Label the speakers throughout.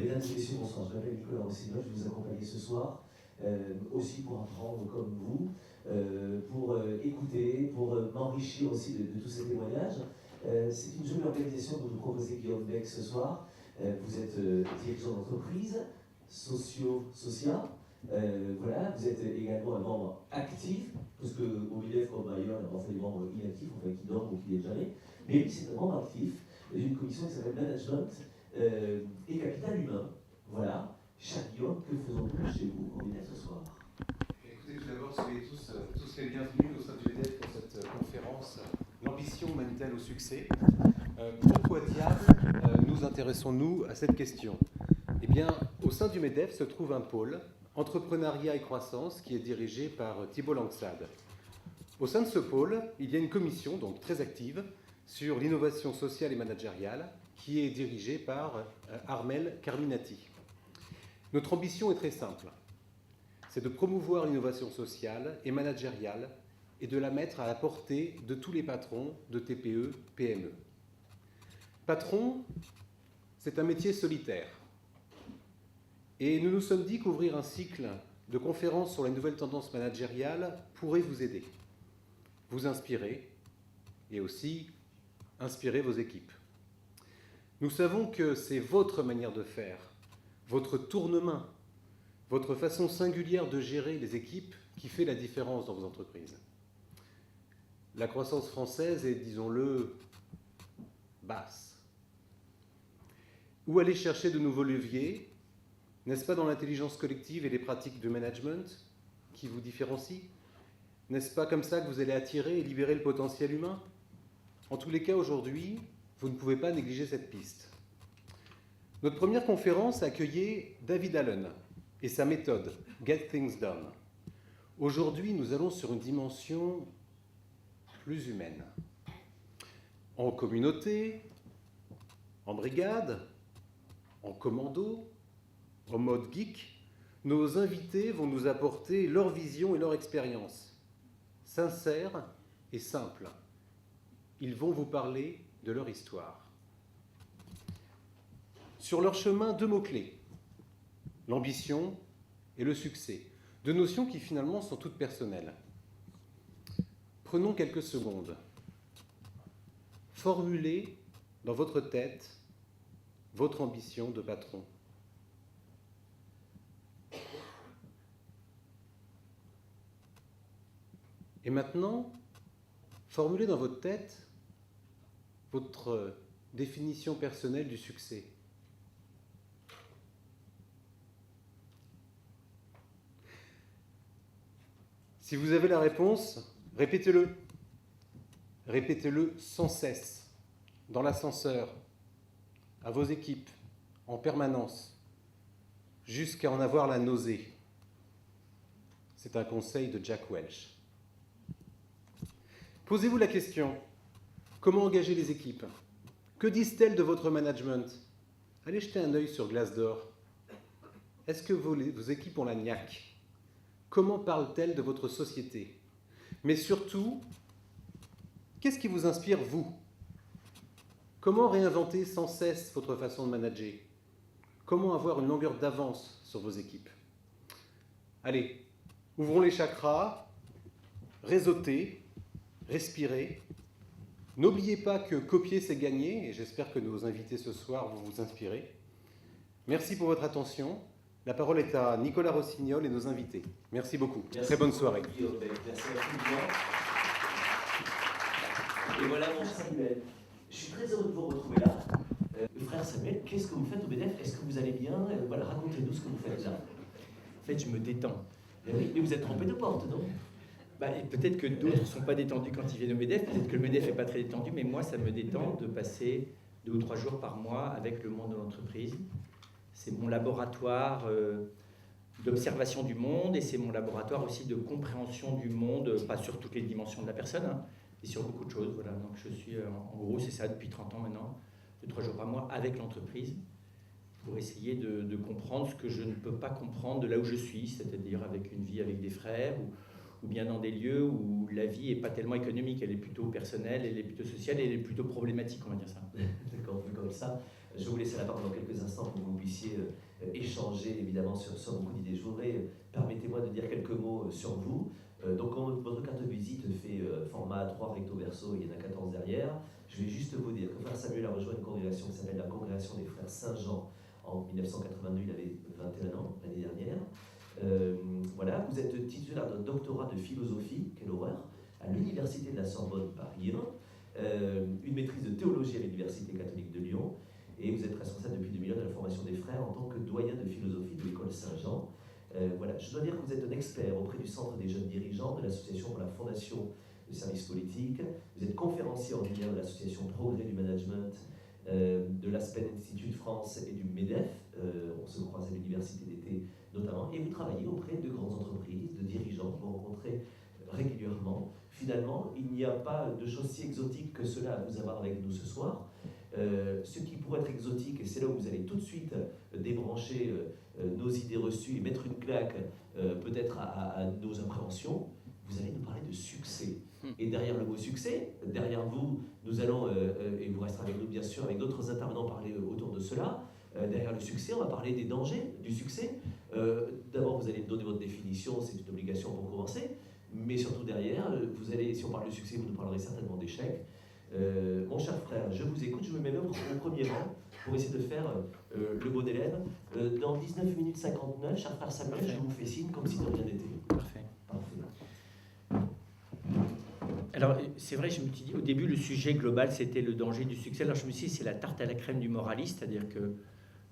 Speaker 1: Mesdames et messieurs, bonsoir. Je m'appelle Nicolas Rossignol, je vais vous accompagner ce soir, aussi pour apprendre comme vous, pour écouter, pour m'enrichir aussi de tous ces témoignages. C'est une jolie organisation que vous proposez, Guillaume Beck, ce soir. Vous êtes dirigeant d'entreprise, social, voilà, vous êtes également un membre actif, parce qu'au MEDEF comme ailleurs, il y a parfois des membres inactifs, enfin qui dorment ou qui ne jamais. Mais lui, c'est un membre actif d'une commission qui s'appelle Management et Capital Humain. Voilà. Cher Guillaume, que faisons-nous chez vous au MEDEF ce soir?
Speaker 2: Écoutez, tout d'abord, soyez tous les bienvenus au sein du MEDEF pour cette conférence. L'ambition mène-t-elle au succès? Pourquoi diable nous intéressons-nous à cette question? Eh bien, au sein du MEDEF se trouve un pôle entrepreneuriat et croissance qui est dirigé par Thibault Langsade. Au sein de ce pôle, il y a une commission donc très active sur l'innovation sociale et managériale qui est dirigée par Armelle Carminati. Notre ambition est très simple, c'est de promouvoir l'innovation sociale et managériale et de la mettre à la portée de tous les patrons de TPE, PME. Patron, c'est un métier solitaire. Et nous nous sommes dit qu'ouvrir un cycle de conférences sur les nouvelles tendances managériales pourrait vous aider, vous inspirer et aussi inspirer vos équipes. Nous savons que c'est votre manière de faire, votre tournement, votre façon singulière de gérer les équipes qui fait la différence dans vos entreprises. La croissance française est, disons-le, basse. Où aller chercher de nouveaux leviers? N'est-ce pas dans l'intelligence collective et les pratiques de management qui vous différencient? N'est-ce pas comme ça que vous allez attirer et libérer le potentiel humain? En tous les cas, aujourd'hui, vous ne pouvez pas négliger cette piste. Notre première conférence accueillait David Allen et sa méthode « Get Things Done ». Aujourd'hui, nous allons sur une dimension plus humaine. En communauté, en brigade, en commando, en mode geek, nos invités vont nous apporter leur vision et leur expérience, sincère et simple. Ils vont vous parler de leur histoire. Sur leur chemin, deux mots-clés, l'ambition et le succès, deux notions qui finalement sont toutes personnelles. Prenons quelques secondes. Formulez dans votre tête votre ambition de patron. Et maintenant, formulez dans votre tête votre définition personnelle du succès. Si vous avez la réponse, répétez-le. Répétez-le sans cesse, dans l'ascenseur, à vos équipes, en permanence, jusqu'à en avoir la nausée. C'est un conseil de Jack Welch. Posez-vous la question, comment engager les équipes? Que disent-elles de votre management? Allez jeter un œil sur Glassdoor. Est-ce que vos équipes ont la niaque? Comment parlent-elles de votre société? Mais surtout, qu'est-ce qui vous inspire, vous? Comment réinventer sans cesse votre façon de manager? Comment avoir une longueur d'avance sur vos équipes? Allez, ouvrons les chakras, réseautez, respirez. N'oubliez pas que copier, c'est gagner, et j'espère que nos invités ce soir vont vous inspirer. Merci pour votre attention. La parole est à Nicolas Rossignol et nos invités. Merci beaucoup.
Speaker 1: Merci.
Speaker 2: Très bonne soirée.
Speaker 1: Merci infiniment. Et voilà mon cher Samuel. Je suis très heureux de vous retrouver là. Frère Samuel, qu'est-ce que vous faites au MEDEF? Est-ce que vous allez bien? Voilà, racontez-nous ce que vous faites là.
Speaker 3: En fait, je me détends.
Speaker 1: Oui, mais vous êtes trompé de porte, non?
Speaker 3: Peut-être que d'autres ne sont pas détendus quand ils viennent au MEDEF, peut-être que le MEDEF n'est pas très détendu, mais moi, ça me détend de passer 2 ou 3 jours par mois avec le monde de l'entreprise. C'est mon laboratoire d'observation du monde et c'est mon laboratoire aussi de compréhension du monde, pas sur toutes les dimensions de la personne, hein, et sur beaucoup de choses. Voilà. Donc je suis, en gros, c'est ça depuis 30 ans maintenant, 2-3 jours par mois avec l'entreprise pour essayer de comprendre ce que je ne peux pas comprendre de là où je suis, c'est-à-dire avec une vie avec des frères ou bien dans des lieux où la vie n'est pas tellement économique, elle est plutôt personnelle, elle est plutôt sociale, elle est plutôt problématique, on va dire ça.
Speaker 1: D'accord, vu comme ça, je vais vous laisser la parole dans quelques instants pour que vous puissiez échanger évidemment sur beaucoup d'idées. Je voudrais, permettez-moi de dire quelques mots sur vous. Donc votre carte de visite fait format 3 recto verso, il y en a 14 derrière. Je vais juste vous dire que Frère Samuel a rejoint une congrégation qui s'appelle la Congrégation des Frères Saint-Jean en 1982, il avait 21 ans l'année dernière. Voilà, vous êtes titulaire d'un doctorat de philosophie, quelle horreur, à l'Université de la Sorbonne Paris 1, une maîtrise de théologie à l'Université catholique de Lyon, et vous êtes responsable depuis 2001 de la formation des frères en tant que doyen de philosophie de l'école Saint-Jean. Voilà, je dois dire que vous êtes un expert auprès du Centre des jeunes dirigeants de l'Association pour la fondation de services politiques. Vous êtes conférencier ordinaire de l'Association Progrès du Management, de l'Aspen Institut de France et du MEDEF. On se croise à l'université d'été notamment. Et vous travaillez auprès de grandes entreprises, de dirigeants que vous rencontrez régulièrement. Finalement, il n'y a pas de chose si exotique que cela à vous avoir avec nous ce soir. Ce qui pourrait être exotique, et c'est là où vous allez tout de suite débrancher nos idées reçues et mettre une claque peut-être à nos appréhensions, vous allez nous parler de succès. Et derrière le mot succès, derrière vous, nous allons, et vous resterez avec nous bien sûr, avec d'autres intervenants parler autour de cela, derrière le succès, on va parler des dangers du succès. D'abord, vous allez me donner votre définition, c'est une obligation pour commencer, mais surtout derrière, vous allez, si on parle de succès, vous nous parlerez certainement d'échecs. Mon cher frère, je vous écoute, je me mets au premier rang pour essayer de faire le bon élève. Dans 19 minutes 59, cher frère Samuel, je vous fais signe comme si de rien n'était.
Speaker 3: Parfait. Alors, c'est vrai, je me suis dit, au début, le sujet global, c'était le danger du succès. Alors, je me suis dit, c'est la tarte à la crème du moraliste, c'est-à-dire que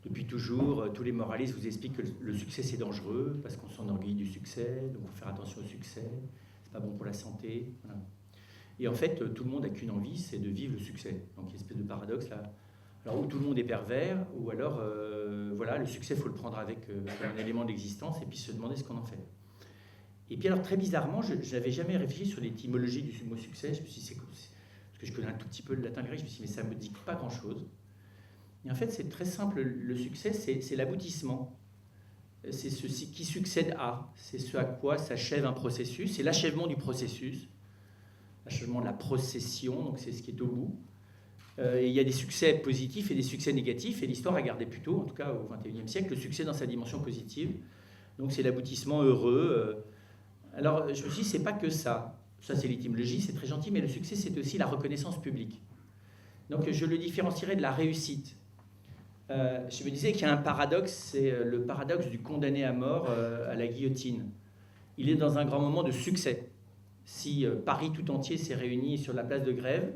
Speaker 3: depuis toujours, tous les moralistes vous expliquent que le succès, c'est dangereux, parce qu'on s'enorgueillit du succès, donc il faut faire attention au succès, c'est pas bon pour la santé. Voilà. Et en fait, tout le monde n'a qu'une envie, c'est de vivre le succès. Donc, il y a une espèce de paradoxe là. Alors, où tout le monde est pervers, ou alors, voilà, le succès, il faut le prendre avec comme un élément d'existence, et puis se demander ce qu'on en fait. Et puis alors, très bizarrement, je n'avais jamais réfléchi sur l'étymologie du mot succès. Je me suis dit, parce que je connais un tout petit peu le latin grec, je me suis dit, mais ça ne me dit pas grand-chose. Et en fait, c'est très simple. Le succès, c'est l'aboutissement. C'est ce qui succède à. C'est ce à quoi s'achève un processus. C'est l'achèvement du processus. L'achèvement de la procession, donc c'est ce qui est au bout. Et il y a des succès positifs et des succès négatifs. Et l'histoire a gardé plutôt, en tout cas au XXIe siècle, le succès dans sa dimension positive. Donc c'est l'aboutissement heureux. Alors, je me suis dit, c'est pas que ça. Ça, c'est l'étymologie, c'est très gentil, mais le succès, c'est aussi la reconnaissance publique. Donc, je le différencierais de la réussite. Je me disais qu'il y a un paradoxe, c'est le paradoxe du condamné à mort à la guillotine. Il est dans un grand moment de succès. Si Paris tout entier s'est réuni sur la place de Grève,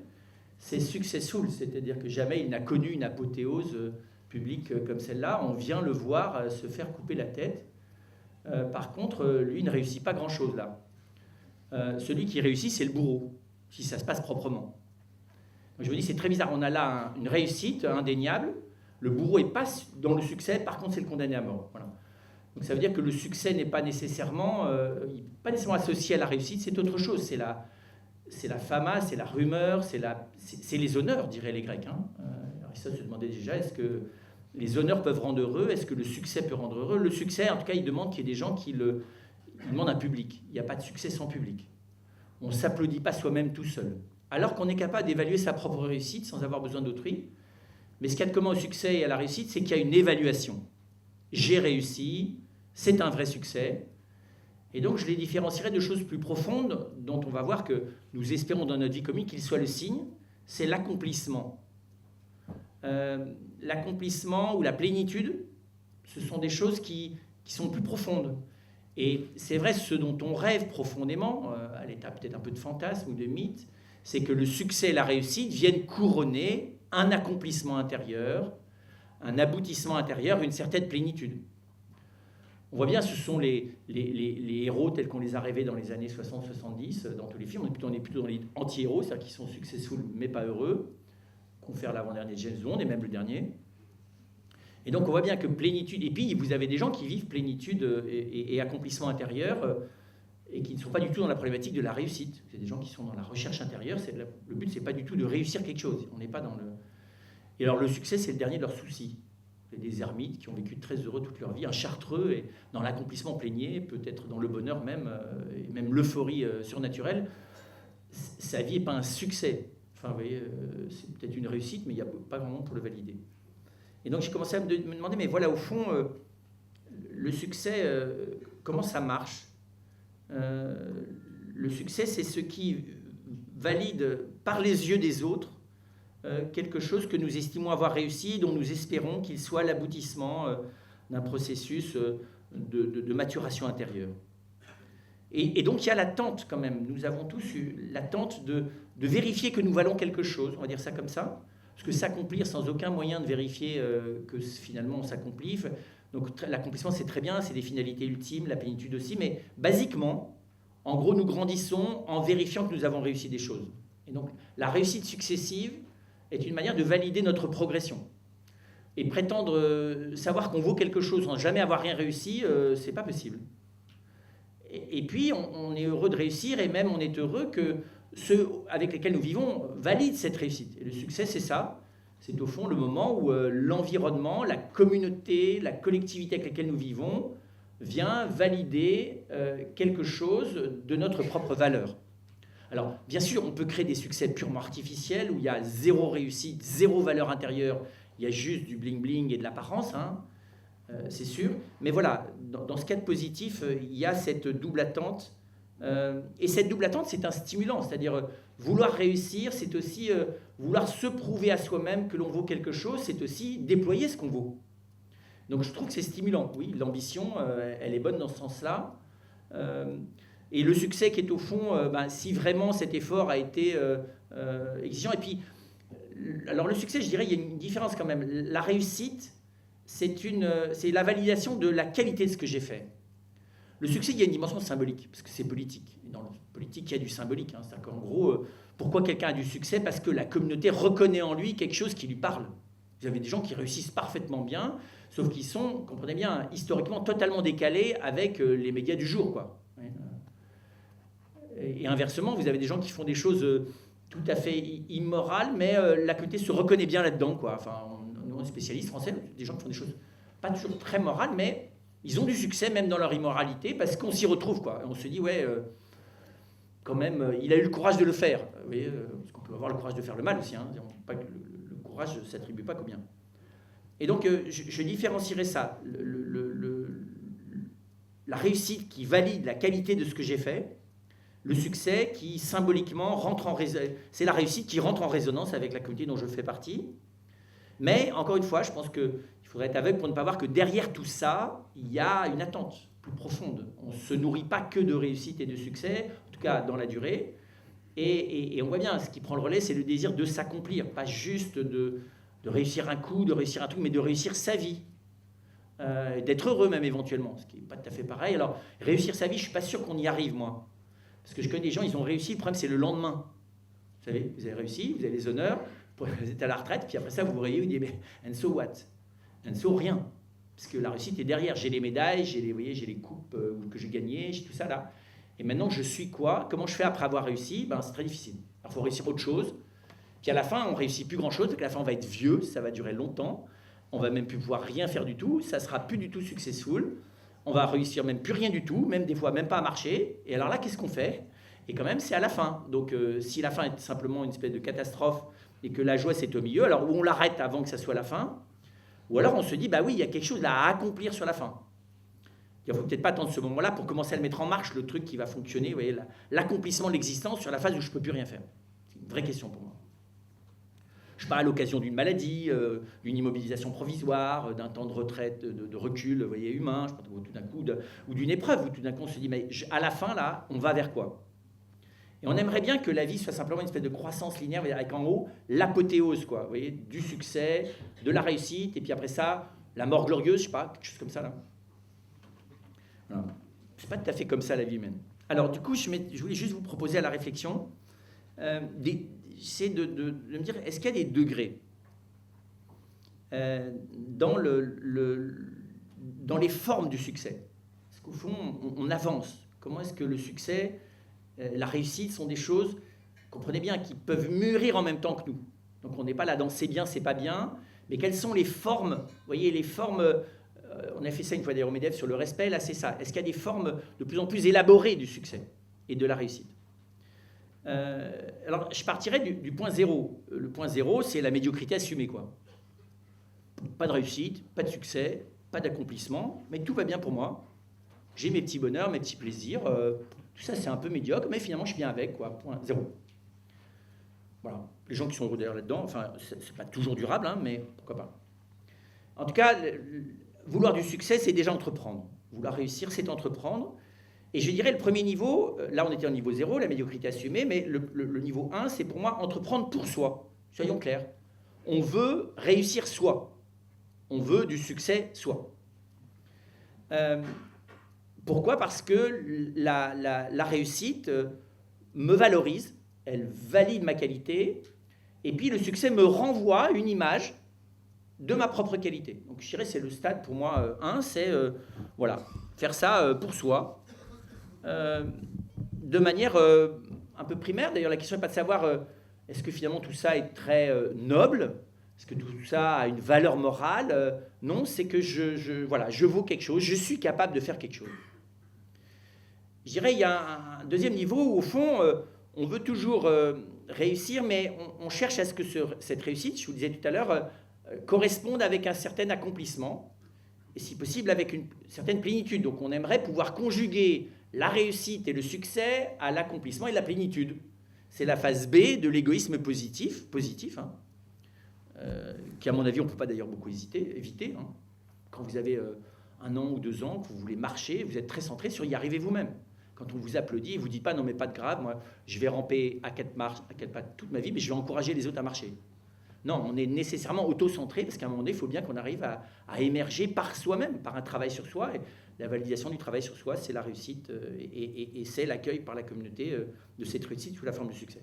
Speaker 3: c'est successful, c'est-à-dire que jamais il n'a connu une apothéose publique comme celle-là. On vient le voir se faire couper la tête. Par contre, lui ne réussit pas grand-chose là. Celui qui réussit, c'est le bourreau, si ça se passe proprement. Donc je me dis, c'est très bizarre. On a là une réussite indéniable. Le bourreau n'est pas dans le succès, par contre, c'est le condamné à mort. Voilà. Donc ça veut dire que le succès n'est pas nécessairement associé à la réussite, c'est autre chose. C'est la fama, c'est la rumeur, c'est les honneurs, diraient les Grecs. Aristote se demandait déjà, est-ce que les honneurs peuvent rendre heureux? Est-ce que le succès peut rendre heureux? Le succès, en tout cas, il demande qu'il y ait des gens qui demandent un public. Il n'y a pas de succès sans public. On ne s'applaudit pas soi-même tout seul. Alors qu'on est capable d'évaluer sa propre réussite sans avoir besoin d'autrui. Mais ce qu'il y a de commun au succès et à la réussite, c'est qu'il y a une évaluation. J'ai réussi, c'est un vrai succès. Et donc, je les différencierais de choses plus profondes dont on va voir que nous espérons dans notre vie commune qu'il soit le signe. C'est l'accomplissement. L'accomplissement ou la plénitude, ce sont des choses qui sont plus profondes. Et c'est vrai, ce dont on rêve profondément, à l'état peut-être un peu de fantasme ou de mythe, c'est que le succès et la réussite viennent couronner un accomplissement intérieur, un aboutissement intérieur, une certaine plénitude. On voit bien, ce sont les héros tels qu'on les a rêvés dans les années 60-70, dans tous les films. On est plutôt dans les anti-héros, c'est-à-dire qui sont successful mais pas heureux. Confère l'avant-dernier James Bond et même le dernier. Et donc on voit bien que plénitude, et puis vous avez des gens qui vivent plénitude et accomplissement intérieur et qui ne sont pas du tout dans la problématique de la réussite. C'est des gens qui sont dans la recherche intérieure. Le but, c'est pas du tout de réussir quelque chose. On n'est pas dans le... Et alors le succès, c'est le dernier de leurs soucis. Il y a des ermites qui ont vécu très heureux toute leur vie, un chartreux, et dans l'accomplissement plénier, peut-être dans le bonheur même, et même l'euphorie surnaturelle. Sa vie n'est pas un succès. Enfin, vous voyez, c'est peut-être une réussite, mais il n'y a pas vraiment pour le valider. Et donc j'ai commencé à me demander, mais voilà, au fond, le succès, comment ça marche? Le succès, c'est ce qui valide par les yeux des autres quelque chose que nous estimons avoir réussi, dont nous espérons qu'il soit l'aboutissement d'un processus de maturation intérieure. Et donc il y a l'attente quand même. Nous avons tous eu l'attente de vérifier que nous valons quelque chose, on va dire ça comme ça, parce que s'accomplir sans aucun moyen de vérifier que finalement on s'accomplit. Donc l'accomplissement c'est très bien, c'est des finalités ultimes, la plénitude aussi, mais basiquement, en gros nous grandissons en vérifiant que nous avons réussi des choses. Et donc la réussite successive est une manière de valider notre progression. Et prétendre savoir qu'on vaut quelque chose sans jamais avoir rien réussi, c'est pas possible. Et puis on est heureux de réussir, et même on est heureux que ceux avec lesquels nous vivons valident cette réussite. Et le succès, c'est ça. C'est au fond le moment où l'environnement, la communauté, la collectivité avec laquelle nous vivons vient valider quelque chose de notre propre valeur. Alors, bien sûr, on peut créer des succès purement artificiels où il y a zéro réussite, zéro valeur intérieure, il y a juste du bling-bling et de l'apparence, hein, c'est sûr. Mais voilà, dans ce cadre positif, il y a cette double attente. Et cette double attente, c'est un stimulant, c'est-à-dire vouloir réussir, c'est aussi vouloir se prouver à soi-même que l'on vaut quelque chose, c'est aussi déployer ce qu'on vaut. Donc je trouve que c'est stimulant. Oui, l'ambition, elle est bonne dans ce sens-là. Et le succès qui est au fond, si vraiment cet effort a été exigeant. Et puis, alors le succès, je dirais, il y a une différence quand même. La réussite, c'est la validation de la qualité de ce que j'ai fait. Le succès, il y a une dimension symbolique, parce que c'est politique. Et dans le politique, il y a du symbolique. Hein. C'est-à-dire qu'en gros, pourquoi quelqu'un a du succès? Parce que la communauté reconnaît en lui quelque chose qui lui parle. Vous avez des gens qui réussissent parfaitement bien, sauf qu'ils sont, comprenez bien, historiquement totalement décalés avec les médias du jour, quoi. Et inversement, vous avez des gens qui font des choses tout à fait immorales, mais la communauté se reconnaît bien là-dedans, quoi. Enfin, nous, on est spécialistes français, des gens qui font des choses pas toujours très morales, mais ils ont du succès même dans leur immoralité parce qu'on s'y retrouve, quoi. Et on se dit, ouais, quand même, il a eu le courage de le faire. Vous voyez, parce qu'on peut avoir le courage de faire le mal aussi. Hein. Pas que le courage ne s'attribue pas qu'au bien. Et donc, je différencierais ça. La réussite qui valide la qualité de ce que j'ai fait, le succès qui symboliquement rentre en résonance. C'est la réussite qui rentre en résonance avec la communauté dont je fais partie. Mais, encore une fois, je pense qu'il faudrait être aveugle pour ne pas voir que derrière tout ça, il y a une attente plus profonde. On ne se nourrit pas que de réussite et de succès, en tout cas dans la durée. Et on voit bien, ce qui prend le relais, c'est le désir de s'accomplir, pas juste de réussir un coup, de réussir un truc, mais de réussir sa vie. D'être heureux même éventuellement, ce qui n'est pas tout à fait pareil. Alors, réussir sa vie, je ne suis pas sûr qu'on y arrive, moi. Parce que je connais des gens, ils ont réussi, le problème c'est le lendemain. Vous savez, vous avez réussi, vous avez les honneurs, vous êtes à la retraite, puis après ça, vous vous réveillez, vous dites, mais and so what? And so rien. Parce que la réussite est derrière. J'ai les médailles, j'ai les coupes que j'ai gagnées, j'ai tout ça là. Et maintenant, je suis quoi? Comment je fais après avoir réussi? C'est très difficile. Alors, il faut réussir autre chose. Puis à la fin, on ne réussit plus grand-chose, parce qu'à la fin, on va être vieux, ça va durer longtemps. On va même plus pouvoir rien faire du tout, ça sera plus du tout successful. On va réussir même plus rien du tout, même des fois même pas à marcher. Et alors là, qu'est-ce qu'on fait? Et quand même, c'est à la fin. Donc, si la fin est simplement une espèce de catastrophe et que la joie c'est au milieu, alors où on l'arrête avant que ça soit la fin, ou alors on se dit, bah oui, il y a quelque chose là à accomplir sur la fin. Il ne faut peut-être pas attendre ce moment-là pour commencer à le mettre en marche, le truc qui va fonctionner, vous voyez, l'accomplissement de l'existence sur la phase où je ne peux plus rien faire. C'est une vraie question pour moi. Je parle à l'occasion d'une maladie, d'une immobilisation provisoire, d'un temps de retraite, de recul, vous voyez, humain, je parle tout d'un coup, ou d'une épreuve, où tout d'un coup on se dit, mais à la fin, là, on va vers quoi? Et on aimerait bien que la vie soit simplement une espèce de croissance linéaire, avec en haut l'apothéose, quoi, vous voyez, du succès, de la réussite, et puis après ça, la mort glorieuse, je sais pas, quelque chose comme ça, là. Voilà. C'est pas tout à fait comme ça, la vie humaine. Alors, du coup, je voulais juste vous proposer à la réflexion, c'est de me dire, est-ce qu'il y a des degrés dans les formes du succès? Parce qu'au fond, on avance. Comment est-ce que le succès, la réussite sont des choses, comprenez bien, qui peuvent mûrir en même temps que nous. Donc on n'est pas là dans c'est bien, c'est pas bien, mais quelles sont les formes? Vous voyez, les formes, on a fait ça une fois d'ailleurs au MEDEF sur le respect, là c'est ça. Est-ce qu'il y a des formes de plus en plus élaborées du succès et de la réussite? Alors je partirais du point zéro. Le point zéro, c'est la médiocrité assumée, quoi. Pas de réussite, pas de succès, pas d'accomplissement, mais tout va bien pour moi. J'ai mes petits bonheurs, mes petits plaisirs. Tout ça, c'est un peu médiocre, mais finalement, je suis bien avec, quoi. Point zéro. Voilà. Les gens qui sont heureux d'ailleurs là-dedans, enfin, c'est pas toujours durable, hein, mais pourquoi pas. En tout cas, vouloir du succès, c'est déjà entreprendre. Vouloir réussir, c'est entreprendre. Et je dirais, le premier niveau, là, on était au niveau 0, la médiocrité assumée, mais le niveau 1, c'est pour moi entreprendre pour soi. Soyons clairs. On veut réussir soi. On veut du succès soi. Pourquoi ? Parce que la réussite me valorise, elle valide ma qualité, et puis le succès me renvoie une image de ma propre qualité. Donc je dirais c'est le stade pour moi 1, c'est voilà, faire ça pour soi, de manière un peu primaire. D'ailleurs la question n'est pas de savoir est-ce que finalement tout ça est très noble, est-ce que tout ça a une valeur morale. Non, c'est que voilà, je vaux quelque chose, je suis capable de faire quelque chose. Je dirais il y a un deuxième niveau où au fond on veut toujours réussir, mais on cherche à ce que cette réussite, je vous disais tout à l'heure, corresponde avec un certain accomplissement, et si possible avec une certaine plénitude. Donc on aimerait pouvoir conjuguer la réussite et le succès à l'accomplissement et la plénitude. C'est la phase B de l'égoïsme positif hein, qui à mon avis on ne peut pas d'ailleurs beaucoup éviter. Hein. Quand vous avez 1 an ou 2 ans, que vous voulez marcher, vous êtes très centré sur y arriver vous-même. Quand on vous applaudit, vous ne dites pas « non mais pas de grave, moi je vais ramper à 4 pattes toute ma vie, mais je vais encourager les autres à marcher ». Non, on est nécessairement auto-centré, parce qu'à un moment donné, il faut bien qu'on arrive à émerger par soi-même, par un travail sur soi. Et la validation du travail sur soi, c'est la réussite, et c'est l'accueil par la communauté de cette réussite sous la forme du succès.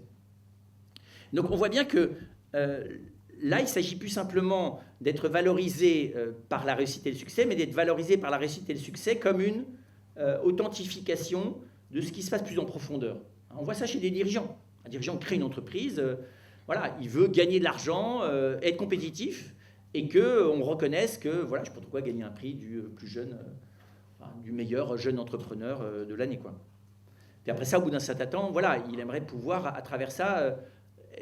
Speaker 3: Donc on voit bien que là, il ne s'agit plus simplement d'être valorisé par la réussite et le succès, mais d'être valorisé par la réussite et le succès comme une authentification de ce qui se passe plus en profondeur. On voit ça chez des dirigeants. Un dirigeant crée une entreprise, voilà, il veut gagner de l'argent, être compétitif, et qu'on reconnaisse que, voilà, je ne sais pas pourquoi gagner un prix du plus jeune, du meilleur jeune entrepreneur de l'année, quoi. Puis après ça, au bout d'un certain temps, voilà, il aimerait pouvoir, à travers ça,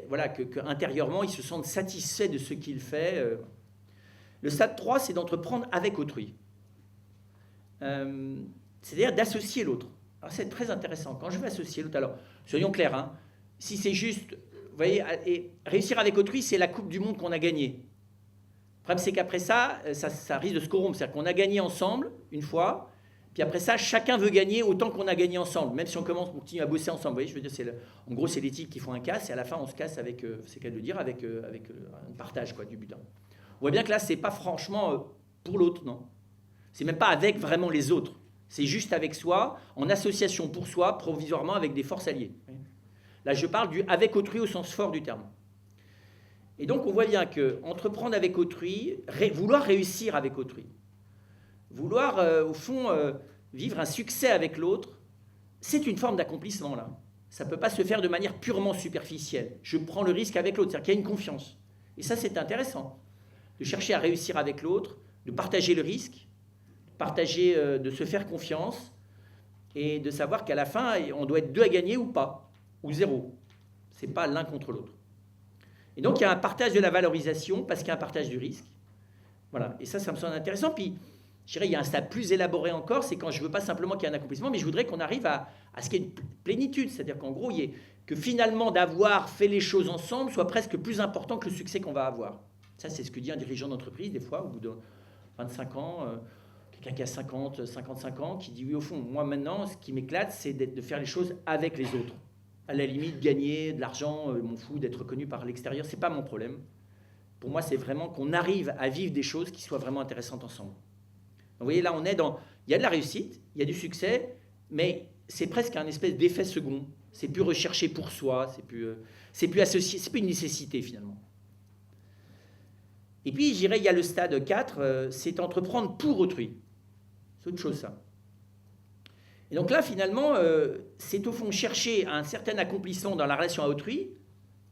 Speaker 3: voilà, que intérieurement, il se sente satisfait de ce qu'il fait. Le stade 3, c'est d'entreprendre avec autrui. C'est-à-dire d'associer l'autre. Alors c'est très intéressant. Quand je veux associer l'autre, alors soyons clairs, hein, si c'est juste, vous voyez, et réussir avec autrui, c'est la Coupe du Monde qu'on a gagnée. Le problème, c'est qu'après ça risque de se corrompre. C'est-à-dire qu'on a gagné ensemble, une fois, puis après ça, chacun veut gagner autant qu'on a gagné ensemble, même si on continue à bosser ensemble. Vous voyez, je veux dire, en gros, c'est les types qui font un casse, et à la fin, on se casse avec, c'est qu'à le dire, avec un partage quoi, du butin. On voit bien que là, c'est pas franchement pour l'autre, non. C'est même pas avec vraiment les autres. C'est juste avec soi, en association pour soi, provisoirement avec des forces alliées. Là, je parle du avec autrui au sens fort du terme. Et donc, on voit bien que entreprendre avec autrui, vouloir réussir avec autrui, vouloir, au fond, vivre un succès avec l'autre, c'est une forme d'accomplissement, là. Ça ne peut pas se faire de manière purement superficielle. Je prends le risque avec l'autre, c'est-à-dire qu'il y a une confiance. Et ça, c'est intéressant, de chercher à réussir avec l'autre, de partager le risque, de se faire confiance, et de savoir qu'à la fin, on doit être 2 à gagner ou pas, ou 0. Ce n'est pas l'un contre l'autre. Et donc, il y a un partage de la valorisation, parce qu'il y a un partage du risque. Voilà, et ça me semble intéressant. Puis, je dirais, il y a un stade plus élaboré encore, c'est quand je ne veux pas simplement qu'il y ait un accomplissement, mais je voudrais qu'on arrive à ce qu'il y ait une plénitude, c'est-à-dire qu'en gros, que finalement, d'avoir fait les choses ensemble soit presque plus important que le succès qu'on va avoir. Ça, c'est ce que dit un dirigeant d'entreprise, des fois, au bout de 25 ans, quelqu'un qui a 50, 55 ans, qui dit, oui, au fond, moi, maintenant, ce qui m'éclate, c'est de faire les choses avec les autres. À la limite, gagner de l'argent, je m'en fous, d'être reconnu par l'extérieur, ce n'est pas mon problème. Pour moi, c'est vraiment qu'on arrive à vivre des choses qui soient vraiment intéressantes ensemble. Vous voyez, là, il y a de la réussite, il y a du succès, mais c'est presque un espèce d'effet second. C'est plus recherché pour soi, c'est plus associé, c'est plus une nécessité, finalement. Et puis, je dirais, il y a le stade 4, c'est entreprendre pour autrui. C'est autre chose, ça. Et donc là, finalement, c'est au fond chercher un certain accomplissement dans la relation à autrui,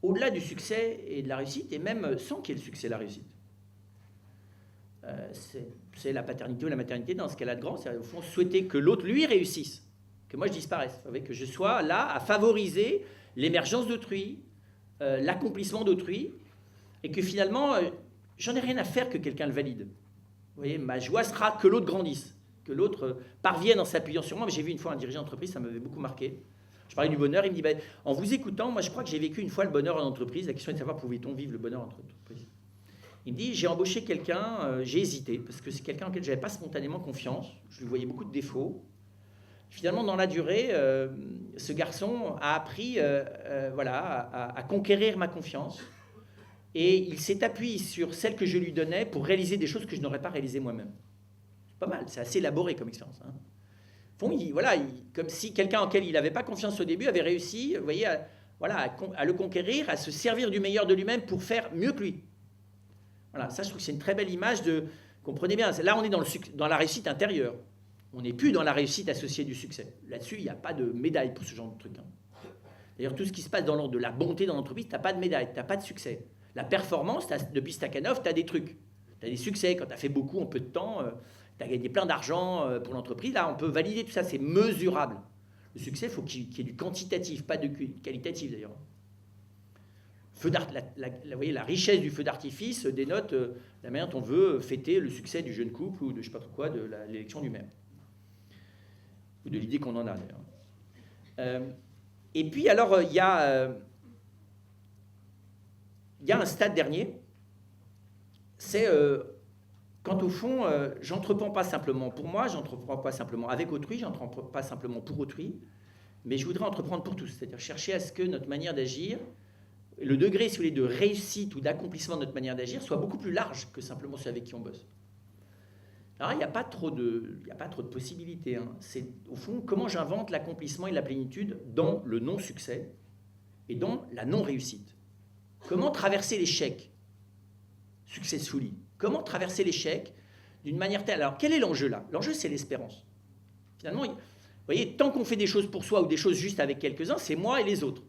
Speaker 3: au-delà du succès et de la réussite, et même sans qu'il y ait le succès et la réussite. C'est la paternité ou la maternité dans ce qu'elle a de grand, c'est au fond souhaiter que l'autre, lui, réussisse, que moi je disparaisse, que je sois là à favoriser l'émergence d'autrui, l'accomplissement d'autrui, et que finalement, j'en ai rien à faire que quelqu'un le valide. Vous voyez, ma joie sera que l'autre grandisse, que l'autre parvienne en s'appuyant sur moi. J'ai vu une fois un dirigeant d'entreprise, ça m'avait beaucoup marqué. Je parlais du bonheur, il me dit, en vous écoutant, moi je crois que j'ai vécu une fois le bonheur en entreprise. La question est de savoir, pouvait-on vivre le bonheur en entreprise? Il me dit, j'ai embauché quelqu'un, j'ai hésité, parce que c'est quelqu'un auquel je n'avais pas spontanément confiance, je lui voyais beaucoup de défauts. Finalement, dans la durée, ce garçon a appris à conquérir ma confiance, et il s'est appuyé sur celle que je lui donnais pour réaliser des choses que je n'aurais pas réalisées moi-même. C'est pas mal, c'est assez élaboré comme expérience. Hein. Bon, comme si quelqu'un auquel il n'avait pas confiance au début avait réussi, vous voyez, à le conquérir, à se servir du meilleur de lui-même pour faire mieux que lui. Voilà, ça je trouve que c'est une très belle image de... Comprenez bien, là on est dans la réussite intérieure. On n'est plus dans la réussite associée du succès. Là-dessus, il n'y a pas de médaille pour ce genre de truc. Hein. D'ailleurs, tout ce qui se passe dans l'ordre de la bonté dans l'entreprise, tu n'as pas de médaille, tu n'as pas de succès. La performance, depuis Stakhanov, tu as des trucs. Tu as des succès quand tu as fait beaucoup en peu de temps, tu as gagné plein d'argent pour l'entreprise. Là, on peut valider tout ça, c'est mesurable. Le succès, il faut qu'il y ait du quantitatif, pas de qualitatif d'ailleurs. Vous voyez, la richesse du feu d'artifice dénote la manière dont on veut fêter le succès du jeune couple ou de je ne sais pas trop quoi, de l'élection du maire. Ou de l'idée qu'on en a d'ailleurs. Et puis alors, il y a un stade dernier, c'est quand au fond, j'entreprends pas simplement pour moi, j'entreprends pas simplement avec autrui, j'entreprends pas simplement pour autrui, mais je voudrais entreprendre pour tous, c'est-à-dire chercher à ce que notre manière d'agir, le degré, si vous voulez, de réussite ou d'accomplissement de notre manière d'agir soit beaucoup plus large que simplement ceux avec qui on bosse. Alors, il n'y a pas trop de possibilités. Hein. C'est, au fond, comment j'invente l'accomplissement et la plénitude dans le non-succès et dans la non-réussite. Comment traverser l'échec successfully? Comment traverser l'échec d'une manière telle... Alors, quel est l'enjeu là? L'enjeu, c'est l'espérance. Finalement, vous voyez, tant qu'on fait des choses pour soi ou des choses juste avec quelques-uns, c'est moi et les autres.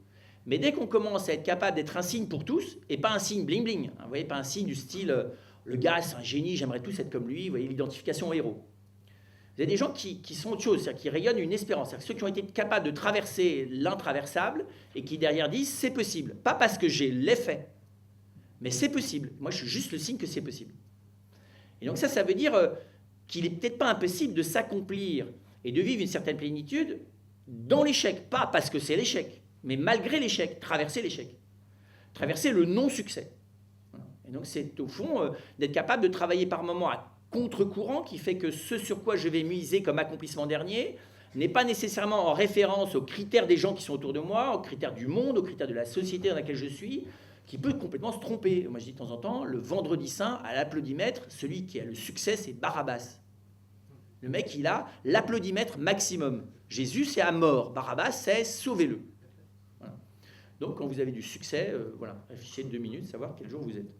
Speaker 3: Mais dès qu'on commence à être capable d'être un signe pour tous, et pas un signe bling-bling, hein, vous voyez, pas un signe du style... le gars, c'est un génie, j'aimerais tous être comme lui. Vous voyez, l'identification au héros. Vous avez des gens qui sont autre chose, c'est-à-dire qui rayonnent une espérance. C'est-à-dire ceux qui ont été capables de traverser l'intraversable et qui derrière disent c'est possible. Pas parce que j'ai l'effet, mais c'est possible. Moi, je suis juste le signe que c'est possible. Et donc ça veut dire qu'il n'est peut-être pas impossible de s'accomplir et de vivre une certaine plénitude dans l'échec. Pas parce que c'est l'échec, mais malgré l'échec, traverser l'échec. Traverser le non-succès. Et donc c'est au fond d'être capable de travailler par moments à contre-courant qui fait que ce sur quoi je vais miser comme accomplissement dernier n'est pas nécessairement en référence aux critères des gens qui sont autour de moi, aux critères du monde, aux critères de la société dans laquelle je suis, qui peut complètement se tromper. Moi je dis de temps en temps, le vendredi saint, à l'applaudimètre, celui qui a le succès, c'est Barabbas. Le mec, il a l'applaudimètre maximum. Jésus, c'est à mort. Barabbas, c'est sauvez-le. Voilà. Donc quand vous avez du succès, réfléchissez 2 minutes, savoir quel jour vous êtes.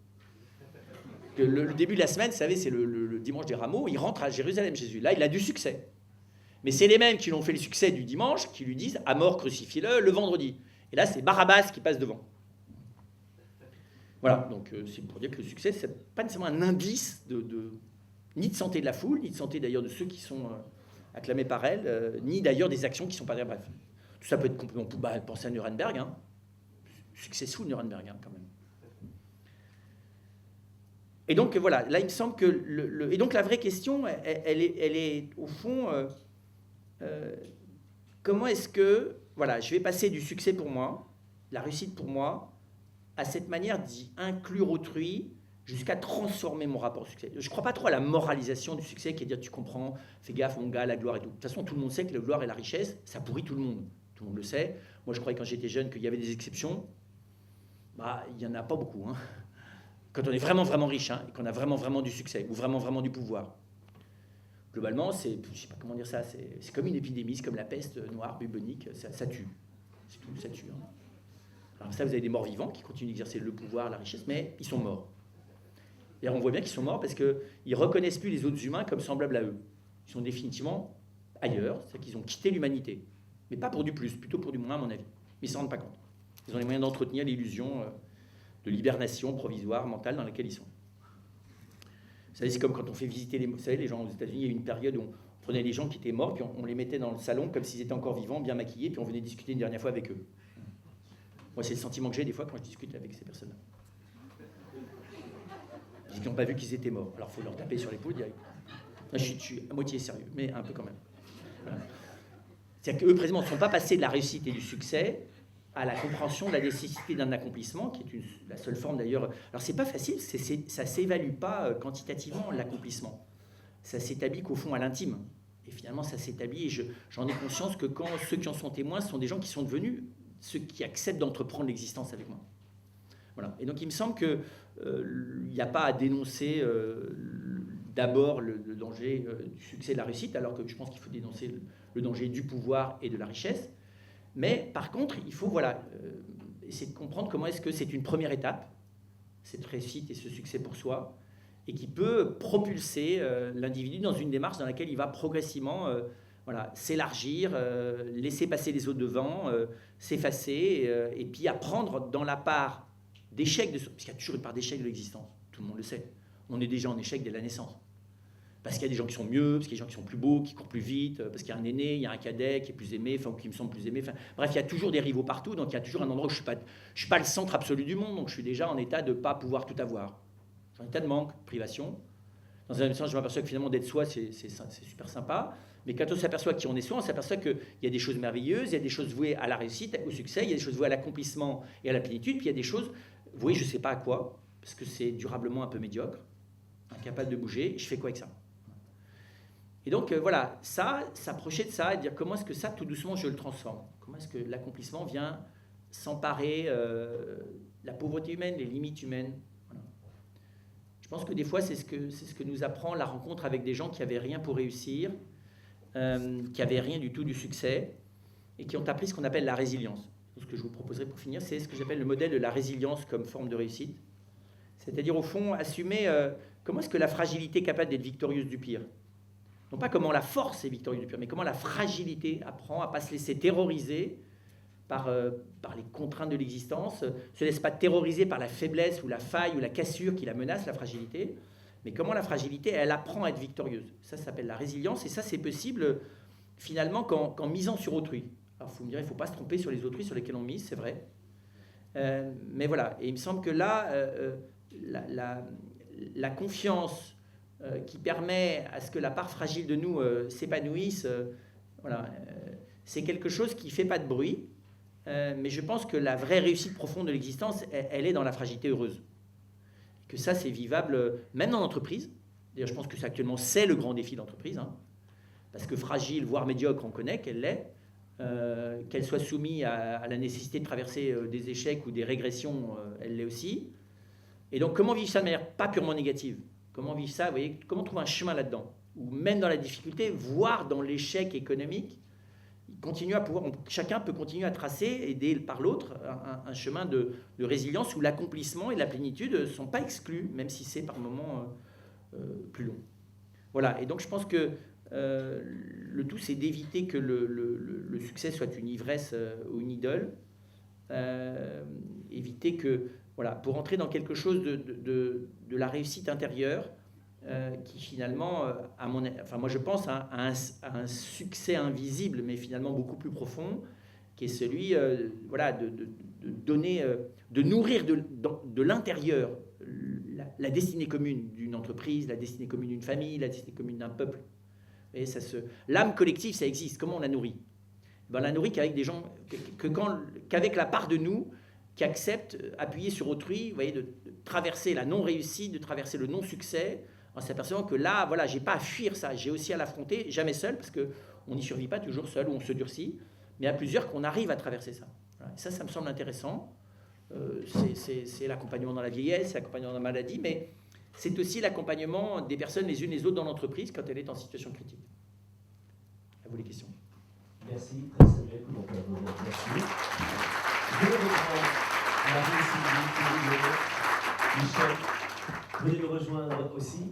Speaker 3: Le début de la semaine, vous savez, c'est le dimanche des Rameaux, il rentre à Jérusalem, Jésus. Là, il a du succès. Mais c'est les mêmes qui l'ont fait le succès du dimanche, qui lui disent, à mort, crucifiez-le, le vendredi. Et là, c'est Barabbas qui passe devant. Voilà, donc c'est pour dire que le succès, c'est pas nécessairement un indice ni de santé de la foule, ni de santé d'ailleurs de ceux qui sont acclamés par elle, ni d'ailleurs des actions qui sont pas... Bref, tout ça peut être complètement... Pensez à Nuremberg, hein. Successful Nuremberg, hein, quand même. Et donc voilà, là il me semble que et donc la vraie question, elle est au fond, comment est-ce que je vais passer du succès pour moi, la réussite pour moi, à cette manière d'y inclure autrui jusqu'à transformer mon rapport au succès. Je ne crois pas trop à la moralisation du succès, qui est de dire tu comprends, fais gaffe mon gars, la gloire et tout. De toute façon, tout le monde sait que la gloire et la richesse, ça pourrit tout le monde. Tout le monde le sait. Moi, je croyais quand j'étais jeune qu'il y avait des exceptions. Il n'y en a pas beaucoup, hein. Quand on est vraiment, vraiment riche, hein, et qu'on a vraiment, vraiment du succès, ou vraiment, vraiment du pouvoir. Globalement, je ne sais pas comment dire ça, c'est comme une épidémie, c'est comme la peste noire, bubonique, ça tue. C'est tout, ça tue. Hein. Alors ça, vous avez des morts vivants qui continuent d'exercer le pouvoir, la richesse, mais ils sont morts. Et on voit bien qu'ils sont morts parce qu'ils ne reconnaissent plus les autres humains comme semblables à eux. Ils sont définitivement ailleurs, c'est-à-dire qu'ils ont quitté l'humanité. Mais pas pour du plus, plutôt pour du moins, à mon avis. Mais ils ne s'en rendent pas compte. Ils ont les moyens d'entretenir l'illusion de l'hibernation provisoire mentale dans laquelle ils sont. Vous savez, c'est comme quand on fait visiter vous savez, les gens aux États-Unis, il y a eu une période où on prenait les gens qui étaient morts, puis on les mettait dans le salon comme s'ils étaient encore vivants, bien maquillés, puis on venait discuter une dernière fois avec eux. Moi, c'est le sentiment que j'ai des fois quand je discute avec ces personnes-là. Ils n'ont pas vu qu'ils étaient morts. Alors il faut leur taper sur l'épaule direct. Là, je suis à moitié sérieux, mais un peu quand même. Voilà. C'est-à-dire qu'eux, précisément, ne sont pas passés de la réussite et du succès à la compréhension de la nécessité d'un accomplissement, qui est la seule forme d'ailleurs. Alors c'est pas facile, ça ne s'évalue pas quantitativement l'accomplissement. Ça s'établit qu'au fond à l'intime. Et finalement, ça s'établit, et j'en ai conscience que quand ceux qui en sont témoins sont des gens qui sont devenus ceux qui acceptent d'entreprendre l'existence avec moi. Voilà. Et donc il me semble qu'il n'y a pas à dénoncer d'abord le danger du succès et de la réussite, alors que je pense qu'il faut dénoncer le danger du pouvoir et de la richesse. Mais par contre, il faut essayer de comprendre comment est-ce que c'est une première étape, cette réussite et ce succès pour soi, et qui peut propulser l'individu dans une démarche dans laquelle il va progressivement s'élargir, laisser passer les autres devant, s'effacer, et puis apprendre dans la part d'échec, parce qu'il y a toujours une part d'échec de l'existence, tout le monde le sait. On est déjà en échec dès la naissance. Parce qu'il y a des gens qui sont mieux, parce qu'il y a des gens qui sont plus beaux, qui courent plus vite, parce qu'il y a un aîné, il y a un cadet qui est plus aimé, enfin, qui me semble plus aimé. Enfin, bref, il y a toujours des rivaux partout, donc il y a toujours un endroit où je ne suis pas le centre absolu du monde, donc je suis déjà en état de ne pas pouvoir tout avoir. Je suis en état de manque, privation. Dans un même sens, je m'aperçois que finalement, d'être soi, c'est super sympa. Mais quand on s'aperçoit qui on est soi, on s'aperçoit qu'il y a des choses merveilleuses, il y a des choses vouées à la réussite, au succès, il y a des choses vouées à l'accomplissement et à la plénitude, puis il y a des choses vouées je ne sais pas à quoi, parce que c'est durablement un peu médiocre, incapable de bouger, je fais quoi avec ça? Et donc voilà, s'approcher de ça et dire comment est-ce que ça, tout doucement, je le transforme. Comment est-ce que l'accomplissement vient s'emparer la pauvreté humaine, les limites humaines. Voilà. Je pense que des fois, c'est ce que nous apprend la rencontre avec des gens qui n'avaient rien pour réussir, qui n'avaient rien du tout du succès, et qui ont appris ce qu'on appelle la résilience. Ce que je vous proposerai pour finir, c'est ce que j'appelle le modèle de la résilience comme forme de réussite. C'est-à-dire, au fond, assumer comment est-ce que la fragilité est capable d'être victorieuse du pire. Non pas comment la force est victorieuse du pire, mais comment la fragilité apprend à ne pas se laisser terroriser par les contraintes de l'existence, ne se laisse pas terroriser par la faiblesse ou la faille ou la cassure qui la menace, la fragilité, mais comment la fragilité, elle apprend à être victorieuse. Ça s'appelle la résilience, et ça, c'est possible, finalement, qu'en misant sur autrui. Alors, vous me direz, il ne faut pas se tromper sur les autrui sur lesquels on mise, c'est vrai. Mais voilà, et il me semble que là, la confiance qui permet à ce que la part fragile de nous s'épanouisse, c'est quelque chose qui ne fait pas de bruit, mais je pense que la vraie réussite profonde de l'existence, elle est dans la fragilité heureuse. Que ça, c'est vivable même dans l'entreprise. D'ailleurs, je pense que actuellement, c'est le grand défi d'entreprise, hein, parce que fragile, voire médiocre, on connaît qu'elle l'est, qu'elle soit soumise à la nécessité de traverser des échecs ou des régressions, elle l'est aussi. Et donc, comment vivre ça de manière pas purement négative? Comment vivre ça, vous voyez, comment trouver un chemin là-dedans? Ou même dans la difficulté, voire dans l'échec économique, chacun peut continuer à tracer, aidé par l'autre, un chemin de résilience où l'accomplissement et la plénitude ne sont pas exclus, même si c'est par moments plus long. Voilà, et donc je pense que le tout, c'est d'éviter que le succès soit une ivresse ou une idole, éviter que... Voilà, pour entrer dans quelque chose de la réussite intérieure qui finalement, moi je pense à un succès invisible, mais finalement beaucoup plus profond, qui est celui de donner, de nourrir de l'intérieur la destinée commune d'une entreprise, la destinée commune d'une famille, la destinée commune d'un peuple. Et l'âme collective, ça existe. Comment on la nourrit? On la nourrit qu'avec des gens, qu'avec la part de nous qui accepte, appuyé sur autrui, vous voyez, de traverser la non-réussite, de traverser le non-succès, en s'apercevant que là, voilà, j'ai pas à fuir ça, j'ai aussi à l'affronter, jamais seul, parce qu'on n'y survit pas toujours seul, ou on se durcit, mais à plusieurs qu'on arrive à traverser ça. Voilà. Ça me semble intéressant. C'est l'accompagnement dans la vieillesse, c'est l'accompagnement dans la maladie, mais c'est aussi l'accompagnement des personnes les unes les autres dans l'entreprise quand elle est en situation critique. À vous les questions.
Speaker 1: Merci, très Samuel, pour merci. Je vais reprendre Marie, Sylvie, Michel. Venez nous rejoindre aussi.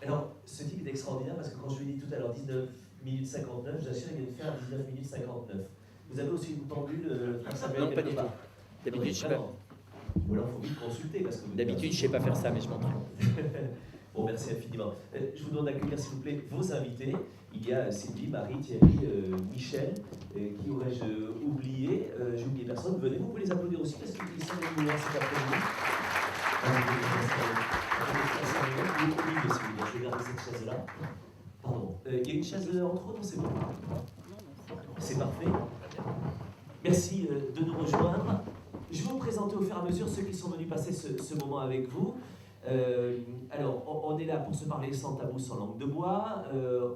Speaker 1: Alors, ce type est extraordinaire parce que quand je lui ai dit tout à l'heure 19 minutes 59, j'assure qu'il vient de faire 19 minutes 59. Vous avez aussi une pendule, Samuel?
Speaker 3: Non, pas du tout. D'habitude, je sais pas.
Speaker 1: Ou alors, il faut vite consulter parce que...
Speaker 3: D'habitude, je ne sais pas faire ça, mais je m'entraîne.
Speaker 1: Bon, merci infiniment. Je vous demande d'accueillir, s'il vous plaît, vos invités. Il y a Sylvie, Marie, Thierry, Michel. Qui aurais-je oublié? J'ai oublié personne. Venez, vous pouvez les applaudir aussi parce qu'ils sont venus cet après-midi. Je vais garder cette chaise-là. Pardon. Il y a une chaise entre autres, c'est bon. C'est parfait. Merci de nous rejoindre. Je vais vous présenter au fur et à mesure ceux qui sont venus passer ce moment avec vous. Alors, on est là pour se parler sans tabou, sans langue de bois.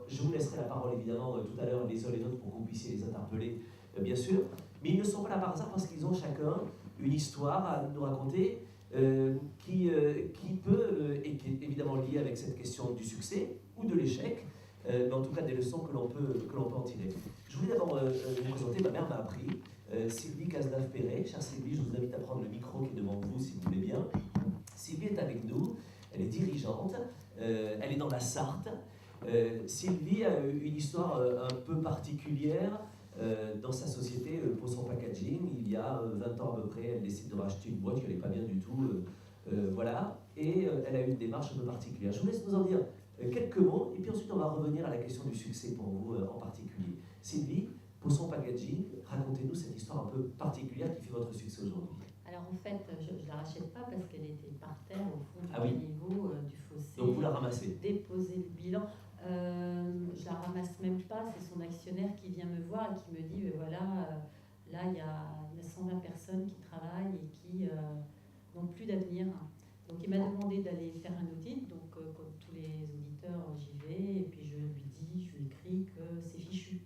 Speaker 1: Je vous laisserai la parole évidemment tout à l'heure les uns les autres pour que vous puissiez les interpeller, bien sûr. Mais ils ne sont pas là par hasard parce qu'ils ont chacun une histoire à nous raconter qui peut, et qui est évidemment liée avec cette question du succès ou de l'échec, mais en tout cas des leçons que l'on peut en tirer. Je voulais d'abord vous présenter, ma mère m'a appris, Sylvie Cazenave-Perret. Chère Sylvie, je vous invite à prendre le micro qui est devant vous si vous voulez bien. Sylvie est avec nous, elle est dirigeante, elle est dans la Sarthe. Sylvie a une histoire un peu particulière dans sa société pour son packaging. Il y a 20 ans à peu près, elle décide de racheter une boîte qui n'allait pas bien du tout. Voilà, et elle a eu une démarche un peu particulière. Je vous laisse nous en dire quelques mots, et puis ensuite on va revenir à la question du succès pour vous en particulier. Sylvie, pour son packaging, racontez-nous cette histoire un peu particulière qui fait votre succès aujourd'hui.
Speaker 4: Alors en fait, je ne la rachète pas parce qu'elle était par terre au fond du
Speaker 1: oui.
Speaker 4: niveau du fossé.
Speaker 1: Donc vous la ramassez.
Speaker 4: Déposer le bilan. Je la ramasse même pas, c'est son actionnaire qui vient me voir et qui me dit voilà, là il y a 120 personnes qui travaillent et qui n'ont plus d'avenir. Donc il m'a demandé d'aller faire un audit, donc comme tous les auditeurs j'y vais et puis je lui écris que c'est fichu,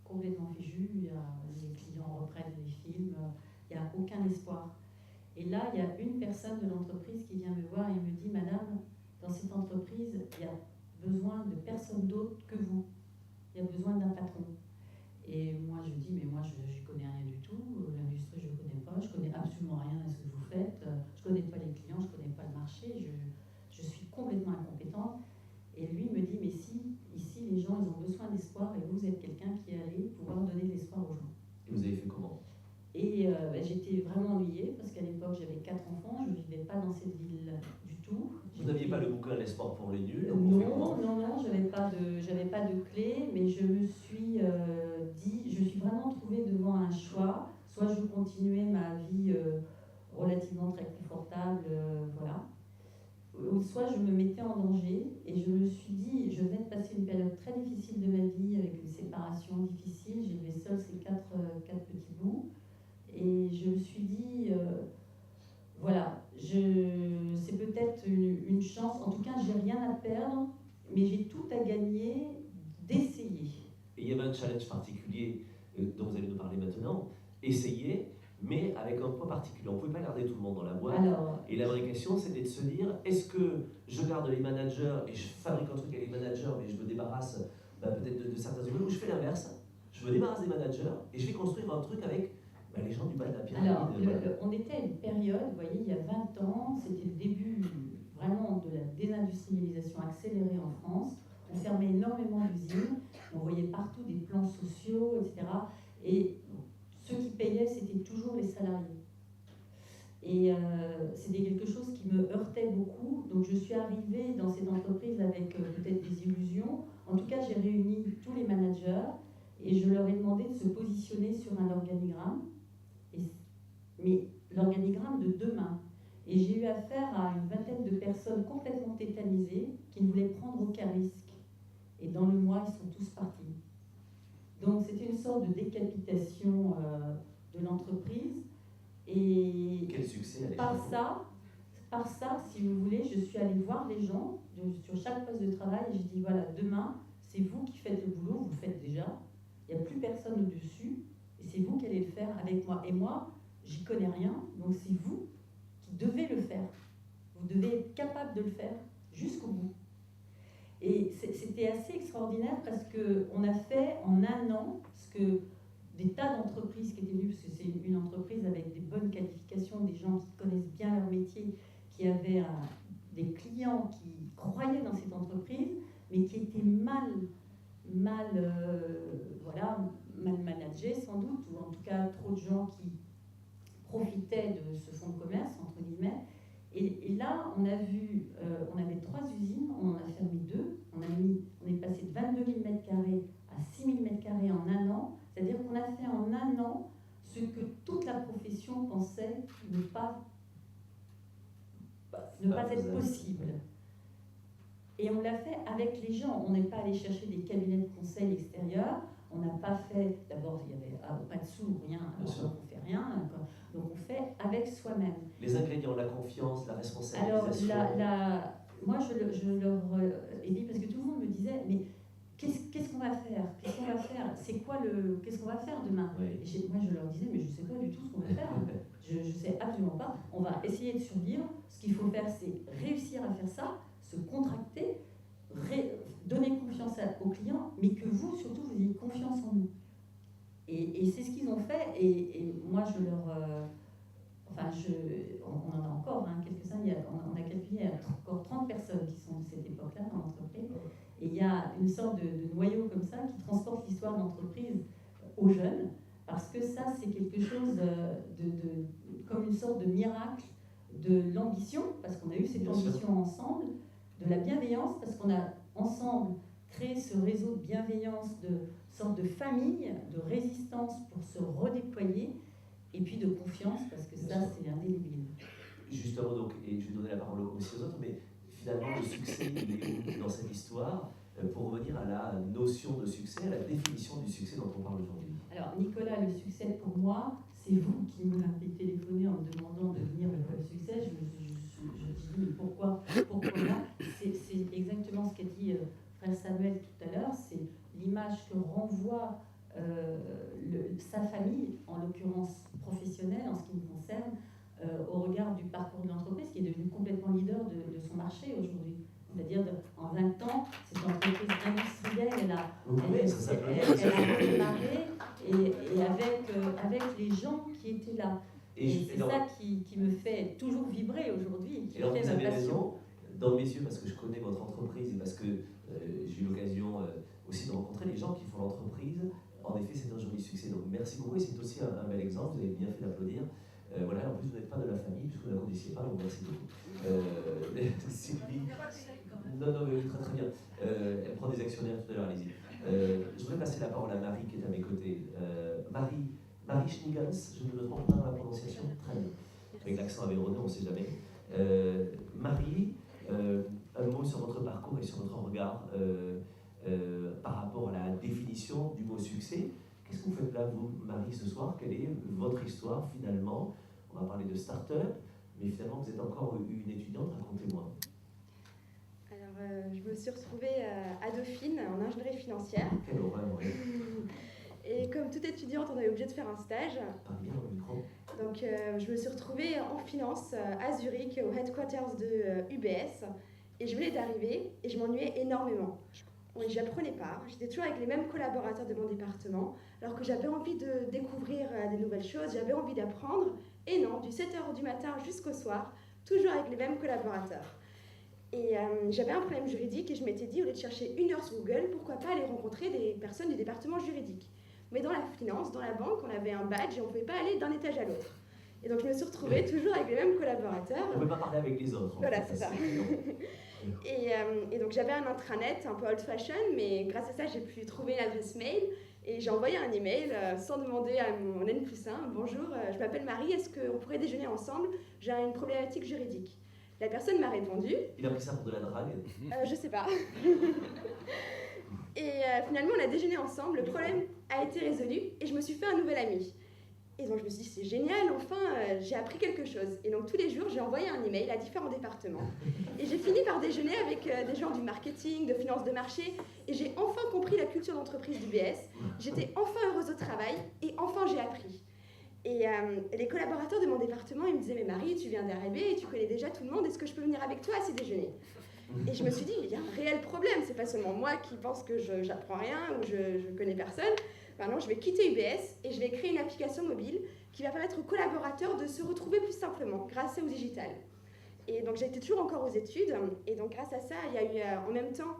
Speaker 4: complètement fichu, les clients reprennent les films, il n'y a aucun espoir. Et là, il y a une personne de l'entreprise qui vient me voir et me dit « Madame, dans cette entreprise, il y a besoin de personne d'autre que vous. Il y a besoin d'un patron. » Et moi, je dis « Mais moi, je ne connais rien du tout. L'industrie, je ne connais pas. Je ne connais absolument rien à ce que vous faites. Je ne connais pas les clients, je ne connais pas le marché. Je suis complètement incompétente. » Et lui me dit « Mais si, ici, les gens, ils ont besoin d'espoir et vous êtes quelqu'un qui est allé pouvoir donner de l'espoir aux gens. »
Speaker 1: Et vous avez fait comment ?
Speaker 4: Et j'étais vraiment ennuyée parce qu'à l'époque j'avais 4 enfants, je ne vivais pas dans cette ville du tout.
Speaker 1: Vous n'aviez pas le bouquin L'espoir pour les nuls?
Speaker 4: Non, je n'avais pas de clé, mais je me suis je suis vraiment trouvée devant un choix. Soit je continuais ma vie relativement très confortable, voilà. Soit je me mettais en danger et je me suis dit, je venais de passer une période très difficile de ma vie avec une séparation difficile, j'élevais seule ces 4 petits bouts. Et je me suis dit, voilà, c'est peut-être une chance, en tout cas, j'ai rien à perdre, mais j'ai tout à gagner d'essayer.
Speaker 1: Et il y avait un challenge particulier dont vous allez nous parler maintenant, essayer, mais avec un point particulier. On ne pouvait pas garder tout le monde dans la boîte.
Speaker 4: Alors,
Speaker 1: et la vraie question, c'était de se dire, est-ce que je garde les managers et je fabrique un truc avec les managers, mais je me débarrasse peut-être de certains employés, ou je fais l'inverse, je me débarrasse des managers et je vais construire un truc avec les gens du bas de la pyramide.
Speaker 4: Alors, on était à une période, vous voyez, il y a 20 ans, c'était le début vraiment de la désindustrialisation accélérée en France. On fermait énormément d'usines, on voyait partout des plans sociaux, etc. Et ceux qui payaient, c'était toujours les salariés. Et c'était quelque chose qui me heurtait beaucoup. Donc je suis arrivée dans cette entreprise avec peut-être des illusions. En tout cas, j'ai réuni tous les managers et je leur ai demandé de se positionner sur un organigramme. Mais l'organigramme de demain. Et j'ai eu affaire à une vingtaine de personnes complètement tétanisées qui ne voulaient prendre aucun risque. Et dans le mois, ils sont tous partis. Donc c'était une sorte de décapitation de l'entreprise. Et
Speaker 1: quel succès à
Speaker 4: par ça, si vous voulez, je suis allée voir les gens sur chaque poste de travail et j'ai dit voilà, demain, c'est vous qui faites le boulot, vous le faites déjà. Il n'y a plus personne au-dessus et c'est vous qui allez le faire avec moi. Et moi, j'y connais rien, donc c'est vous qui devez le faire. Vous devez être capable de le faire jusqu'au bout. Et c'était assez extraordinaire parce qu'on a fait en un an ce que des tas d'entreprises qui étaient venues, parce que c'est une entreprise avec des bonnes qualifications, des gens qui connaissent bien leur métier, qui avaient des clients qui croyaient dans cette entreprise, mais qui étaient mal managés sans doute, ou en tout cas trop de gens qui profitaient de ce fonds de commerce, entre guillemets. Et là, on a vu, on avait 3 usines, on en a fermé 2, on est passé de 22 000 m² à 6 000 m² en un an, c'est-à-dire qu'on a fait en un an ce que toute la profession pensait ne pas ne pas être possible. Et on l'a fait avec les gens. On n'est pas allé chercher des cabinets de conseil extérieurs. On n'a pas fait, d'abord il n'y avait pas de sous, rien, donc on ne fait rien, donc on fait avec soi-même.
Speaker 1: Les ingrédients, la confiance, la responsabilisation.
Speaker 4: Alors moi je leur ai dit, parce que tout le monde me disait, mais qu'est-ce qu'on va faire? Qu'est-ce qu'on va faire? Qu'est-ce qu'on va faire demain?
Speaker 1: Oui.
Speaker 4: Et moi je leur disais, mais je ne sais pas du tout ce qu'on va faire. Je ne sais absolument pas. On va essayer de survivre. Ce qu'il faut faire, c'est réussir à faire ça, se contracter, donner confiance aux clients, mais que vous, surtout, vous ayez confiance en nous. Et c'est ce qu'ils ont fait. Et moi, je leur... on en a encore quelques-uns. On a calculé encore 30 personnes qui sont de cette époque-là dans l'entreprise. Et il y a une sorte de noyau comme ça qui transporte l'histoire de l'entreprise aux jeunes. Parce que ça, c'est quelque chose comme une sorte de miracle de l'ambition, parce qu'on a eu cette ambition ensemble, de la bienveillance, parce qu'on a ensemble créé ce réseau de bienveillance, de sorte de famille, de résistance pour se redéployer, et puis de confiance, parce que ça, c'est indélébile.
Speaker 1: Justement, donc, et je vais donner la parole aussi aux autres, mais finalement, le succès, il est où dans cette histoire, pour revenir à la notion de succès, à la définition du succès dont on parle aujourd'hui?
Speaker 4: Alors, Nicolas, le succès pour moi, c'est vous qui m'avez téléphoné en me demandant de venir le succès. Je dis, mais pourquoi là? C'est exactement ce qu'a dit frère Samuel tout à l'heure, c'est l'image que renvoie sa famille, en l'occurrence professionnelle, en ce qui me concerne, au regard du parcours de l'entreprise, qui est devenu complètement leader de son marché aujourd'hui. C'est-à-dire en 20 ans, cette entreprise industrielle, elle a redémarré et avec les gens qui étaient là. Et c'est ça qui me fait toujours vibrer aujourd'hui.
Speaker 1: Et alors, vous avez raison, dans mes yeux, parce que je connais votre entreprise et parce que j'ai eu l'occasion aussi de rencontrer les gens qui font l'entreprise. En effet, c'est un joli succès. Donc, merci beaucoup. Et c'est aussi un bel exemple. Vous avez bien fait d'applaudir. Voilà, en plus, vous n'êtes pas de la famille, puisque vous ne la connaissiez pas, donc merci beaucoup. Sylvie. Non, mais très très bien. Elle prend des actionnaires tout à l'heure, allez-y. Je voudrais passer la parole à Marie, qui est à mes côtés. Marie Schniggans, je ne me trompe pas dans la prononciation. Très bien. Avec l'accent avéronné, on ne sait jamais. Marie, un mot sur votre parcours et sur votre regard par rapport à la définition du mot succès. Qu'est-ce que vous faites là, vous, Marie, ce soir? Quelle est votre histoire, finalement? On va parler de start-up, mais finalement, vous êtes encore une étudiante. Racontez-moi.
Speaker 5: Alors, je me suis retrouvée à Dauphine, en ingénierie financière.
Speaker 1: Quelle horreur, oui.
Speaker 5: Et comme toute étudiante, on est obligé de faire un stage.
Speaker 1: Parle bien dans le micro.
Speaker 5: Donc, je me suis retrouvée en finance à Zurich, au headquarters de UBS. Et je venais d'arriver et je m'ennuyais énormément. J'apprenais pas, j'étais toujours avec les mêmes collaborateurs de mon département, alors que j'avais envie de découvrir des nouvelles choses, j'avais envie d'apprendre. Et non, du 7h du matin jusqu'au soir, toujours avec les mêmes collaborateurs. Et j'avais un problème juridique et je m'étais dit, au lieu de chercher 1 heure sur Google, pourquoi pas aller rencontrer des personnes du département juridique. Mais dans la finance, dans la banque, on avait un badge et on ne pouvait pas aller d'un étage à l'autre. Et donc je me suis retrouvée toujours avec les mêmes collaborateurs.
Speaker 1: On ne peut pas parler avec les autres.
Speaker 5: Voilà, c'est ça. Et donc j'avais un intranet un peu old-fashion, mais grâce à ça, j'ai pu trouver une adresse mail. Et j'ai envoyé un email sans demander à mon N+1, bonjour, je m'appelle Marie, est-ce qu'on pourrait déjeuner ensemble? J'ai une problématique juridique. La personne m'a répondu.
Speaker 1: Il a pris ça pour de la drague?
Speaker 5: Je sais pas. Et finalement, on a déjeuné ensemble, le problème a été résolu et je me suis fait un nouvel ami. Et donc je me suis dit, c'est génial, enfin, j'ai appris quelque chose. Et donc tous les jours, j'ai envoyé un email à différents départements. Et j'ai fini par déjeuner avec des gens du marketing, de finance de marché. Et j'ai enfin compris la culture d'entreprise d'UBS. J'étais enfin heureuse au travail et enfin j'ai appris. Et les collaborateurs de mon département, ils me disaient, mais Marie, tu viens d'arriver et tu connais déjà tout le monde, est-ce que je peux venir avec toi à ces déjeuners? Et je me suis dit, il y a un réel problème, c'est pas seulement moi qui pense que j'apprends rien ou je connais personne. Maintenant, je vais quitter UBS et je vais créer une application mobile qui va permettre aux collaborateurs de se retrouver plus simplement grâce au digital. Et donc, j'étais toujours encore aux études. Et donc, grâce à ça, il y a eu en même temps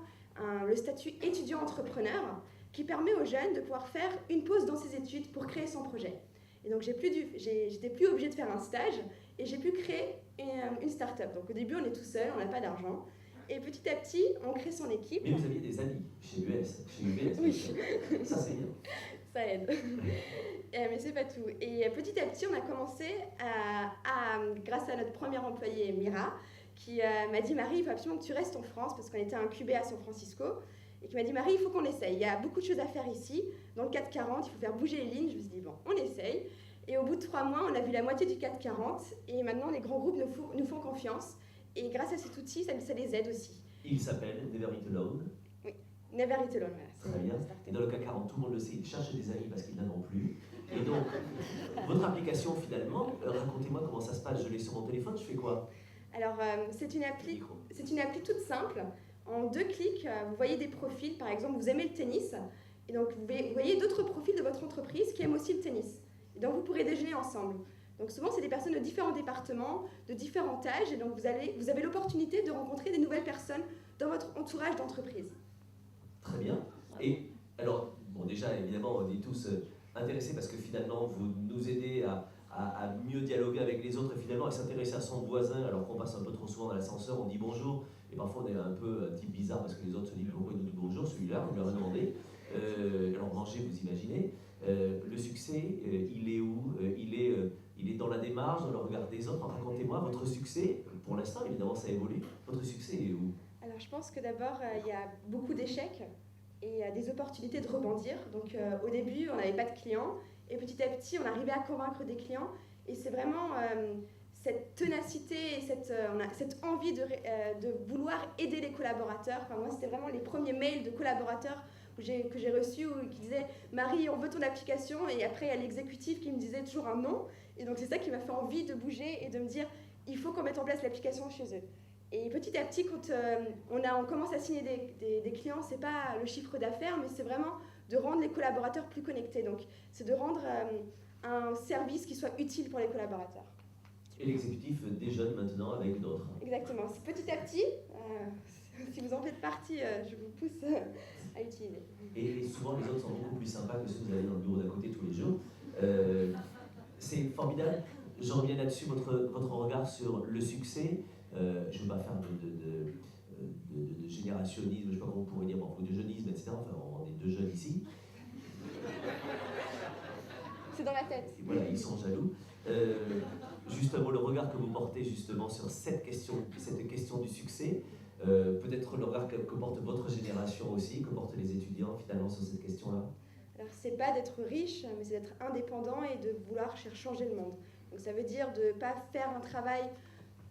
Speaker 5: le statut étudiant-entrepreneur qui permet aux jeunes de pouvoir faire une pause dans ses études pour créer son projet. Et donc, j'étais plus obligée de faire un stage et j'ai pu créer une start-up. Donc, au début, on est tout seul, on n'a pas d'argent. Et petit à petit, on crée son équipe.
Speaker 1: Mais vous aviez des amis chez UBS.
Speaker 5: Oui.
Speaker 1: Ça, c'est bien.
Speaker 5: Ça aide. Mais c'est pas tout. Et petit à petit, on a commencé grâce à notre premier employé, Mira, qui m'a dit « Marie, il faut absolument que tu restes en France » parce qu'on était incubés à San Francisco. Et qui m'a dit « Marie, il faut qu'on essaye. Il y a beaucoup de choses à faire ici. Dans le 440, il faut faire bouger les lignes. » Je me suis dit « Bon, on essaye. » Et au bout de 3 mois, on a vu la moitié du 440. Et maintenant, les grands groupes nous font confiance. Et grâce à cet outil, ça les aide aussi.
Speaker 1: Il s'appelle Never Eat Alone.
Speaker 5: Oui, Never Eat Alone. Voilà,
Speaker 1: Très bien. Et dans le CAC 40, tout le monde le sait, il cherche des amis parce qu'il n'en a plus. Et donc, votre application, finalement, racontez-moi comment ça se passe. Je l'ai sur mon téléphone, je fais quoi?
Speaker 5: Alors, c'est une appli toute simple. En 2 clics, vous voyez des profils. Par exemple, vous aimez le tennis. Et donc, vous voyez d'autres profils de votre entreprise qui aiment aussi le tennis. Et donc, vous pourrez déjeuner ensemble. Donc, souvent, c'est des personnes de différents départements, de différents âges. Et donc, vous avez l'opportunité de rencontrer des nouvelles personnes dans votre entourage d'entreprise.
Speaker 1: Très bien. Et alors, bon, déjà, évidemment, on est tous intéressés parce que finalement, vous nous aidez à mieux dialoguer avec les autres et finalement à s'intéresser à son voisin alors qu'on passe un peu trop souvent dans l'ascenseur, on dit bonjour et parfois on est un peu un type bizarre parce que les autres se disent pourquoi il nous dit bonjour, celui-là, on lui a demandé. Alors manger, vous imaginez. Le succès, il est où? Il est dans la démarche, dans le regard des autres. Racontez-moi votre succès. Pour l'instant, évidemment, ça évolue. Votre succès, il est où?
Speaker 5: Alors, je pense que d'abord, il y a beaucoup d'échecs et des opportunités de rebondir. Donc, au début, on n'avait pas de clients. Et petit à petit, on arrivait à convaincre des clients. Et c'est vraiment cette ténacité et cette envie de vouloir aider les collaborateurs. Enfin, moi, c'était vraiment les premiers mails de collaborateurs que j'ai reçus qui disaient « Marie, on veut ton application ». Et après, il y a l'exécutif qui me disait toujours un non. Et donc, c'est ça qui m'a fait envie de bouger et de me dire « Il faut qu'on mette en place l'application chez eux ». Et petit à petit, quand on commence à signer des clients, c'est pas le chiffre d'affaires, mais c'est vraiment de rendre les collaborateurs plus connectés. Donc, c'est de rendre un service qui soit utile pour les collaborateurs.
Speaker 1: Et l'exécutif déjeune maintenant avec d'autres.
Speaker 5: Exactement. C'est petit à petit. Si vous en faites partie, je vous pousse à utiliser.
Speaker 1: Et souvent, les autres sont beaucoup plus sympas que ceux que vous avez dans le bureau d'à côté tous les jours. C'est formidable. Je reviens là-dessus, votre regard sur le succès. Je ne veux pas faire de générationnisme, je ne sais pas comment on pourrait dire, bon, de jeunisme, etc. Enfin, on est 2 jeunes ici.
Speaker 5: C'est dans la tête.
Speaker 1: Et voilà, ils sont jaloux. Justement, le regard que vous portez justement sur cette question du succès, peut-être le regard que porte votre génération aussi, que portent les étudiants finalement sur cette question-là.
Speaker 5: Alors, c'est pas d'être riche, mais c'est d'être indépendant et de vouloir changer le monde. Donc, ça veut dire de ne pas faire un travail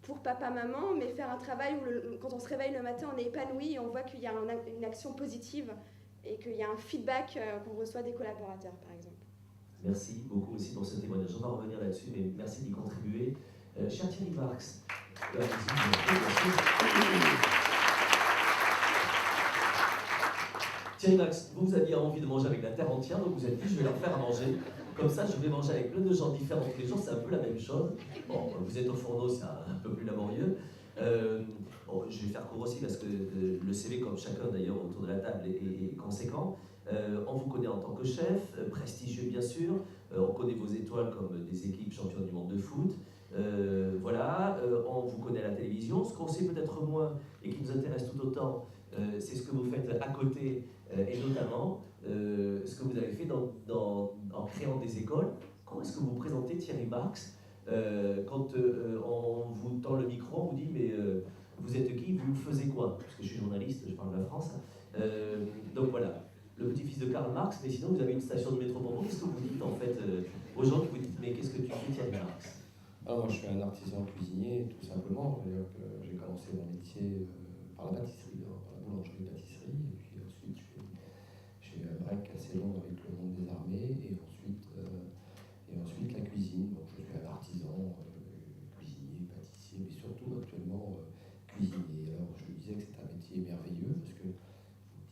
Speaker 5: pour papa-maman, mais faire un travail où quand on se réveille le matin, on est épanoui et on voit qu'il y a une action positive et qu'il y a un feedback qu'on reçoit des collaborateurs, par exemple.
Speaker 1: Merci beaucoup aussi pour ce témoignage. On va revenir là-dessus, mais merci d'y contribuer. Cher Thierry Marx, Thierry Marx, vous aviez envie de manger avec la terre entière, donc vous êtes dit je vais leur faire à manger. Comme ça, je vais manger avec plein de gens différents tous les jours, c'est un peu la même chose. Bon, vous êtes au fourneau, c'est un peu plus laborieux. Bon, je vais faire court aussi parce que le CV, comme chacun d'ailleurs autour de la table, est conséquent. On vous connaît en tant que chef, prestigieux bien sûr. On connaît vos étoiles comme des équipes championnes du monde de foot. Voilà, on vous connaît à la télévision. Ce qu'on sait peut-être moins et qui nous intéresse tout autant, c'est ce que vous faites à côté et notamment ce que vous avez fait en créant des écoles. Comment est-ce que vous présentez Thierry Marx quand on vous tend le micro, on vous dit mais vous êtes qui, vous faisiez quoi? Parce que je suis journaliste, je parle de la France. Donc voilà, le petit-fils de Karl Marx, mais sinon vous avez une station de métro pour vous. Qu'est-ce que vous dites en fait aux gens qui vous dites mais qu'est-ce que tu fais Thierry Marx?
Speaker 6: Alors moi je suis un artisan cuisinier tout simplement. J'ai commencé mon métier par la pâtisserie, par la boulangerie-pâtisserie, et puis ensuite j'ai eu un break assez long avec le monde des armées, et ensuite la cuisine. Donc je suis un artisan, cuisinier, pâtissier, mais surtout actuellement cuisinier. Alors je disais que c'est un métier merveilleux parce que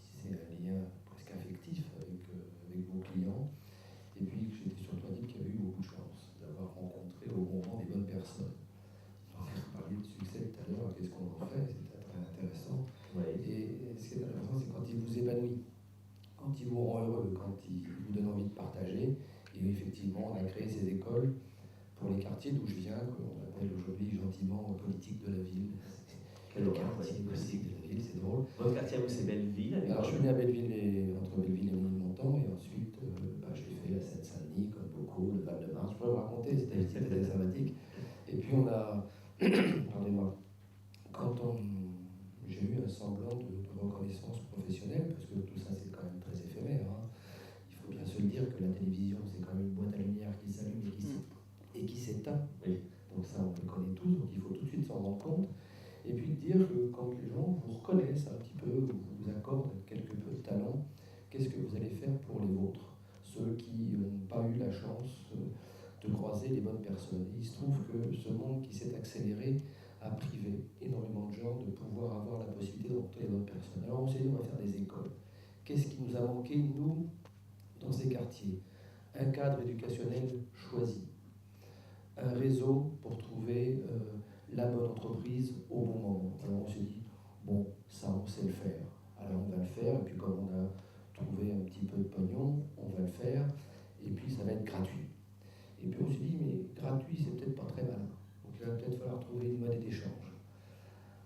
Speaker 6: c'est un lien presque affectif avec vos clients, et puis j'étais surtout un type qui avait eu beaucoup de chance d'avoir rencontré au bon moment des bonnes personnes. On parlait de succès tout à l'heure, qu'est-ce qu'on en fait, c'était très intéressant.
Speaker 1: Ouais.
Speaker 6: Et ce qui est intéressant, c'est quand il vous épanouit, quand il vous rend heureux, quand il vous donne envie de partager. Et effectivement, on a créé ces écoles pour les quartiers d'où je viens, qu'on appelle aujourd'hui gentiment politique de la ville.
Speaker 1: Quel
Speaker 6: quartier politique de la ville, c'est drôle.
Speaker 1: Votre quartier, vous, c'est Belleville.
Speaker 6: Alors, je suis né à Belleville, entre Belleville et Ménilmontant, et ensuite, j'ai fait la Seine-Saint-Denis, comme beaucoup, le Val-de-Marne. Je pourrais vous raconter, c'était sympathique. Et puis, on a, pardonnez-moi, résultats.
Speaker 1: Oui.
Speaker 6: Donc ça, on le connaît tous, donc il faut tout de suite s'en rendre compte. Et puis dire que quand les gens vous reconnaissent un petit peu, ou vous accordent quelque peu de talent, qu'est-ce que vous allez faire pour les vôtres, ceux qui n'ont pas eu la chance de croiser les bonnes personnes. Et il se trouve que ce monde qui s'est accéléré a privé énormément de gens de pouvoir avoir la possibilité de rencontrer les bonnes personnes. Alors on s'est dit, on va faire des écoles. Qu'est-ce qui nous a manqué, nous, dans ces quartiers? Un cadre éducationnel choisi, un réseau pour trouver la bonne entreprise au bon moment. Alors on s'est dit, bon, ça on sait le faire, alors on va le faire, et puis comme on a trouvé un petit peu de pognon, on va le faire, et puis ça va être gratuit. Et puis on s'est dit, mais gratuit, c'est peut-être pas très malin, donc il va peut-être falloir trouver une monnaie d'échange.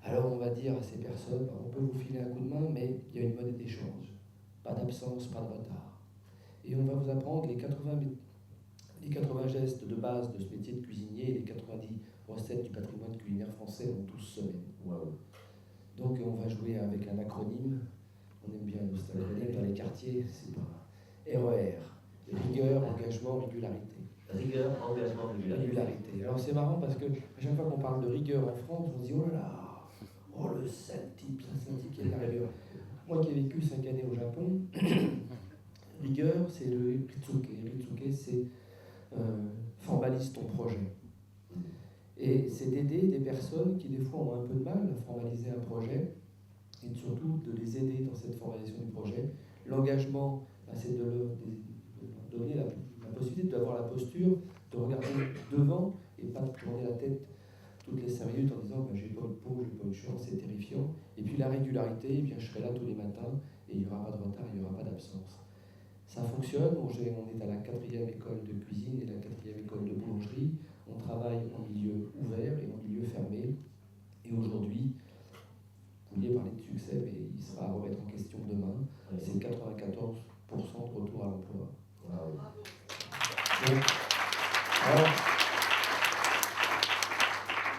Speaker 6: Alors on va dire à ces personnes, on peut vous filer un coup de main, mais il y a une monnaie d'échange, pas d'absence, pas de retard. Et on va vous apprendre les 80 gestes de base de ce métier de cuisinier et les 90 recettes du patrimoine culinaire français en 12 semaines.
Speaker 1: Wow.
Speaker 6: Donc on va jouer avec un acronyme, on aime bien nos acronymes dans les quartiers, c'est pas RER, rigueur, engagement, régularité.
Speaker 1: Rigueur, engagement, régularité.
Speaker 6: Alors c'est marrant parce que à chaque fois qu'on parle de rigueur en France, on se dit oh là là, oh le sale type, ça c'est un type qui a de la rigueur. Moi qui ai vécu 5 années au Japon, rigueur c'est le ritsuke. Ritsuke c'est formalise ton projet. Et c'est d'aider des personnes qui des fois ont un peu de mal à formaliser un projet et surtout de les aider dans cette formalisation du projet. L'engagement, c'est de leur donner la possibilité d'avoir la posture, de regarder devant et pas de tourner la tête toutes les 5 minutes en disant j'ai pas de peau, j'ai pas de chance, c'est terrifiant. Et puis la régularité, eh bien, je serai là tous les matins et il n'y aura pas de retard, il n'y aura pas d'absence. Ça fonctionne, on est à la 4e école de cuisine et la 4e école de boulangerie. On travaille en milieu ouvert et en milieu fermé. Et aujourd'hui, vous vouliez parler de succès, mais il sera à remettre en question demain. C'est 94% de retour à l'emploi.
Speaker 1: Wow.
Speaker 6: Donc, alors,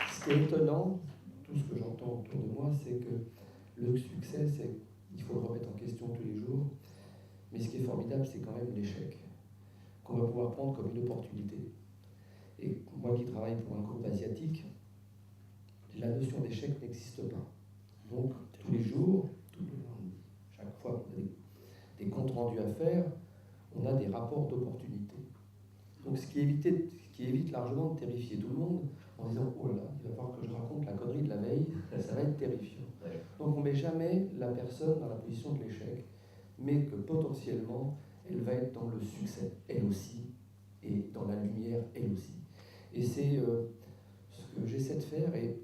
Speaker 6: ce qui est étonnant, tout ce que j'entends autour de moi, c'est que le succès, il faut le remettre en question tous les jours. Mais ce qui est formidable, c'est quand même l'échec, qu'on va pouvoir prendre comme une opportunité. Et moi qui travaille pour un groupe asiatique, la notion d'échec n'existe pas. Donc, tous les jours, chaque fois qu'on a des comptes rendus à faire, on a des rapports d'opportunité. Donc, ce qui évite largement de terrifier tout le monde en disant « Oh là là, il va falloir que je raconte la connerie de la veille, ça va être terrifiant. » Donc, on ne met jamais la personne dans la position de l'échec, mais que potentiellement, elle va être dans le succès, elle aussi, et dans la lumière, elle aussi. Et c'est ce que j'essaie de faire, et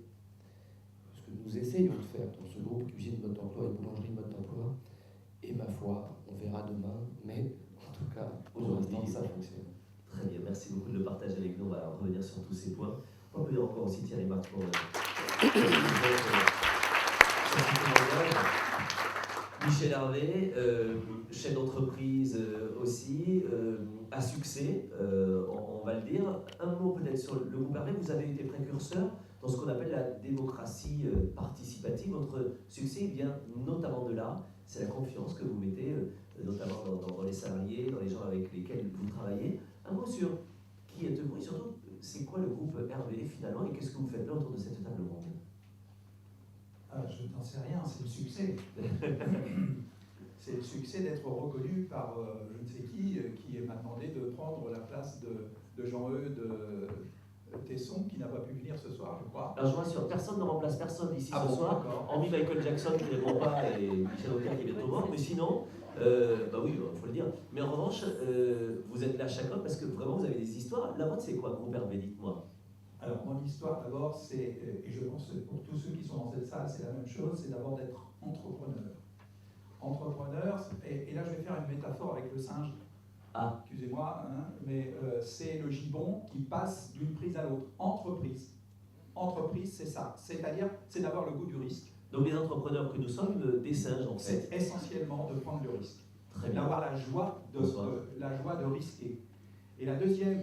Speaker 6: ce que nous essayons de faire dans ce groupe Cuisine Mode d'Emploi et Boulangerie Mode d'Emploi, et ma foi, on verra demain, mais en tout cas, aujourd'hui, ça fonctionne.
Speaker 1: Très bien, merci beaucoup de le partager avec nous, on va revenir sur tous ces points. On peut dire encore aussi Thierry Marc pour Michel Hervé, chef d'entreprise aussi, à succès, on va le dire. Un mot peut-être sur le groupe Hervé, vous avez été précurseur dans ce qu'on appelle la démocratie participative. Votre succès vient notamment de là, c'est la confiance que vous mettez, notamment dans les salariés, dans les gens avec lesquels vous travaillez. Un mot sur qui êtes-vous et surtout, c'est quoi le groupe Hervé finalement et qu'est-ce que vous faites là autour de cette table ronde?
Speaker 7: Je n'en sais rien, c'est le succès. C'est le succès d'être reconnu par je ne sais qui m'a demandé de prendre la place de Jean-Eudes Tesson, qui n'a pas pu venir ce soir, je crois.
Speaker 1: Alors je vous rassure, personne ne remplace personne ici ce
Speaker 7: bon,
Speaker 1: soir, hormis Michael Jackson qui ne répond pas et Michel Auquer qui est bientôt mort, mais sinon, bah oui, il faut le dire. Mais en revanche, vous êtes là chacun parce que vraiment vous avez des histoires. La vôtre, c'est quoi, groupe Hervé, dites-moi?
Speaker 7: Alors, mon histoire, d'abord, c'est, et je pense que pour tous ceux qui sont dans cette salle, c'est la même chose, c'est d'abord d'être entrepreneur. Entrepreneur, et là, je vais faire une métaphore avec le singe.
Speaker 1: Ah.
Speaker 7: Excusez-moi, hein, mais c'est le gibbon qui passe d'une prise à l'autre. Entreprise. Entreprise, c'est ça. C'est-à-dire, c'est d'avoir le goût du risque.
Speaker 1: Donc, les entrepreneurs que nous sommes, des singes, en fait.
Speaker 7: C'est essentiellement de prendre le risque.
Speaker 1: Très bien.
Speaker 7: D'avoir la joie de risquer. Et la deuxième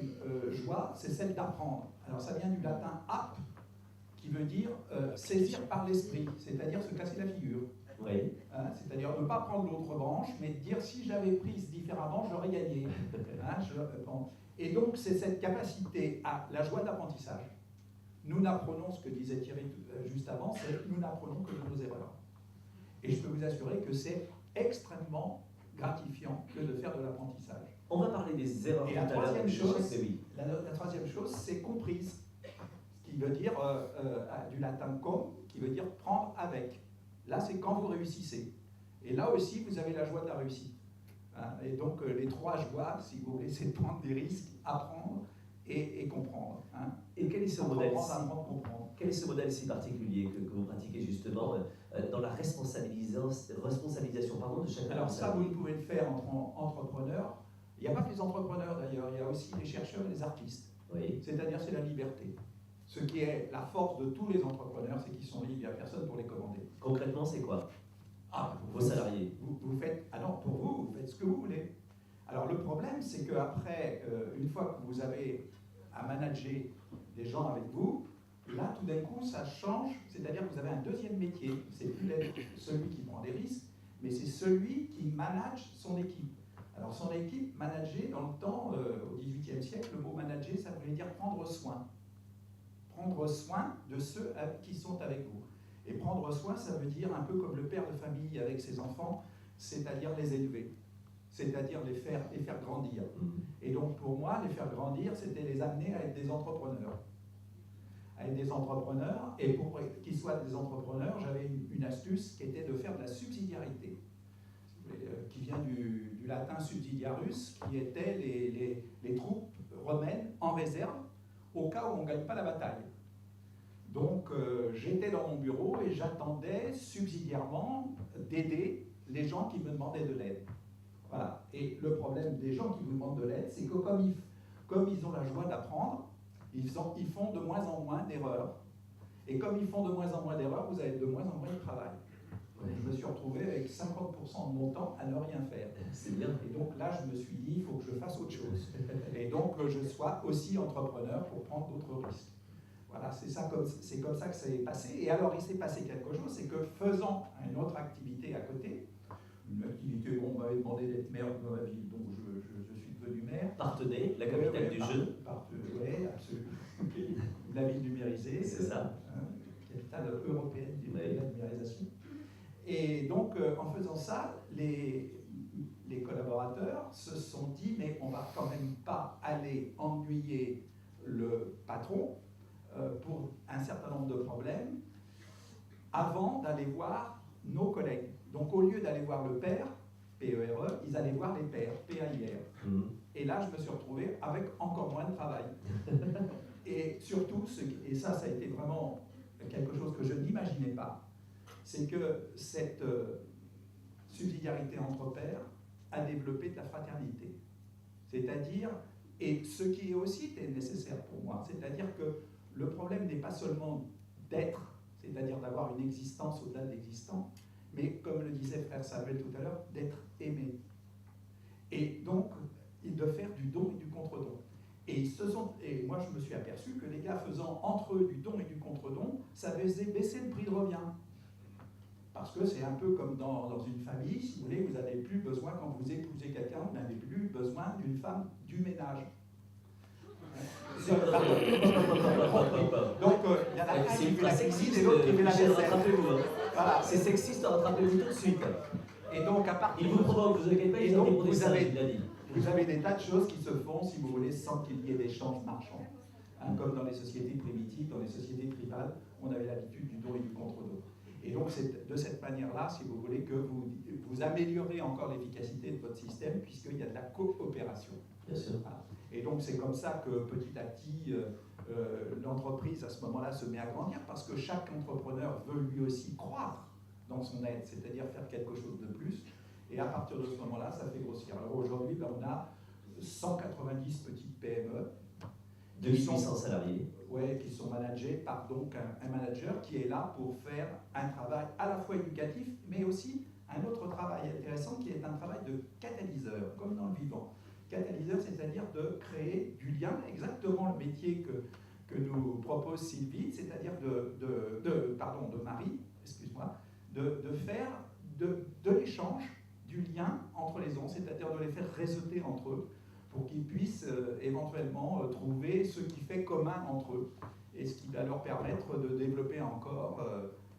Speaker 7: joie, c'est celle d'apprendre. Alors ça vient du latin ap, qui veut dire saisir par l'esprit, c'est-à-dire se casser la figure.
Speaker 1: Oui.
Speaker 7: Hein, c'est-à-dire ne pas prendre l'autre branche, mais dire si j'avais prise différemment, j'aurais gagné. Hein, bon. Et donc, c'est cette capacité à la joie d'apprentissage. Nous n'apprenons, ce que disait Thierry juste avant, c'est nous n'apprenons que de nos erreurs. Et je peux vous assurer que c'est extrêmement gratifiant que de faire de l'apprentissage.
Speaker 1: On va parler des erreurs.
Speaker 7: Et la
Speaker 1: tout à l'heure,
Speaker 7: troisième
Speaker 1: mais
Speaker 7: chose,
Speaker 1: oui.
Speaker 7: la troisième chose, c'est comprise, ce qui veut dire du latin com, qui veut dire prendre avec. Là, c'est quand vous réussissez. Et là aussi, vous avez la joie de la réussite. Hein, et donc, les trois joies, si vous voulez, c'est prendre des risques, apprendre et comprendre. Hein.
Speaker 1: Et quel est ce
Speaker 7: Apprendre,
Speaker 1: modèle
Speaker 7: apprendre, comprendre.
Speaker 1: Quel est ce modèle si particulier que vous pratiquez justement dans la responsabilisation de chacun?
Speaker 7: Alors ça, vous pouvez le faire entre entrepreneurs. Il n'y a pas que les entrepreneurs d'ailleurs, il y a aussi les chercheurs et les artistes.
Speaker 1: Oui.
Speaker 7: C'est-à-dire, c'est la liberté. Ce qui est la force de tous les entrepreneurs, c'est qu'ils sont libres, il n'y a personne pour les commander.
Speaker 1: Concrètement, c'est quoi? Vos
Speaker 7: Vous
Speaker 1: salariés.
Speaker 7: Vous faites, ah non, pour vous, vous faites ce que vous voulez. Alors le problème, c'est qu'après, une fois que vous avez à manager des gens avec vous, là, tout d'un coup, ça change, c'est-à-dire que vous avez un deuxième métier. C'est plus d'être celui qui prend des risques, mais c'est celui qui manage son équipe. Alors son équipe, manager, dans le temps, au XVIIIe siècle, le mot manager, ça voulait dire prendre soin. Prendre soin de ceux qui sont avec vous. Et prendre soin, ça veut dire un peu comme le père de famille avec ses enfants, c'est-à-dire les élever, c'est-à-dire les faire grandir. Et donc pour moi, les faire grandir, c'était les amener à être des entrepreneurs. À être des entrepreneurs, et pour qu'ils soient des entrepreneurs, j'avais une astuce qui était de faire de la subsidiarité, qui vient du latin subsidiarus, qui était les troupes romaines en réserve au cas où on ne gagne pas la bataille. Donc j'étais dans mon bureau et j'attendais subsidiairement d'aider les gens qui me demandaient de l'aide. Voilà. Et le problème des gens qui vous demandent de l'aide, c'est que comme ils ont la joie d'apprendre, ils font de moins en moins d'erreurs. Et comme ils font de moins en moins d'erreurs, vous avez de moins en moins de travail. Donc, je me suis retrouvé avec 50% de mon temps à ne rien faire.
Speaker 1: C'est bien.
Speaker 7: Et donc là, je me suis dit, il faut que je fasse autre chose. Et donc, je sois aussi entrepreneur pour prendre d'autres risques. Voilà, c'est comme ça que ça s'est passé. Et alors, il s'est passé quelque chose, c'est que faisant une autre activité à côté, une activité, on m'avait demandé d'être maire de ma ville, donc je suis devenu maire.
Speaker 1: Parthenay, la capitale du jeu.
Speaker 7: Oui, absolument. La ville numérisée.
Speaker 1: C'est ça.
Speaker 7: Capitale européenne de la numérisation. Et donc, en faisant ça, les collaborateurs se sont dit, mais on va quand même pas aller ennuyer le patron pour un certain nombre de problèmes avant d'aller voir nos collègues. Donc, au lieu d'aller voir le père, P-E-R-E, ils allaient voir les pairs, P-A-I-R. Et là, je me suis retrouvé avec encore moins de travail. Et surtout, et ça a été vraiment quelque chose que je n'imaginais pas, c'est que cette subsidiarité entre pairs a développé de la fraternité. C'est-à-dire, et ce qui est aussi nécessaire pour moi, c'est-à-dire que le problème n'est pas seulement d'être, c'est-à-dire d'avoir une existence au-delà de l'existant, mais comme le disait Frère Samuel tout à l'heure, d'être aimé. Et donc, de faire du don et du contre-don. Et moi, je me suis aperçu que les gars faisant entre eux du don et du contre-don, ça faisait baisser le prix de revient. Parce que c'est un peu comme dans une famille, si vous voulez, vous n'avez plus besoin, quand vous épousez quelqu'un, vous n'avez plus besoin d'une femme du ménage. Donc, il y en a un qui fait la cuisine et l'autre qui fait la vaisselle. Voilà.
Speaker 1: C'est sexiste, rattrapez-vous tout de suite.
Speaker 7: Et donc, à partir
Speaker 1: Il vous provoque, vous inquiétez pas, ils ont des singes, il a dit.
Speaker 7: Vous avez des tas de choses qui se font, si vous voulez, sans qu'il y ait d'échanges marchands. Hein, comme dans les sociétés primitives, dans les sociétés tribales, on avait l'habitude du don et du contre-don. Et donc, c'est de cette manière-là, si vous voulez, que vous améliorez encore l'efficacité de votre système, puisqu'il y a de la coopération.
Speaker 1: Bien sûr.
Speaker 7: Voilà. Et donc, c'est comme ça que, petit à petit, l'entreprise, à ce moment-là, se met à grandir, parce que chaque entrepreneur veut lui aussi croître dans son aide, c'est-à-dire faire quelque chose de plus. Et à partir de ce moment-là, ça fait grossir. Alors aujourd'hui, on a 190 petites PME.
Speaker 1: 2800 salariés.
Speaker 7: Oui, qui sont managés par donc un manager qui est là pour faire un travail à la fois éducatif, mais aussi un autre travail intéressant qui est un travail de catalyseur, comme dans le vivant. Catalyseur, c'est-à-dire de créer du lien, exactement le métier que nous propose Sylvie, c'est-à-dire de Marie, excuse-moi, de faire de l'échange, du lien entre les ondes, c'est-à-dire de les faire réseauter entre eux, pour qu'ils puissent éventuellement trouver ce qui fait commun entre eux et ce qui va leur permettre de développer encore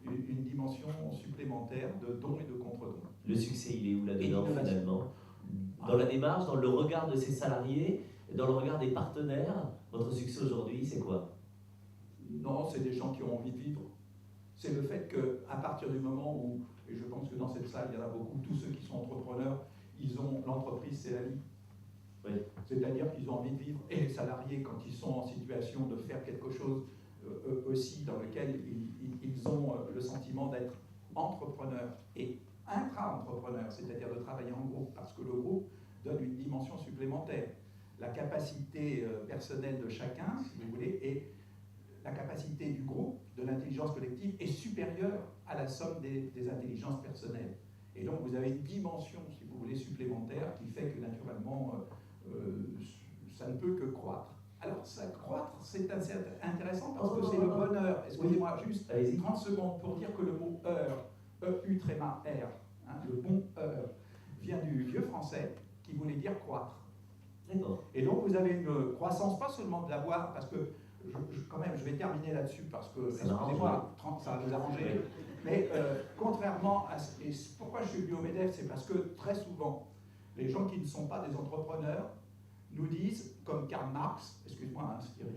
Speaker 7: une dimension supplémentaire de don et de contre-don.
Speaker 1: Le succès, il est où là-dedans
Speaker 7: l'innovation.
Speaker 1: finalement? Dans la démarche, dans le regard de ses salariés, dans le regard des partenaires, votre succès aujourd'hui, c'est quoi?
Speaker 7: Non, c'est des gens qui ont envie de vivre. C'est le fait qu'à partir du moment où, et je pense que dans cette salle, il y en a beaucoup, tous ceux qui sont entrepreneurs, ils ont l'entreprise, c'est la vie.
Speaker 1: Oui.
Speaker 7: C'est-à-dire qu'ils ont envie de vivre. Et les salariés, quand ils sont en situation de faire quelque chose aussi dans lequel ils ont le sentiment d'être entrepreneurs et intra-entrepreneurs, c'est-à-dire de travailler en groupe, parce que le groupe donne une dimension supplémentaire. La capacité personnelle de chacun, si vous voulez, et la capacité du groupe, de l'intelligence collective, est supérieure à la somme des intelligences personnelles. Et donc vous avez une dimension, si vous voulez, supplémentaire qui fait que naturellement, ça ne peut que croître. Alors, ça croître, c'est assez intéressant parce que c'est le bonheur. Excusez-moi, juste 30 secondes pour dire que le mot heure, E-U-R, hein, le bon heure, vient du vieux français qui voulait dire croître. Et donc, vous avez une croissance, pas seulement de l'avoir, parce que, quand même, je vais terminer là-dessus parce que, excusez-moi, ça va nous arranger. Mais contrairement à... Et pourquoi je suis venu au MEDEF, c'est parce que très souvent, les gens qui ne sont pas des entrepreneurs nous disent, comme Karl Marx, excuse-moi, hein,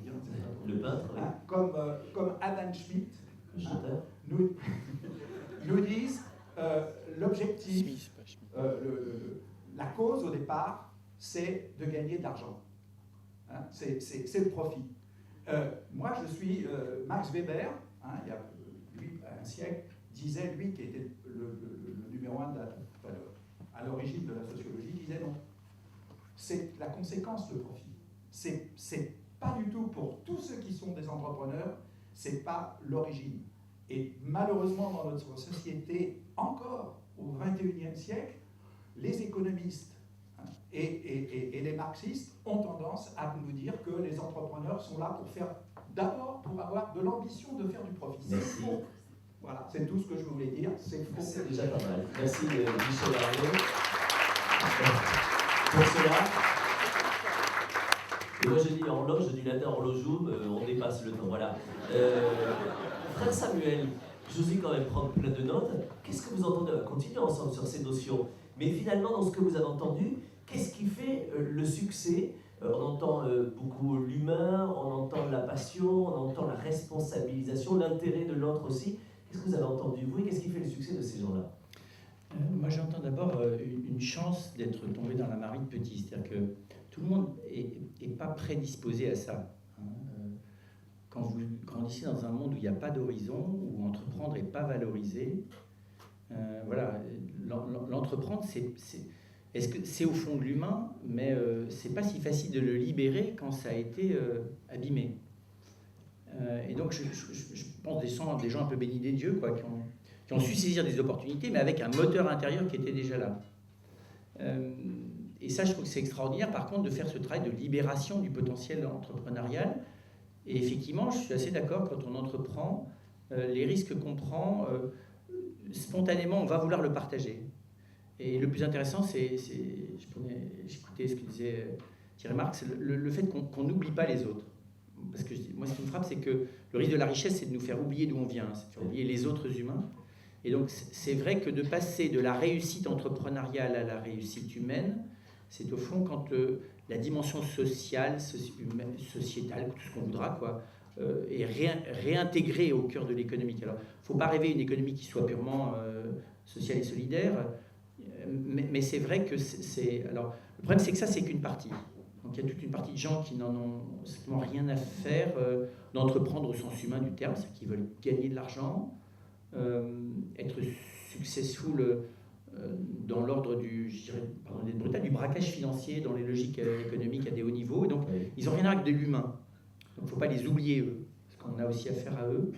Speaker 1: le peintre,
Speaker 7: hein, comme Adam Schmidt,
Speaker 1: le chanteur,
Speaker 7: nous disent l'objectif, la cause au départ, c'est de gagner de l'argent. Hein, c'est le profit. Moi, je suis Max Weber, hein, il y a lui, un siècle, disait, lui qui était le numéro 1 à l'origine de la sociologie, disait non. C'est la conséquence, le profit. C'est pas du tout pour tous ceux qui sont des entrepreneurs, c'est pas l'origine. Et malheureusement, dans notre société, encore au XXIe siècle, les économistes et les marxistes ont tendance à nous dire que les entrepreneurs sont là pour faire, d'abord pour avoir de l'ambition de faire du profit. C'est faux. Voilà, c'est tout ce que je voulais dire. C'est faux.
Speaker 1: C'est déjà pas mal. Merci Michel Arnaud pour cela. Et moi je dis horloge, du latin horlogium, on dépasse le temps. Voilà. Frère Samuel, je vous ai quand même prendre plein de notes. Qu'est-ce que vous entendez? On va continuer ensemble sur ces notions. Mais finalement, dans ce que vous avez entendu, qu'est-ce qui fait le succès? On entend beaucoup l'humain, on entend la passion, on entend la responsabilisation, l'intérêt de l'autre aussi. Qu'est-ce que vous avez entendu, vous, et qu'est-ce qui fait le succès de ces gens-là?
Speaker 3: Moi, j'entends d'abord une chance d'être tombé dans la marmite petit. C'est-à-dire que tout le monde n'est pas prédisposé à ça. Hein. Quand vous grandissez dans un monde où il n'y a pas d'horizon, où entreprendre n'est pas valorisé, voilà, l'entreprendre, est-ce que c'est au fond de l'humain, mais c'est pas si facile de le libérer quand ça a été abîmé. Et donc, je pense des gens un peu bénis des dieux, quoi, qui ont su saisir des opportunités, mais avec un moteur intérieur qui était déjà là. Et ça, je trouve que c'est extraordinaire, par contre, de faire ce travail de libération du potentiel entrepreneurial. Et effectivement, je suis assez d'accord, quand on entreprend, les risques qu'on prend, spontanément, on va vouloir le partager. Et le plus intéressant, j'écoutais ce que disait Thierry Marx, le fait qu'on n'oublie pas les autres. Parce que moi, ce qui me frappe, c'est que le risque de la richesse, c'est de nous faire oublier d'où on vient, c'est de faire oublier les autres humains. Et donc, c'est vrai que de passer de la réussite entrepreneuriale à la réussite humaine, c'est au fond quand la dimension sociale, sociétale, tout ce qu'on voudra, quoi, est réintégrée au cœur de l'économie. Alors, il ne faut pas rêver une économie qui soit purement sociale et solidaire, mais c'est vrai que Alors, le problème, c'est que ça, c'est qu'une partie. Donc, il y a toute une partie de gens qui n'en ont strictement rien à faire d'entreprendre au sens humain du terme, c'est-à-dire qui veulent gagner de l'argent, être successful dans l'ordre du braquage financier, dans les logiques économiques à des hauts niveaux. Et donc, ils n'ont rien à voir avec de l'humain. Donc, il ne faut pas les oublier, eux, parce qu'on a aussi affaire à eux.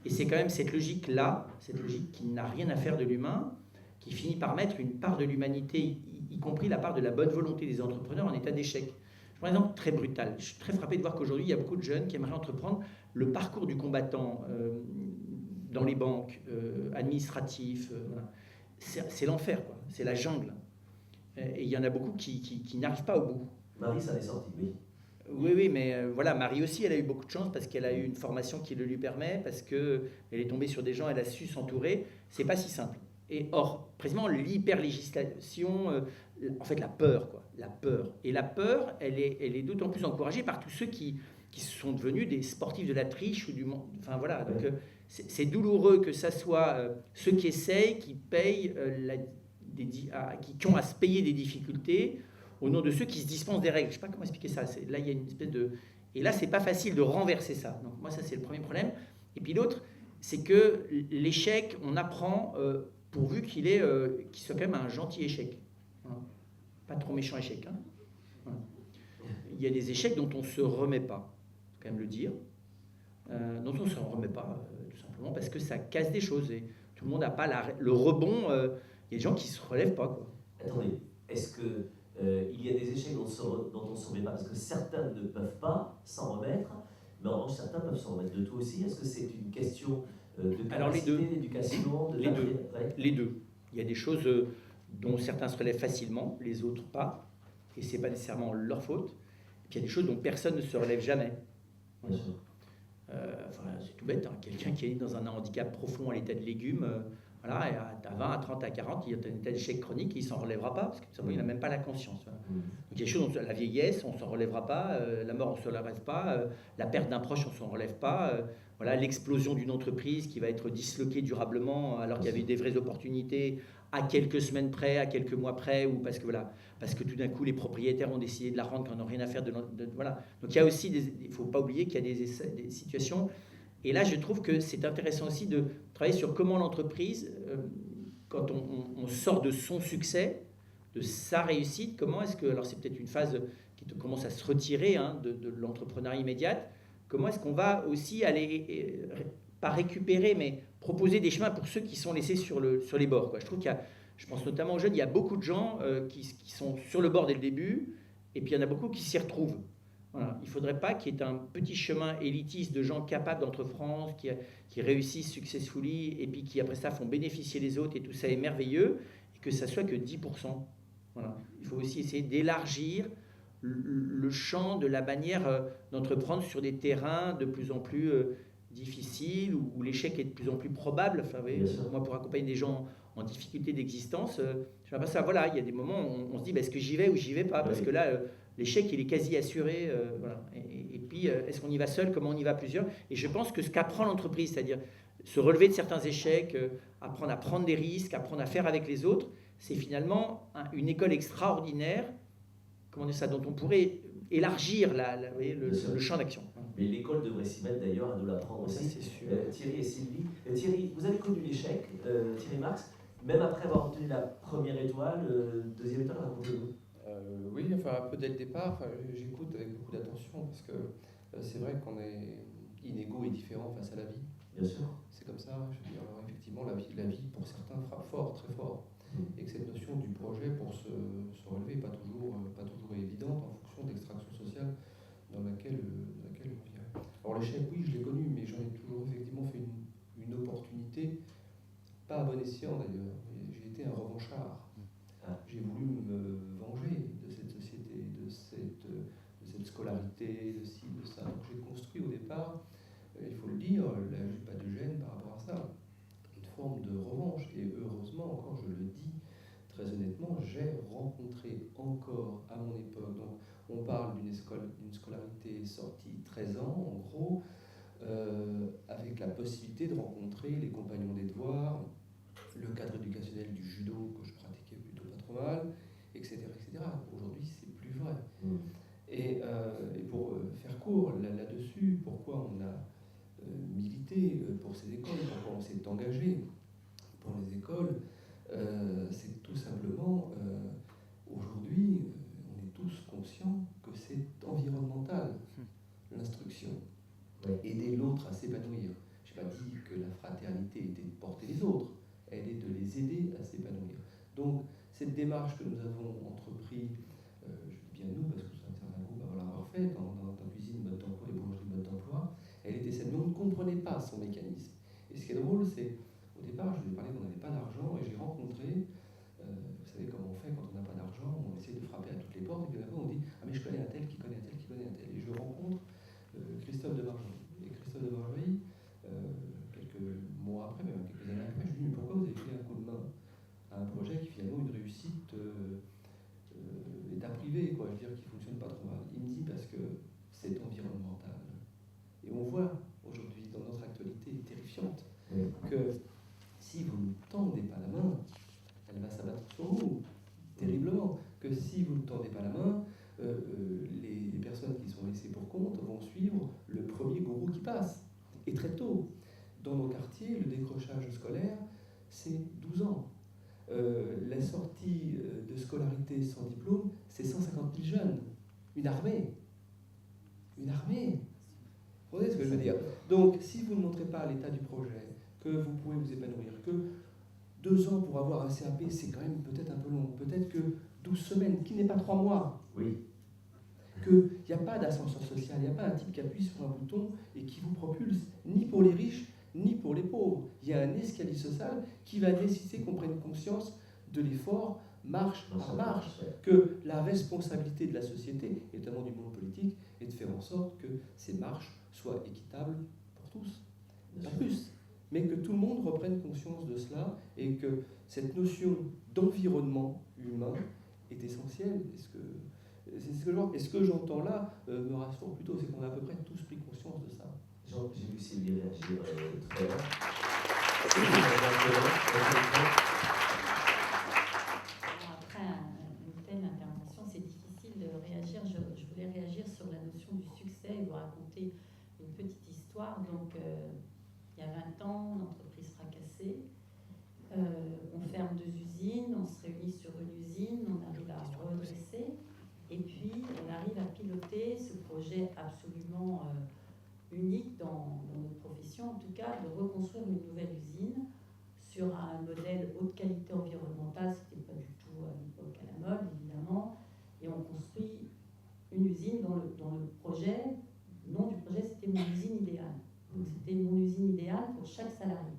Speaker 3: Et c'est quand même cette logique-là, cette logique qui n'a rien à faire de l'humain, qui finit par mettre une part de l'humanité, y compris la part de la bonne volonté des entrepreneurs, en état d'échec. Je prends un exemple très brutal. Je suis très frappé de voir qu'aujourd'hui, il y a beaucoup de jeunes qui aimeraient entreprendre le parcours du combattant dans les banques, administratifs. Voilà. C'est l'enfer, quoi. C'est la jungle. Et il y en a beaucoup qui n'arrivent pas au bout.
Speaker 1: Marie, ça en est sorti, oui.
Speaker 3: Oui, mais voilà, Marie aussi, elle a eu beaucoup de chance parce qu'elle a eu une formation qui le lui permet, parce qu'elle est tombée sur des gens, elle a su s'entourer. C'est pas si simple. Et or, précisément, l'hyper-législation, en fait, la peur, quoi. La peur. Et la peur, elle est d'autant plus encouragée par tous ceux qui sont devenus des sportifs de la triche ou du monde. Enfin, voilà. Donc, c'est douloureux que ça soit ceux qui essayent, qui payent, qui ont à se payer des difficultés au nom de ceux qui se dispensent des règles. Je ne sais pas comment expliquer ça. Là, il y a une espèce de... Et là, c'est pas facile de renverser ça. Donc, moi, ça, c'est le premier problème. Et puis l'autre, c'est que l'échec, on apprend pourvu qu'il soit quand même un gentil échec. Hein. Pas trop méchant échec. Hein. Voilà. Il y a des échecs dont on ne se remet pas, il faut quand même le dire. Dont on ne se remet pas, tout simplement, parce que ça casse des choses. Et tout le monde n'a pas le rebond. Il y a des gens qui ne se relèvent pas, quoi.
Speaker 1: Attendez, est-ce que... il y a des échecs dont on ne se remet pas, parce que certains ne peuvent pas s'en remettre, mais en revanche, certains peuvent s'en remettre de tout aussi. Est-ce que c'est une question de capacité, d'éducation, de
Speaker 3: les deux. Il y a des choses dont certains se relèvent facilement, les autres pas, et ce n'est pas nécessairement leur faute. Et puis il y a des choses dont personne ne se relève jamais.
Speaker 1: Bien sûr.
Speaker 3: C'est tout bête, hein. Quelqu'un qui est dans un handicap profond à l'état de légume, voilà, à 20, à 30, à 40, il y a un état d'échec chronique, il ne s'en relèvera pas, parce que tout simplement, il n'a même pas la conscience. Voilà. Donc il y a des choses, la vieillesse, on ne s'en relèvera pas, la mort, on ne s'en relève pas, la perte d'un proche, on ne s'en relève pas, voilà, l'explosion d'une entreprise qui va être disloquée durablement, alors qu'il y avait des vraies opportunités à quelques semaines près, à quelques mois près, ou parce que tout d'un coup, les propriétaires ont décidé de la rendre quand on n'a rien à faire. Voilà. Donc il y a aussi, il ne faut pas oublier qu'il y a des situations. Et là, je trouve que c'est intéressant aussi de travailler sur comment l'entreprise, quand on sort de son succès, de sa réussite, comment est-ce que, alors c'est peut-être une phase qui commence à se retirer de l'entrepreneuriat immédiat, comment est-ce qu'on va aussi aller, pas récupérer, mais proposer des chemins pour ceux qui sont laissés sur les bords, quoi. Je trouve je pense notamment aux jeunes, il y a beaucoup de gens qui sont sur le bord dès le début, et puis il y en a beaucoup qui s'y retrouvent. Voilà. Il ne faudrait pas qu'il y ait un petit chemin élitiste de gens capables d'entreprendre, qui réussissent successfully, et puis qui après ça font bénéficier les autres, et tout ça est merveilleux, et que ça soit que 10%. Voilà. Il faut aussi essayer d'élargir le champ de la manière d'entreprendre sur des terrains de plus en plus difficiles, où l'échec est de plus en plus probable. Enfin, moi, pour accompagner des gens en difficulté d'existence, je vois pas ça. Voilà, il y a des moments où on se dit, est-ce que j'y vais ou j'y vais pas? Parce que là, l'échec, il est quasi assuré. Voilà. Et puis, est-ce qu'on y va seul? Comment on y va plusieurs? Et je pense que ce qu'apprend l'entreprise, c'est-à-dire se relever de certains échecs, apprendre à prendre des risques, apprendre à faire avec les autres, c'est finalement une école extraordinaire, comment dire ça, dont on pourrait élargir le champ d'action.
Speaker 1: Mais l'école devrait s'y mettre d'ailleurs à nous l'apprendre aussi.
Speaker 3: C'est sûr.
Speaker 1: Thierry et Sylvie. Thierry, vous avez connu l'échec, Thierry Marx, même après avoir obtenu la première étoile, deuxième étoile, racontez-nous.
Speaker 6: Oui, enfin un peu dès le départ, j'écoute avec beaucoup d'attention parce que c'est vrai qu'on est inégaux et différents face à la vie.
Speaker 1: Bien sûr.
Speaker 6: C'est comme ça, je veux dire, alors effectivement, la vie pour certains frappe fort, très fort. Et que cette notion du projet pour se relever n'est pas toujours évidente en fonction de l'extraction sociale dans laquelle on vit. Alors l'échec, oui, je l'ai connu, mais j'en ai toujours effectivement fait une opportunité, pas à bon escient d'ailleurs. J'ai été un revanchard. J'ai voulu me venger de cette société, de cette scolarité, de ci, de ça. Donc j'ai construit au départ, il faut le dire, là j'ai pas de gêne par rapport à ça, une forme de revanche. Et heureusement, encore je le dis très honnêtement, j'ai rencontré encore à mon époque, donc on parle d'une scolarité sortie 13 ans en gros, avec la possibilité de rencontrer les compagnons des devoirs, le cadre éducationnel du judo que je pratiquais plutôt pas trop mal, etc. etc. Aujourd'hui, c'est plus vrai. Et pour faire court là-dessus, pourquoi on a milité pour ces écoles, pourquoi on s'est engagé pour les écoles, c'est tout simplement, aujourd'hui, on est tous conscients que c'est environnemental, l'instruction. Aider l'autre à s'épanouir. Je n'ai pas dit que la fraternité était de porter les autres, elle est de les aider à s'épanouir. Donc, cette démarche que nous avons entrepris, je dis bien nous, parce que c'est un certain groupe à l'avoir fait, dans cuisine mode d'emploi, les boulangeries mode d'emploi, elle était celle, mais on ne comprenait pas son mécanisme. Et ce qui est drôle, c'est, au départ, je vous ai parlé qu'on n'avait pas d'argent, et j'ai rencontré, vous savez comment on fait quand on n'a pas d'argent, on essaie de frapper à toutes les portes, et puis après on dit, ah mais je patron Val? Il me dit parce que c'est environnemental. Et on voit aujourd'hui dans notre actualité terrifiante que si vous ne tendez pas la main, elle va s'abattre sur vous terriblement. Que si vous ne tendez pas la main, les personnes qui sont laissées pour compte vont suivre le premier gourou qui passe. Et très tôt, dans nos quartiers, le décrochage scolaire, c'est 12 ans. La sortie de scolarité sans diplôme, c'est 150 000 jeunes. Une armée. Une armée. Vous voyez ce que je veux dire? Donc, si vous ne montrez pas l'état du projet, que vous pouvez vous épanouir, que 2 ans pour avoir un CAP, c'est quand même peut-être un peu long. Peut-être que 12 semaines, qui n'est pas 3 mois.
Speaker 1: Oui.
Speaker 6: Qu'il n'y a pas d'ascenseur social, il n'y a pas un type qui appuie sur un bouton et qui vous propulse, ni pour les riches, ni pour les pauvres. Il y a un escalier social qui va nécessiter qu'on prenne conscience de l'effort marche par marche, que la responsabilité de la société, et notamment du monde politique, est de faire en sorte que ces marches soient équitables pour tous, pas plus. Mais que tout le monde reprenne conscience de cela et que cette notion d'environnement humain est essentielle. Et ce que j'entends là me rassure plutôt, c'est qu'on a à peu près tous pris conscience de ça.
Speaker 1: J'ai vu Sylvie réagir tout à l'heure.
Speaker 4: Après une telle intervention, c'est difficile de réagir. Je voulais réagir sur la notion du succès et vous raconter une petite histoire. Donc, il y a 20 ans, l'entreprise fracassée. On ferme 2 usines, on se réunit sur une usine, on arrive à redresser. Et puis, on arrive à piloter ce projet absolument unique dans notre profession, en tout cas, de reconstruire une nouvelle usine sur un modèle haute qualité environnementale. Ce n'était pas du tout à l'époque à la mode, évidemment. Et on construit une usine dont le projet, le nom du projet, c'était mon usine idéale. Donc, c'était mon usine idéale pour chaque salarié.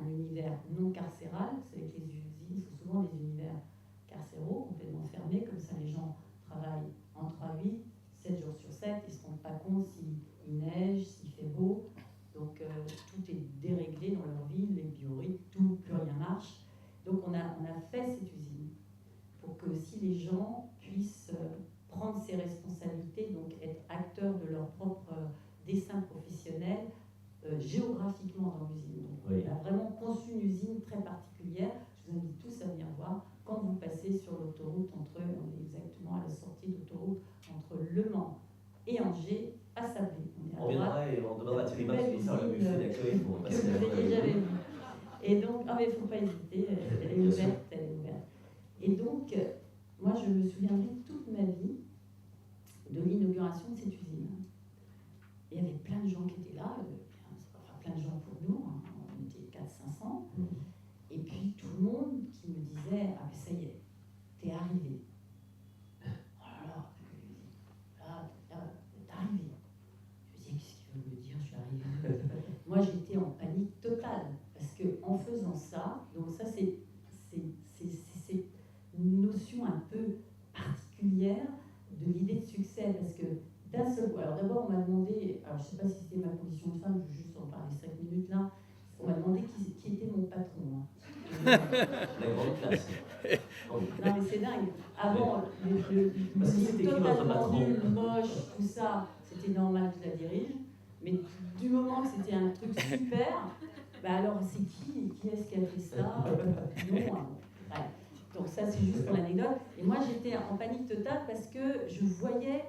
Speaker 4: Un univers non carcéral. Vous savez que les usines sont souvent des univers carcéraux, complètement fermés, comme ça les gens travaillent en 3-8, 7 jours sur 7, ils ne se rendent pas compte s'il neige, s'il fait beau. Donc tout est déréglé dans leur vie, les biorhythmes, tout, plus rien marche. Donc on a fait cette usine pour que aussi les gens puissent prendre ses responsabilités, donc être acteurs de leur propre destin professionnel géographiquement dans l'usine. Donc on a vraiment conçu une usine très particulière. Je vous invite tous à venir voir. Quand vous passez sur l'autoroute on est exactement à la sortie d'autoroute entre Le Mans et Angers, à Sablé.
Speaker 1: On viendra et on demandera à Thierry Marx de faire le buffet d'accueil pour
Speaker 4: que
Speaker 1: passer
Speaker 4: vous n'avez jamais vu. Et donc, mais il ne faut pas hésiter, elle est ouverte, elle est ouverte. Et donc, moi je me souviendrai toute ma vie de l'inauguration de cette usine. Et il y avait plein de gens qui étaient là, enfin plein de gens pour nous, hein, on était 400-500. Et puis tout le monde qui me disait « Ah mais ça y est, t'es arrivé. » Oh là là, t'es arrivé. Je me disais « Qu'est-ce qu'il veut me dire, je suis arrivé ?» Moi j'étais en panique totale, parce qu'en faisant ça, donc ça c'est une notion un peu particulière de l'idée de succès, parce que d'un seul coup, alors d'abord on m'a demandé, alors je ne sais pas si c'était ma condition de femme, je vais juste en parler 5 minutes là, on m'a demandé qui était mon patron. Hein.
Speaker 1: La grande classe.
Speaker 4: Non mais c'est dingue. Avant, le totalement nul, moche, tout ça, c'était normal que je la dirige. Mais du moment que c'était un truc super, bah alors c'est qui est-ce qui a fait ça? Non. Hein. Ouais. Donc ça c'est juste pour l'anecdote. Et moi j'étais en panique totale parce que je voyais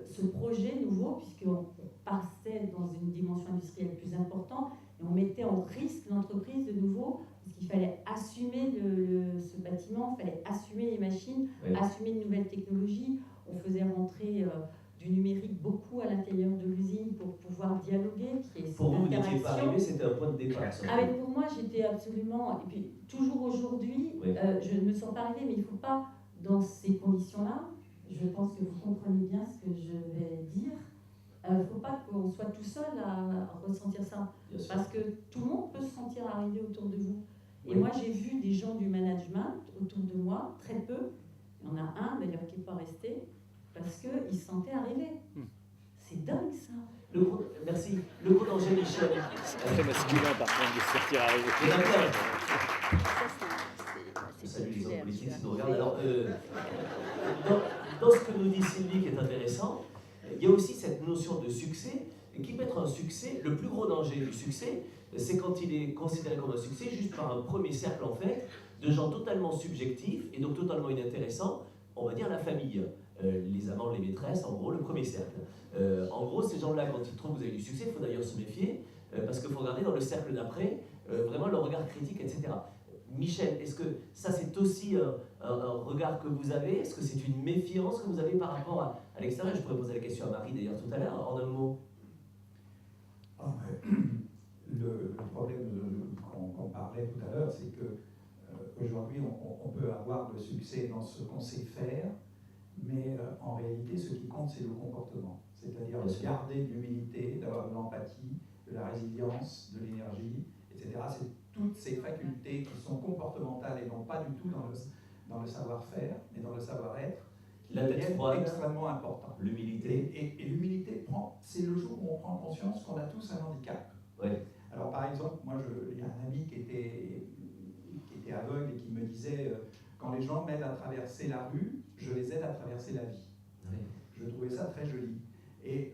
Speaker 4: ce projet nouveau, puisqu'on passait dans une dimension industrielle plus importante, et on mettait en risque l'entreprise de nouveau, parce qu'il fallait assumer ce bâtiment, il fallait assumer les machines, assumer une nouvelle technologie. On faisait rentrer du numérique beaucoup à l'intérieur de l'usine pour pouvoir dialoguer.
Speaker 1: Pour vous, vous n'étiez pas arrivé, c'était un point de départ.
Speaker 4: Pour moi, j'étais absolument... Et puis, toujours aujourd'hui, je ne me sens pas arrivée, mais il ne faut pas, dans ces conditions-là, je pense que vous comprenez bien ce que je vais dire. Il ne faut pas qu'on soit tout seul à ressentir ça. Parce que tout le monde peut se sentir arrivé autour de vous. Et moi, j'ai vu des gens du management autour de moi, très peu. Il y en a un, d'ailleurs, qui n'est pas resté, parce qu'il se sentait arrivé. C'est dingue, ça.
Speaker 1: Merci. Le coup d'Angèle Michel.
Speaker 8: C'est très masculin, par contre, de se sentir arrivé.
Speaker 1: Je salue les hommes politiques qui nous regardent. Alors, dans ce que nous dit Sylvie qui est intéressant, il y a aussi cette notion de succès, qui peut être un succès. Le plus gros danger du succès, c'est quand il est considéré comme un succès juste par un premier cercle en fait, de gens totalement subjectifs et donc totalement inintéressants, on va dire la famille, les amants, les maîtresses, en gros le premier cercle. En gros, ces gens-là, quand ils trouvent que vous avez du succès, il faut d'ailleurs se méfier, parce qu'il faut regarder dans le cercle d'après, vraiment le regard critique, etc. Michel, est-ce que ça c'est aussi un regard que vous avez? Est-ce que c'est une méfiance que vous avez par rapport à l'extérieur? Je pourrais poser la question à Marie d'ailleurs tout à l'heure, en un mot.
Speaker 7: Le problème qu'on parlait tout à l'heure, c'est que aujourd'hui on peut avoir le succès dans ce qu'on sait faire, mais en réalité ce qui compte c'est le comportement, c'est-à-dire garder de l'humilité, d'avoir de l'empathie, de la résilience, de l'énergie, etc. C'est toutes ces facultés qui sont comportementales et non pas du tout dans le savoir-faire, mais dans le savoir-être, qui deviennent extrêmement importants.
Speaker 1: L'humilité.
Speaker 7: Et l'humilité, c'est le jour où on prend conscience qu'on a tous un handicap.
Speaker 1: Ouais.
Speaker 7: Alors par exemple, moi, il y a un ami qui était aveugle et qui me disait quand les gens m'aident à traverser la rue, je les aide à traverser la vie.
Speaker 1: Ouais.
Speaker 7: Je trouvais ça très joli. Et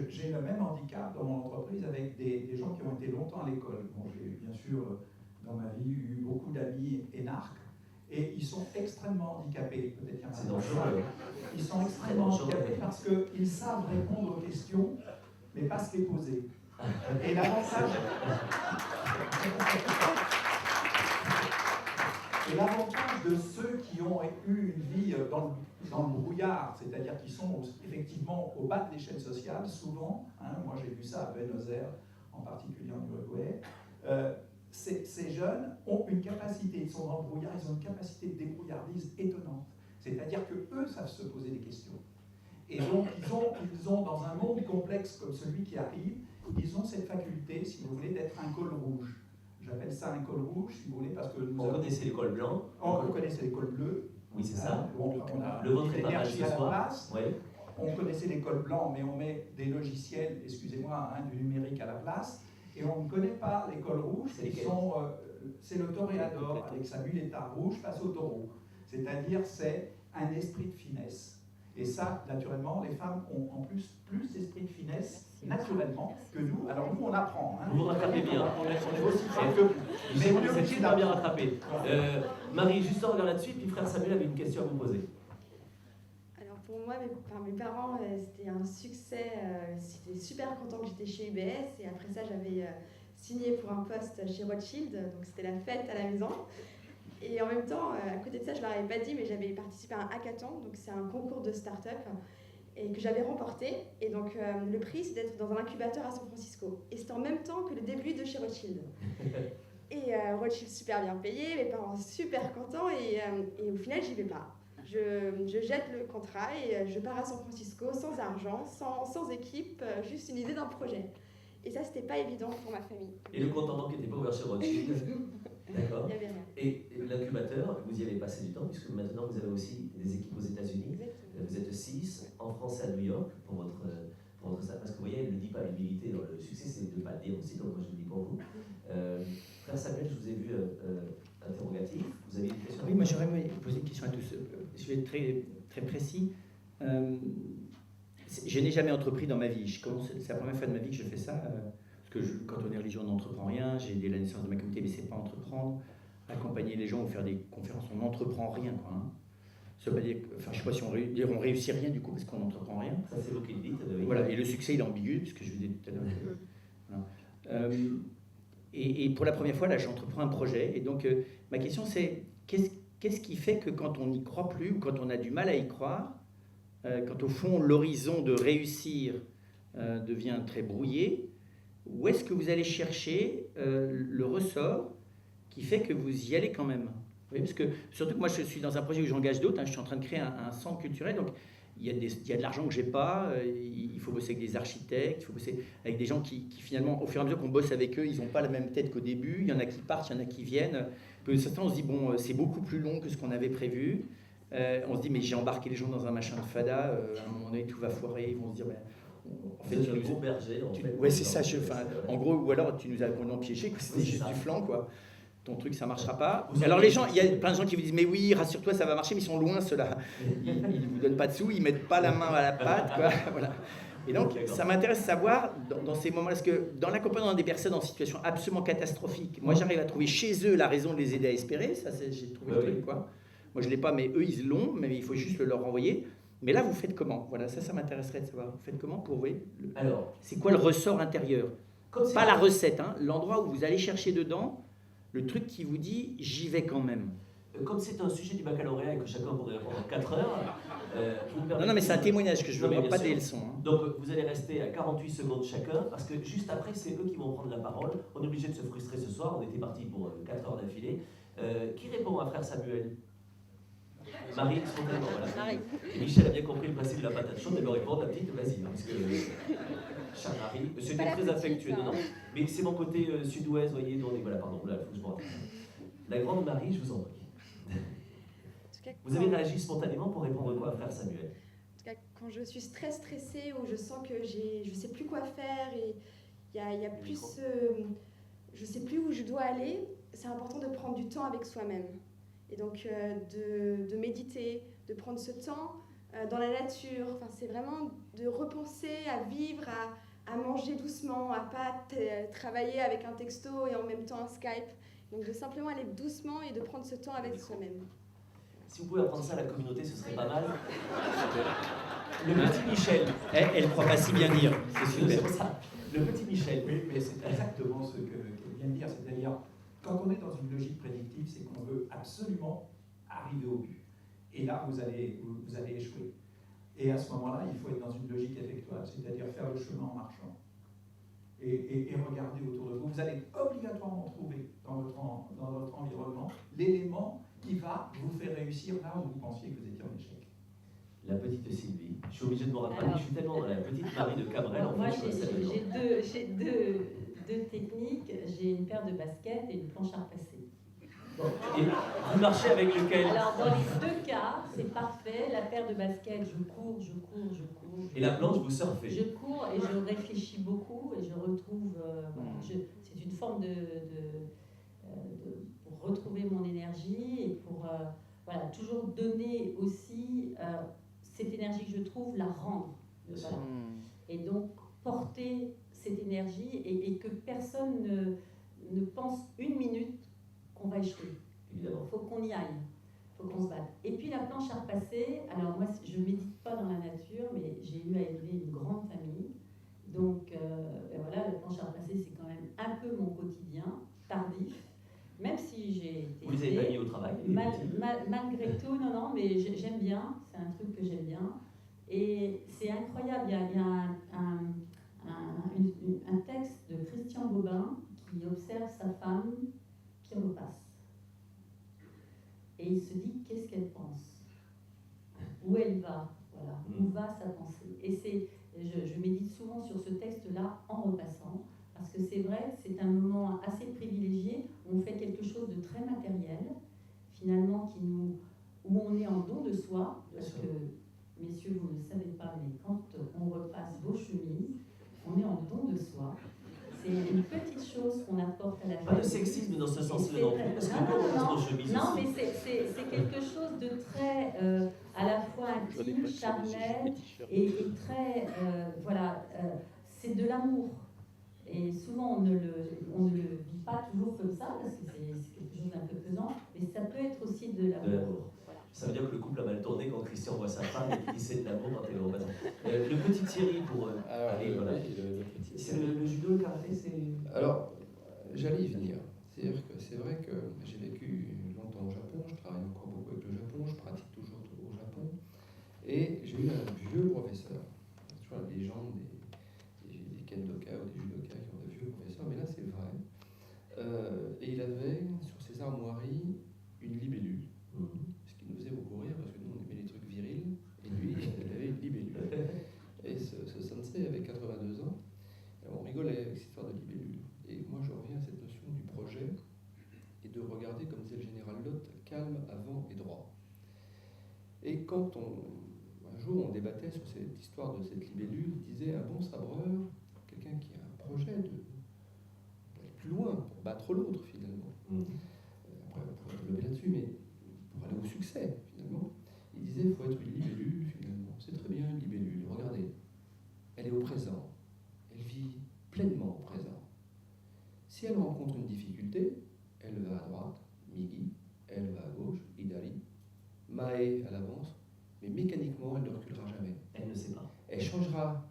Speaker 7: j'ai le même handicap dans mon entreprise avec des gens qui ont été longtemps à l'école. Bon, j'ai bien sûr dans ma vie eu beaucoup d'amis énarques et ils sont extrêmement handicapés. Peut-être qu'il y en a
Speaker 1: C'est dangereux.
Speaker 7: Ils sont extrêmement handicapés parce qu'ils savent répondre aux questions, mais pas se les poser. Et l'avantage de ceux qui ont eu une vie dans le brouillard, c'est-à-dire qui sont effectivement au bas de l'échelle sociale, souvent, moi j'ai vu ça à Buenos Aires, en particulier en Uruguay, ces jeunes ont une capacité, ils sont dans le brouillard, ils ont une capacité de débrouillardise étonnante. C'est-à-dire qu'eux savent se poser des questions. Et donc ils ont dans un monde complexe comme celui qui arrive, ils ont cette faculté, si vous voulez, d'être un col rouge. J'appelle ça un col rouge, si vous voulez, parce que nous
Speaker 1: connaissait les cols blancs.
Speaker 7: On connaissait les cols bleus.
Speaker 1: Oui, c'est ça.
Speaker 7: On a
Speaker 1: le vôtre est pas mal
Speaker 7: l'énergie
Speaker 1: ce
Speaker 7: à la
Speaker 1: soir.
Speaker 7: place.
Speaker 1: Oui.
Speaker 7: On connaissait les cols blancs, mais on met des logiciels, excusez-moi, du numérique à la place. Et on ne connaît pas les cols rouges. C'est le toréador avec sa muleta rouge face au taureau. C'est-à-dire, c'est un esprit de finesse. Et ça, naturellement, les femmes ont en plus d'esprit de finesse, naturellement, que nous. Alors nous, on apprend.
Speaker 1: Vous rattrapez bien.
Speaker 7: On est aussi fort que vous. Mais on est
Speaker 1: c'est
Speaker 7: obligé
Speaker 1: super bien rattrapé. Marie, juste en regardant là-dessus, puis frère Samuel avait une question à vous poser.
Speaker 5: Alors pour moi, mes parents, c'était un succès. J'étais super content que j'étais chez UBS. Et après ça, j'avais signé pour un poste chez Rothschild. Donc c'était la fête à la maison. Et en même temps, à côté de ça, je ne leur avais pas dit, mais j'avais participé à un hackathon, donc c'est un concours de start-up, et que j'avais remporté. Et donc le prix, c'est d'être dans un incubateur à San Francisco. Et c'était en même temps que le début de chez Rothschild. Et Rothschild super bien payé, mes parents super contents, et au final, j'y vais pas. Je jette le contrat et je pars à San Francisco sans argent, sans équipe, juste une idée d'un projet. Et ça, c'était pas évident pour ma famille.
Speaker 1: Et le compte en banque n'était pas ouvert chez Rothschild. D'accord.
Speaker 5: Il y avait rien.
Speaker 1: Et l'incubateur, vous y avez passé du temps, puisque maintenant vous avez aussi des équipes aux États-Unis. Vous êtes 6 en France et à New York pour votre ça. Parce que vous voyez, elle ne dit pas l'humilité dans le succès, c'est de ne pas le dire aussi, donc moi je le dis pour vous. Frère Samuel, je vous ai vu interrogatif. Vous avez une question?
Speaker 3: Oui, moi j'aurais posé une question à tous. Je vais être très, très précis. Je n'ai jamais entrepris dans ma vie. C'est la première fois de ma vie que je fais ça. Parce que quand on est religieux, on n'entreprend rien. J'ai aidé la naissance de ma communauté, mais c'est pas entreprendre. Accompagner les gens ou faire des conférences, on n'entreprend rien, quoi. Ça veut pas dire, enfin, je sais pas si on réussit rien du coup parce qu'on n'entreprend rien.
Speaker 1: Ça c'est vous qui le dites. Oui.
Speaker 3: Voilà. Et le succès il est ambigu, puisque je vous ai dit tout à l'heure. Voilà. Et pour la première fois là, j'entreprends un projet. Et donc ma question c'est qu'est-ce qui fait que quand on n'y croit plus ou quand on a du mal à y croire, quand au fond l'horizon de réussir devient très brouillé, où est-ce que vous allez chercher le ressort qui fait que vous y allez quand même? Oui, parce que surtout que moi je suis dans un projet où j'engage d'autres, je suis en train de créer un centre culturel, donc il y a de l'argent que j'ai pas, il faut bosser avec des architectes, il faut bosser avec des gens qui finalement, au fur et à mesure qu'on bosse avec eux, ils n'ont pas la même tête qu'au début, il y en a qui partent, il y en a qui viennent. Certains on se dit bon, c'est beaucoup plus long que ce qu'on avait prévu. On se dit mais j'ai embarqué les gens dans un machin de fada, à un moment donné tout va foirer, ils vont se dire
Speaker 1: en fait, tu nous berger.
Speaker 3: Ouais, c'est ça. En gros, ou alors tu nous as complètement piégé, c'était juste du flanc, quoi. ton truc, ça marchera pas. Alors les gens, il y a plein de gens qui vous disent, mais oui, rassure-toi, ça va marcher, mais ils sont loin ceux-là. Ils ne vous donnent pas de sous, ils mettent pas la main à la pâte, quoi. Voilà. Et donc, ça m'intéresse de savoir, dans ces moments-là, parce que dans l'accompagnement des personnes en situation absolument catastrophique, moi j'arrive à trouver chez eux la raison de les aider à espérer, ça j'ai trouvé le truc, quoi. Moi je ne l'ai pas, mais eux ils l'ont, mais il faut juste le leur renvoyer. Mais là, vous faites comment? Voilà, ça m'intéresserait de savoir. Vous faites comment pour
Speaker 1: Alors,
Speaker 3: c'est quoi le ressort intérieur? Pas la recette, hein, l'endroit où vous allez chercher dedans, le truc qui vous dit « j'y vais quand même ».
Speaker 1: Comme c'est un sujet du baccalauréat et que chacun pourrait répondre en 4 heures...
Speaker 3: non, mais c'est un témoignage que je veux, pas des leçons. Hein.
Speaker 1: Donc, vous allez rester à 48 secondes chacun, parce que juste après, c'est eux qui vont prendre la parole. On est obligé de se frustrer ce soir, on était parti pour 4 heures d'affilée. Qui répond à frère Samuel? Marie, spontanément, voilà.
Speaker 5: Marie.
Speaker 1: Et Michel a bien compris le principe de la patate chaude, elle leur répond, ta petite, vas-y. Parce que, chère Marie, c'était
Speaker 5: pas
Speaker 1: très
Speaker 5: la
Speaker 1: affectueux,
Speaker 5: petite,
Speaker 1: non, non. Mais c'est mon côté sud-ouest, voyez, nous on est, voilà, pardon, là, il faut que je me rappelle. La grande Marie, je vous en prie. Vous avez réagi spontanément pour répondre quoi à frère Samuel?
Speaker 5: En tout cas, quand je suis très stressée ou je sens que je ne sais plus quoi faire et il y a plus, je ne sais plus où je dois aller, c'est important de prendre du temps avec soi-même. Et donc de méditer, de prendre ce temps dans la nature. Enfin, c'est vraiment de repenser à vivre, à manger doucement, à pas travailler avec un texto et en même temps un Skype. Donc de simplement aller doucement et de prendre ce temps avec soi-même.
Speaker 1: Si vous pouvez apprendre ça à la communauté, ce serait pas mal. Le petit Michel.
Speaker 3: Elle ne croit pas si bien dire, c'est super.
Speaker 1: C'est pour ça. Le petit Michel.
Speaker 7: Oui, mais c'est exactement ce qu'elle vient de dire. C'est-à-dire, quand on est dans une logique prédictive, c'est qu'on veut absolument arriver au but. Et là, vous allez échouer. Et à ce moment-là, il faut être dans une logique effectuelle, c'est-à-dire faire le chemin en marchant. Et regarder autour de vous. Vous allez obligatoirement trouver dans votre environnement l'élément qui va vous faire réussir là où vous pensiez que vous étiez en échec.
Speaker 1: La petite Sylvie. Je suis obligé de me rappeler, je suis tellement dans la petite Marie de Cabrel. En
Speaker 4: moi,
Speaker 1: fait,
Speaker 4: j'ai deux techniques. J'ai une paire de baskets et une planche à repasser.
Speaker 1: Bon. Et vous marchez avec lequel?
Speaker 4: Alors, dans les deux cas, c'est parfait. La paire de baskets, je cours.
Speaker 1: Et la planche, vous surfez?
Speaker 4: Je cours et je réfléchis beaucoup et je retrouve... c'est une forme pour retrouver mon énergie et pour voilà, toujours donner aussi cette énergie que je trouve, la rendre. Voilà. Et donc, porter cette énergie et que personne ne pense une minute qu'on va échouer. Il faut qu'on y aille, il faut qu'on se batte. Et puis la planche à repasser, alors moi je ne médite pas dans la nature, mais j'ai eu à élever une grande famille. Donc ben voilà, la planche à repasser c'est quand même un peu mon quotidien, tardif, même si j'ai été...
Speaker 1: Vous les avez pas mis au travail?
Speaker 4: Malgré tout, non, mais j'aime bien, c'est un truc que j'aime bien. Et c'est incroyable, il y a un texte de Christian Bobin qui observe sa femme qui repasse. Et il se dit, qu'est-ce qu'elle pense? Où elle va? Voilà. Où va sa pensée? Et je médite souvent sur ce texte-là en repassant, parce que c'est vrai, c'est un moment assez privilégié où on fait quelque chose de très matériel, finalement, où on est en don de soi, parce que, messieurs, vous ne le savez pas, mais quand on repasse vos chemises, on est en don de soi. C'est une petite chose qu'on apporte à la famille.
Speaker 1: Pas de sexisme dans ce sens-là non plus, parce que
Speaker 4: non, mais c'est quelque chose de très, à la fois intime, charnel, et très, voilà, c'est de l'amour. Et souvent, on ne le vit pas toujours comme ça, parce que c'est quelque chose d'un peu pesant, mais ça peut être aussi de l'amour.
Speaker 1: Ça veut dire que le couple a mal tourné quand Christian voit sa femme et qu'il dit c'est de l'amour quand elle est repassée. Le petit Thierry pour... voilà. C'est le judo, le karaté, c'est...
Speaker 6: Alors, j'allais y venir. C'est-à-dire que c'est vrai que j'ai vécu longtemps au Japon, je travaille encore beaucoup avec le Japon, je pratique toujours au Japon. Et j'ai eu un vieux professeur, tu vois, les gens, des kendoka ou des judoka qui ont des vieux professeurs, mais là c'est vrai. Et il avait sur ses armoiries une libellule. Ce qui nous faisait beaucoup rire parce que nous on aimait les trucs virils, et lui il avait une libellule. Et ce sensei avait 82 ans, et on rigolait avec cette histoire de libellule. Et moi je reviens à cette notion du projet et de regarder, comme disait le général Lott, calme, avant et droit. Et quand un jour on débattait sur cette histoire de cette libellule, il disait un bon sabreur, quelqu'un qui a un projet d'aller plus loin pour battre l'autre finalement, développer là-dessus, mais pour aller au succès, finalement, il disait il faut être une libellule, finalement. C'est très bien une libellule, regardez. Elle est au présent, elle vit pleinement au présent. Si elle rencontre une difficulté, elle va à droite, Migi, elle va à gauche, Idari, Mae à l'avance, mais mécaniquement, elle ne reculera jamais.
Speaker 1: Elle ne sait pas.
Speaker 6: Elle changera,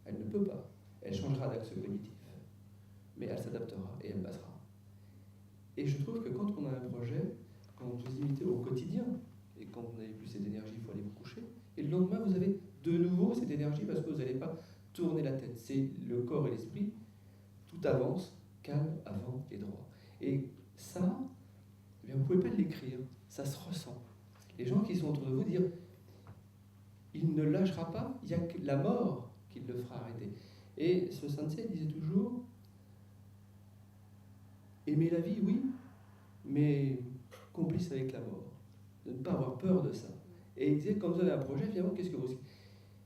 Speaker 6: elle ne peut pas, elle changera d'axe cognitif, mais elle s'adaptera et elle passera. Et je trouve que quand on a un projet, quand vous vous imitez au quotidien, et quand vous n'avez plus cette énergie, il faut aller vous coucher, et le lendemain, vous avez de nouveau cette énergie parce que vous n'allez pas tourner la tête. C'est le corps et l'esprit, tout avance, calme, avant et droit. Et ça, eh bien, vous ne pouvez pas l'écrire, ça se ressent. Les gens qui sont autour de vous disent il ne lâchera pas, il n'y a que la mort qui le fera arrêter. Et ce sensei disait toujours aimer la vie, oui, mais complice avec la mort. De ne pas avoir peur de ça. Et il disait quand vous avez un projet, finalement, qu'est-ce que vous...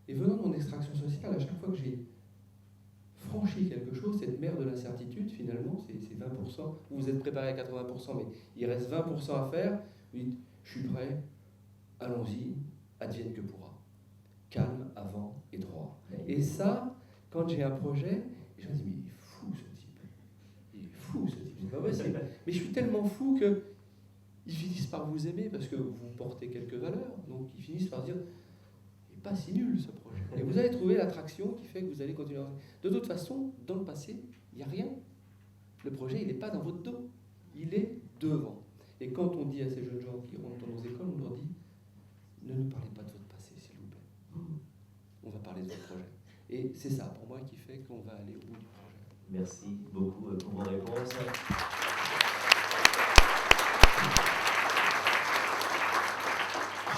Speaker 6: Et venant de mon extraction sociale, à chaque fois que j'ai franchi quelque chose, cette mer de l'incertitude, finalement, c'est 20%. Vous êtes préparé à 80%, mais il reste 20% à faire. Vous dites, je suis prêt, allons-y, advienne que pourra. Calme, avant et droit. Et ça, quand j'ai un projet, les gens disent, mais il est fou ce type. Il est fou ce type. C'est pas possible. Mais je suis tellement fou que ils finissent par vous aimer parce que vous portez quelques valeurs. Donc ils finissent par dire, il n'est pas si nul ce projet. Et vous allez trouver l'attraction qui fait que vous allez continuer. De toute façon, dans le passé, il n'y a rien. Le projet, il n'est pas dans votre dos. Il est devant. Et quand on dit à ces jeunes gens qui rentrent dans nos écoles, on leur dit, ne nous parlez pas de votre passé, s'il vous plaît. On va parler de votre projet. Et c'est ça, pour moi, qui fait qu'on va aller au bout du projet.
Speaker 1: Merci beaucoup pour vos réponses.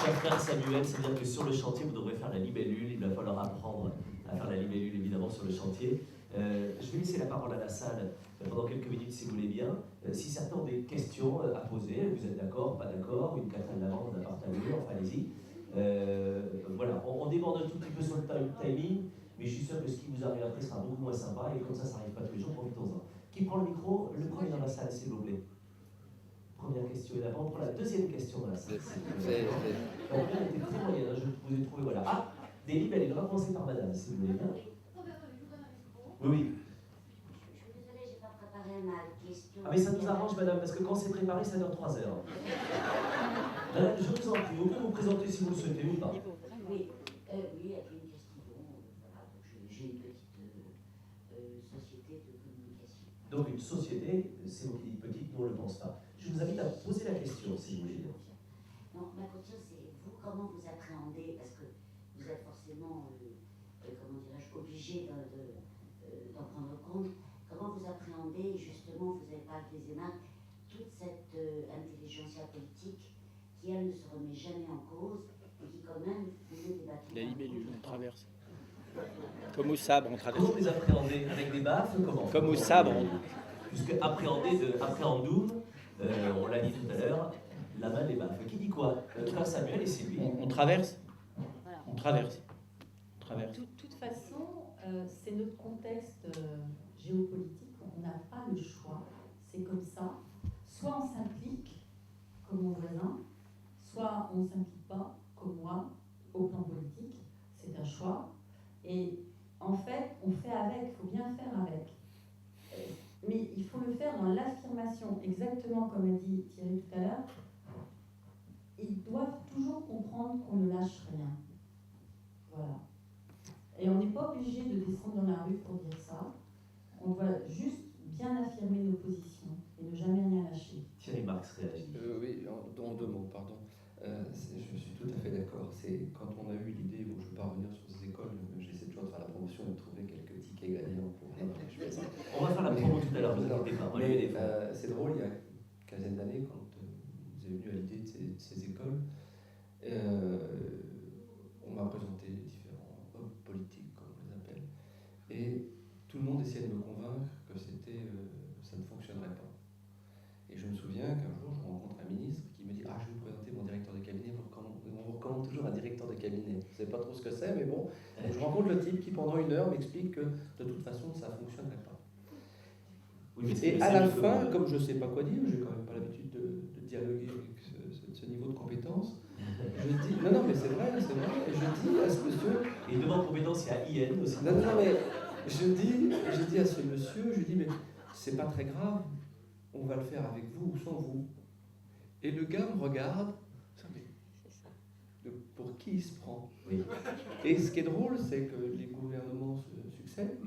Speaker 1: Cher frère Samuel, c'est-à-dire que sur le chantier, vous devrez faire la libellule. Il va falloir apprendre à faire la libellule, évidemment, sur le chantier. Je vais laisser la parole à la salle pendant quelques minutes, si vous voulez bien. Si certains ont des questions à poser, vous êtes d'accord, pas d'accord, une Catherine Lavande à partager, enfin allez-y. Voilà, on déborde un tout petit peu sur le timing, mais je suis sûr que ce qui vous arrive après sera beaucoup moins sympa, et comme ça n'arrive pas tous les jours, profitons-en. Qui prend le micro? Le premier dans la salle, s'il vous plaît. Première question, et là, on prend la deuxième question dans la salle. La première était très moyenne, hein, je vous ai trouvé, voilà. Ah, des libellés, on va commencer par madame, si vous voulez bien. Oui.
Speaker 9: Je suis désolée, j'ai pas préparé ma question.
Speaker 1: Ah mais ça nous arrange madame, parce que quand c'est préparé, ça dure 3 heures. Madame, je vous en prie, vous pouvez vous présenter si vous le souhaitez ou pas.
Speaker 9: Oui, oui, avec une question. Voilà, j'ai une petite société de communication.
Speaker 1: Donc une société, c'est vous qui dites petite, nous on ne le pense pas. Je vous invite à poser la question si vous voulez.
Speaker 9: Non, ma question c'est vous, comment vous appréhendez, parce que vous êtes forcément, comment dirais-je, obligé d'en prendre compte. Comment vous appréhendez, justement, vous avez parlé des énarques, toute cette intelligentsia politique qui, elle, ne se remet jamais en cause et qui, quand même, vous met des bâtons.
Speaker 8: La libellule, on traverse. Comme au sabre, on traverse.
Speaker 1: Comment vous les appréhendez? Avec des baffes? Comment?
Speaker 8: Comme au sabre.
Speaker 1: Puisque appréhender de appréhendum, on l'a dit tout à l'heure, la main des baffes. Qui dit quoi? Frère Samuel et c'est lui.
Speaker 8: On traverse.
Speaker 4: Voilà.
Speaker 8: On traverse. On traverse.
Speaker 4: De toute façon, c'est notre contexte géopolitique, on n'a pas le choix, c'est comme ça. Soit on s'implique comme mon voisin, soit on ne s'implique pas comme moi au plan politique, c'est un choix. Et en fait, on fait avec, il faut bien faire avec. Mais il faut le faire dans l'affirmation, exactement comme a dit Thierry tout à l'heure. Ils doivent toujours comprendre qu'on ne lâche rien. Voilà. Et on n'est pas obligé de descendre dans la rue pour dire ça. On doit juste bien affirmer nos positions et ne jamais rien lâcher.
Speaker 1: Thierry Marx réagit.
Speaker 6: Oui, en 2 mots, pardon. Je suis tout à fait d'accord. C'est quand on a eu l'idée, bon, je ne veux pas revenir sur ces écoles, j'essaie toujours de faire la promotion et de trouver quelques tickets gagnants pour.
Speaker 1: On va faire la promo tout à l'heure, vous inquiétez pas.
Speaker 6: Mais c'est drôle, il y a une quinzaine d'années, quand vous avez venu à l'idée de ces écoles, on m'a présenté différents hommes politiques, comme on les appelle, et tout le monde essayait de me convaincre que ça ne fonctionnerait pas. Et je me souviens qu'un jour, je rencontre un ministre qui me dit « Ah, je vais vous présenter mon directeur de cabinet. » On vous recommande toujours un directeur de cabinet. Je ne sais pas trop ce que c'est, mais bon. Donc, je rencontre le type qui, pendant 1 heure, m'explique que de toute façon, ça ne fonctionnerait pas.
Speaker 1: Oui,
Speaker 6: et à la fin, comme je ne sais pas quoi dire, je n'ai quand même pas l'habitude de dire dialoguer avec ce niveau de compétence. Je dis, non, mais c'est vrai, je dis à ce monsieur...
Speaker 1: Et devant compétence, il y a IN aussi.
Speaker 6: Non, mais je dis à ce monsieur, mais c'est pas très grave, on va le faire avec vous ou sans vous. Et le gars me regarde, mais pour qui il se prend?
Speaker 1: Oui.
Speaker 6: Et ce qui est drôle, c'est que les gouvernements succèdent,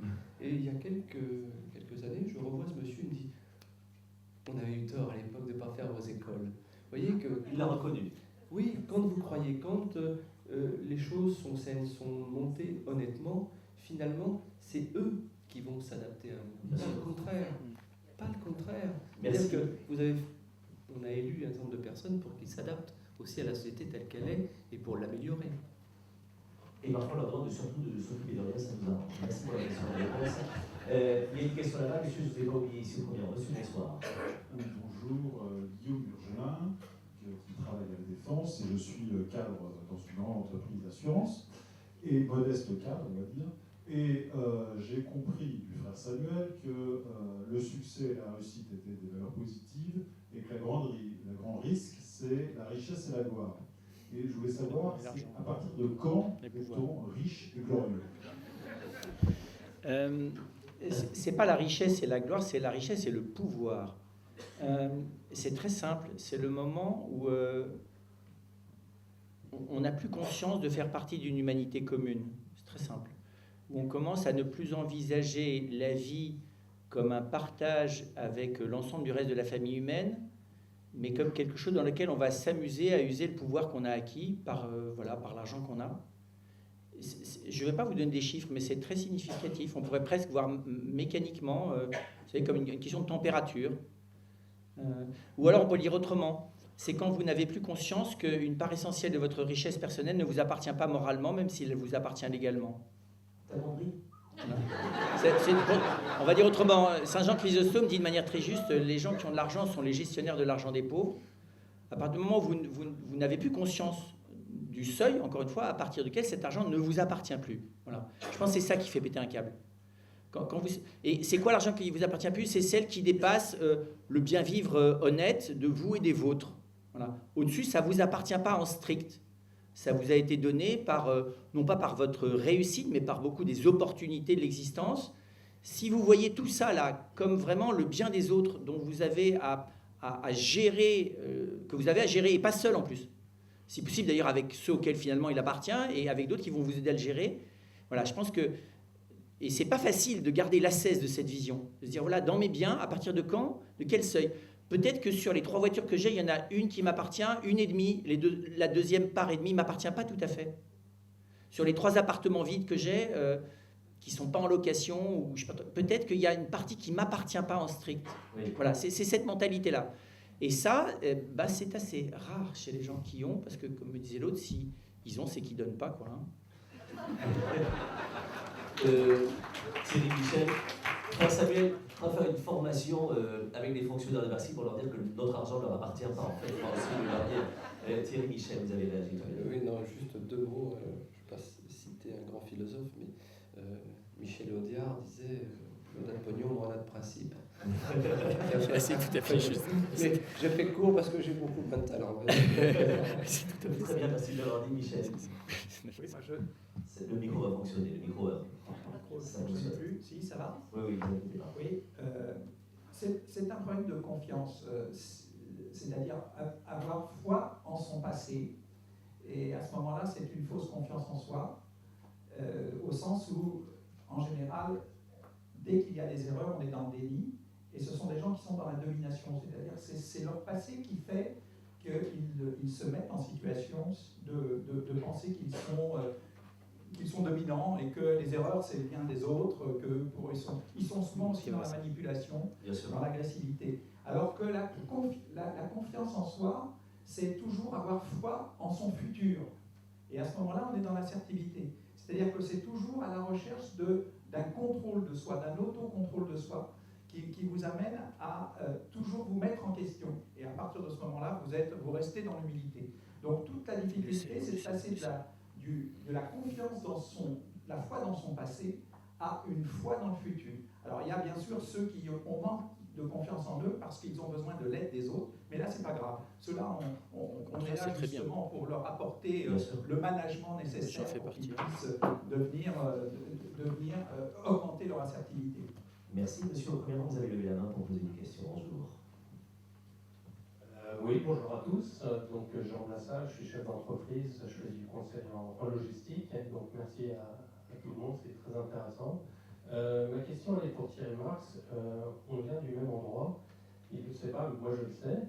Speaker 6: et il y a quelques années, je revois ce monsieur, il me dit, on avait eu tort à l'époque de ne pas faire vos écoles. Vous voyez que...
Speaker 1: Il l'a reconnu.
Speaker 6: Oui, quand vous croyez, quand les choses sont saines, sont montées honnêtement, finalement, c'est eux qui vont s'adapter à vous. Pas le contraire. Pas le contraire.
Speaker 1: Merci.
Speaker 6: C'est-à-dire que on a élu un certain nombre de personnes pour qu'ils s'adaptent aussi à la société telle qu'elle est et pour l'améliorer.
Speaker 1: Et parfois, on leur demande surtout de s'occuper de rien, ça nous arrange. Merci pour la question et la réponse. Il y a une question là-bas, monsieur, je ne vous ai pas oublié ici au premier rang. Monsieur, bonsoir.
Speaker 10: Oui, bonjour, Guillaume Urgelin, qui travaille à la Défense, et je suis cadre dans une grande entreprise d'assurance, et modeste cadre, on va dire. Et j'ai compris du frère Samuel que le succès et la réussite étaient des valeurs positives, et que le grand risque, c'est la richesse et la gloire. Et je voulais savoir à partir de quand est-on riche et glorieux?
Speaker 3: C'est pas la richesse et la gloire, c'est la richesse et le pouvoir. C'est très simple, c'est le moment où on n'a plus conscience de faire partie d'une humanité commune. C'est très simple. Où on commence à ne plus envisager la vie comme un partage avec l'ensemble du reste de la famille humaine, mais comme quelque chose dans lequel on va s'amuser à user le pouvoir qu'on a acquis par l'argent qu'on a. Je ne vais pas vous donner des chiffres, mais c'est très significatif. On pourrait presque voir mécaniquement, vous savez, comme une question de température. Ou alors on peut le dire autrement. C'est quand vous n'avez plus conscience qu'une part essentielle de votre richesse personnelle ne vous appartient pas moralement, même s'il vous appartient légalement.
Speaker 1: T'as compris?
Speaker 3: On va dire autrement, Saint Jean Chrysostome dit de manière très juste, les gens qui ont de l'argent sont les gestionnaires de l'argent des pauvres. À partir du moment où vous n'avez plus conscience du seuil, encore une fois, à partir duquel cet argent ne vous appartient plus. Voilà. Je pense que c'est ça qui fait péter un câble. Et c'est quoi l'argent qui ne vous appartient plus? C'est celle qui dépasse le bien vivre honnête de vous et des vôtres. Voilà. Au-dessus, ça ne vous appartient pas en strict. Ça vous a été donné par, non pas par votre réussite, mais par beaucoup des opportunités de l'existence. Si vous voyez tout ça là comme vraiment le bien des autres dont vous avez à gérer, que vous avez à gérer, et pas seul en plus, si possible d'ailleurs avec ceux auxquels finalement il appartient, et avec d'autres qui vont vous aider à le gérer. Voilà, je pense que... Et c'est pas facile de garder l'assise de cette vision, de se dire, voilà, dans mes biens, à partir de quand, de quel seuil? Peut-être que sur les 3 voitures que j'ai, il y en a une qui m'appartient, une et demie, la deuxième part et demie ne m'appartient pas tout à fait. Sur les 3 appartements vides que j'ai, qui ne sont pas en location, ou peut-être qu'il y a une partie qui ne m'appartient pas en strict. Oui. Voilà, c'est cette mentalité-là. Et ça, c'est assez rare chez les gens qui ont, parce que, comme me disait l'autre, si ils ont, c'est qu'ils ne donnent pas, quoi. Hein.
Speaker 1: Thierry Michel, Frère Samuel, on va faire une formation avec les fonctionnaires de Bercy pour leur dire que notre argent ne leur appartient pas. En fait, on va aussi leur dire. Thierry Michel, vous avez réagi.
Speaker 6: Oui, non, juste 2 mots. Je ne vais pas citer un grand philosophe, mais Michel Audiard disait on a de pognon, mais on a de principe.
Speaker 8: C'est tout à fait juste.
Speaker 6: Mais j'ai fait court parce que j'ai beaucoup de talent.
Speaker 1: C'est tout à fait très bien, merci de l'avoir dit, Michel.
Speaker 7: Oui,
Speaker 1: le micro va fonctionner, le micro va.
Speaker 7: Ça ne fonctionne plus. Si, ça va?
Speaker 1: Oui, oui, vous inquiétez pas.
Speaker 7: Oui, c'est un problème de confiance, c'est-à-dire avoir foi en son passé. Et à ce moment-là, c'est une fausse confiance en soi, au sens où, en général, dès qu'il y a des erreurs, on est dans le déni. Et ce sont des gens qui sont dans la domination, c'est-à-dire que c'est leur passé qui fait qu'ils se mettent en situation de penser qu'ils sont dominants et que les erreurs, c'est le bien des autres, que pour ils sont souvent aussi dans la manipulation, dans l'agressivité. Alors que la confiance en soi, c'est toujours avoir foi en son futur. Et à ce moment-là, on est dans l'assertivité. C'est-à-dire que c'est toujours à la recherche d'un contrôle de soi, d'un autocontrôle de soi, qui vous amène à toujours vous mettre en question. Et à partir de ce moment-là, vous restez dans l'humilité. Donc toute la difficulté, c'est de passer de la confiance la foi dans son passé à une foi dans le futur. Alors il y a bien sûr ceux qui ont manque de confiance en eux parce qu'ils ont besoin de l'aide des autres. Mais là, c'est pas grave. Ceux-là, on est là justement pour leur apporter le management nécessaire pour qu'ils puissent devenir augmenter leur assertivité.
Speaker 1: Merci. Monsieur, premièrement, vous avez levé la main pour poser une question. Bonjour.
Speaker 11: Oui, bonjour à tous. Donc, Jean Blassat, je suis chef d'entreprise, je fais du conseil en logistique. Donc, merci à tout le monde, c'est très intéressant. Ma question elle est pour Thierry Marx. On vient du même endroit. Il ne le sait pas, mais moi je le sais.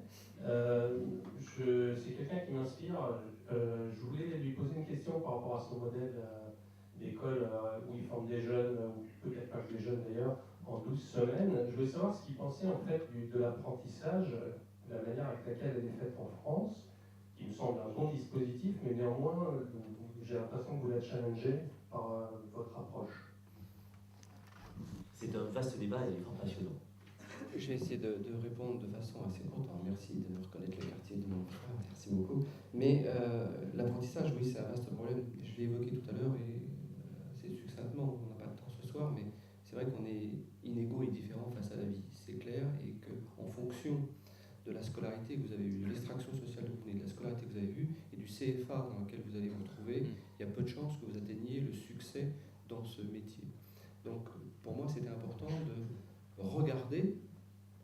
Speaker 11: C'est quelqu'un qui m'inspire. Je voulais lui poser une question par rapport à son modèle d'école où il forme des jeunes, ou peut-être pas que des jeunes d'ailleurs, en 12 semaines. Je voulais savoir ce qu'il pensait en fait de l'apprentissage, la manière avec laquelle elle est faite en France, qui me semble un bon dispositif, mais néanmoins, j'ai l'impression que vous l'êtes challengé par votre approche.
Speaker 1: C'est un vaste débat et fort passionnant.
Speaker 6: Je vais essayer de répondre de façon assez courte. Alors, merci de reconnaître le quartier de mon frère, merci beaucoup. Mais l'apprentissage, oui, c'est un vaste problème. Je l'ai évoqué tout à l'heure et assez succinctement, on n'a pas de temps ce soir, mais c'est vrai qu'on est inégaux et différents face à la vie, c'est clair, et qu'en fonction de la scolarité que vous avez eue, de l'extraction sociale que vous venez, de la scolarité que vous avez eue et du CFA dans lequel vous allez vous trouver, il y a peu de chances que vous atteigniez le succès dans ce métier. Donc, pour moi, c'était important de regarder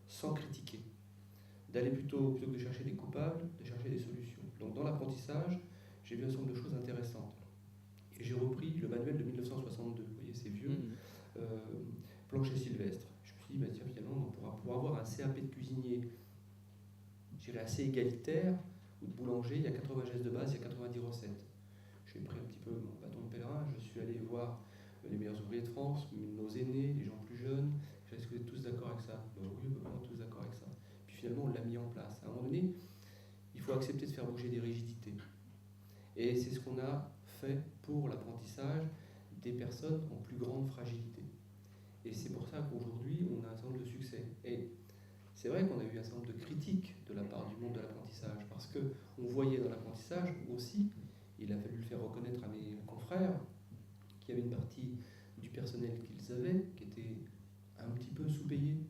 Speaker 6: sans critiquer, d'aller plutôt que de chercher des coupables, de chercher des solutions. Donc, dans l'apprentissage, j'ai vu un certain nombre de choses intéressantes. Et j'ai repris le manuel de 1962, vous voyez, c'est vieux, Plancher Sylvestre. Je me suis dit, bah, tiens, finalement, pour avoir un CAP de cuisinier, je dirais assez égalitaire, ou de boulanger, il y a 80 gestes de base, il y a 90 recettes. J'ai pris un petit peu mon bâton de pèlerin, je suis allé voir les meilleurs ouvriers de France, nos aînés, les gens plus jeunes. Est-ce que vous êtes tous d'accord avec ça? Oui, on est tous d'accord avec ça. Puis finalement, on l'a mis en place. À un moment donné, il faut accepter de faire bouger des rigidités. Et c'est ce qu'on a fait pour l'apprentissage des personnes en plus grande fragilité. Et c'est pour ça qu'aujourd'hui, on a un certain nombre de succès. Et c'est vrai qu'on a eu un certain nombre de critiques de la part du monde de l'apprentissage, parce qu'on voyait dans l'apprentissage aussi, il a fallu le faire reconnaître à mes confrères, qu'il y avait une partie du personnel qu'ils avaient, qui était un petit peu sous-payé,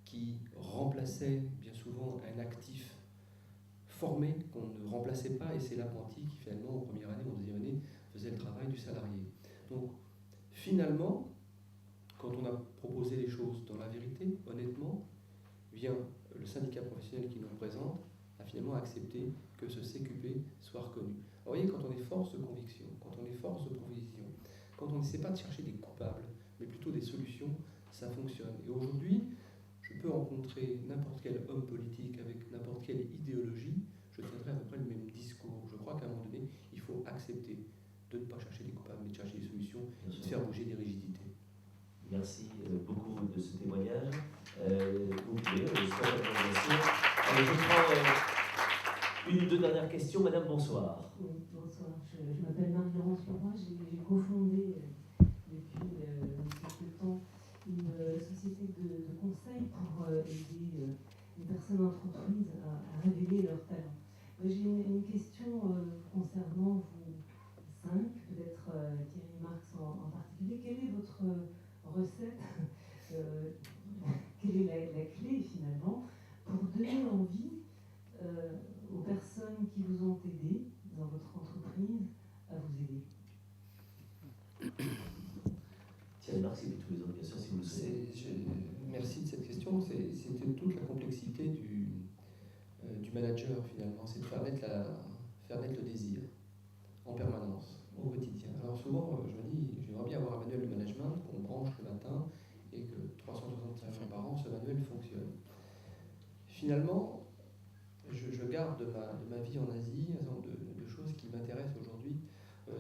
Speaker 6: qui remplaçait bien souvent un actif formé qu'on ne remplaçait pas, et c'est l'apprenti qui finalement, en première année, en deuxième année, faisait le travail du salarié. Donc finalement, quand on a proposé les choses dans la vérité, honnêtement, vient le syndicat professionnel qui nous représente a finalement accepté que ce CQP soit reconnu. Alors, vous voyez, quand on est force de conviction, quand on est force de proposition, quand on n'essaie pas de chercher des coupables, mais plutôt des solutions, ça fonctionne. Et aujourd'hui, je peux rencontrer n'importe quel homme politique avec n'importe quelle idéologie, je tiendrai à peu près le même discours. Je crois qu'à un moment donné, il faut accepter de ne pas chercher des coupables, mais de chercher des solutions, de faire bouger des rigidités.
Speaker 1: Merci beaucoup de ce témoignage. Vous pouvez, Allez, je prends une ou deux dernières questions. Madame, bonsoir.
Speaker 12: Oui, bonsoir. Je m'appelle Marie-Laurence Leroy. J'ai cofondé depuis quelques temps une société de conseil pour aider les personnes entreprises à révéler leurs talents. J'ai une question concernant vous cinq, peut-être Thierry Marx en particulier. Quelle est votre recette, quelle est la clé finalement pour donner envie aux personnes qui vous ont aidé dans votre entreprise à vous aider?
Speaker 1: Thierry Marx et tous les autres, bien sûr, si vous le savez.
Speaker 6: Merci de cette question. C'était toute la complexité du manager finalement, c'est de faire naître le désir en permanence, au quotidien. Alors souvent, je me dis, j'aimerais bien avoir un manuel de management qu'on branche le matin et que 365 jours par an, ce manuel fonctionne. Finalement, je garde de ma vie en Asie un certain nombre de choses qui m'intéressent aujourd'hui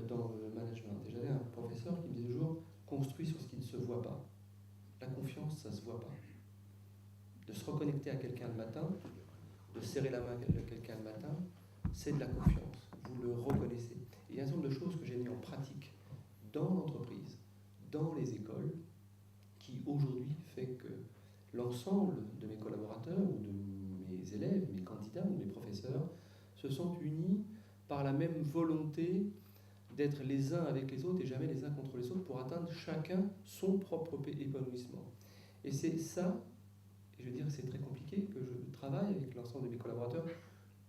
Speaker 6: dans le management. Et j'avais un professeur qui me disait toujours, construis sur ce qui ne se voit pas. La confiance, ça ne se voit pas. De se reconnecter à quelqu'un le matin, de serrer la main à quelqu'un le matin, c'est de la confiance. Vous le reconnaissez. Et il y a un certain nombre de choses que j'ai mis en pratique dans l'entreprise, dans les écoles, qui aujourd'hui fait que l'ensemble de mes collaborateurs ou de mes élèves, mes candidats ou mes professeurs se sont unis par la même volonté d'être les uns avec les autres et jamais les uns contre les autres pour atteindre chacun son propre épanouissement. Et c'est ça Et je veux dire que c'est très compliqué, que je travaille avec l'ensemble de mes collaborateurs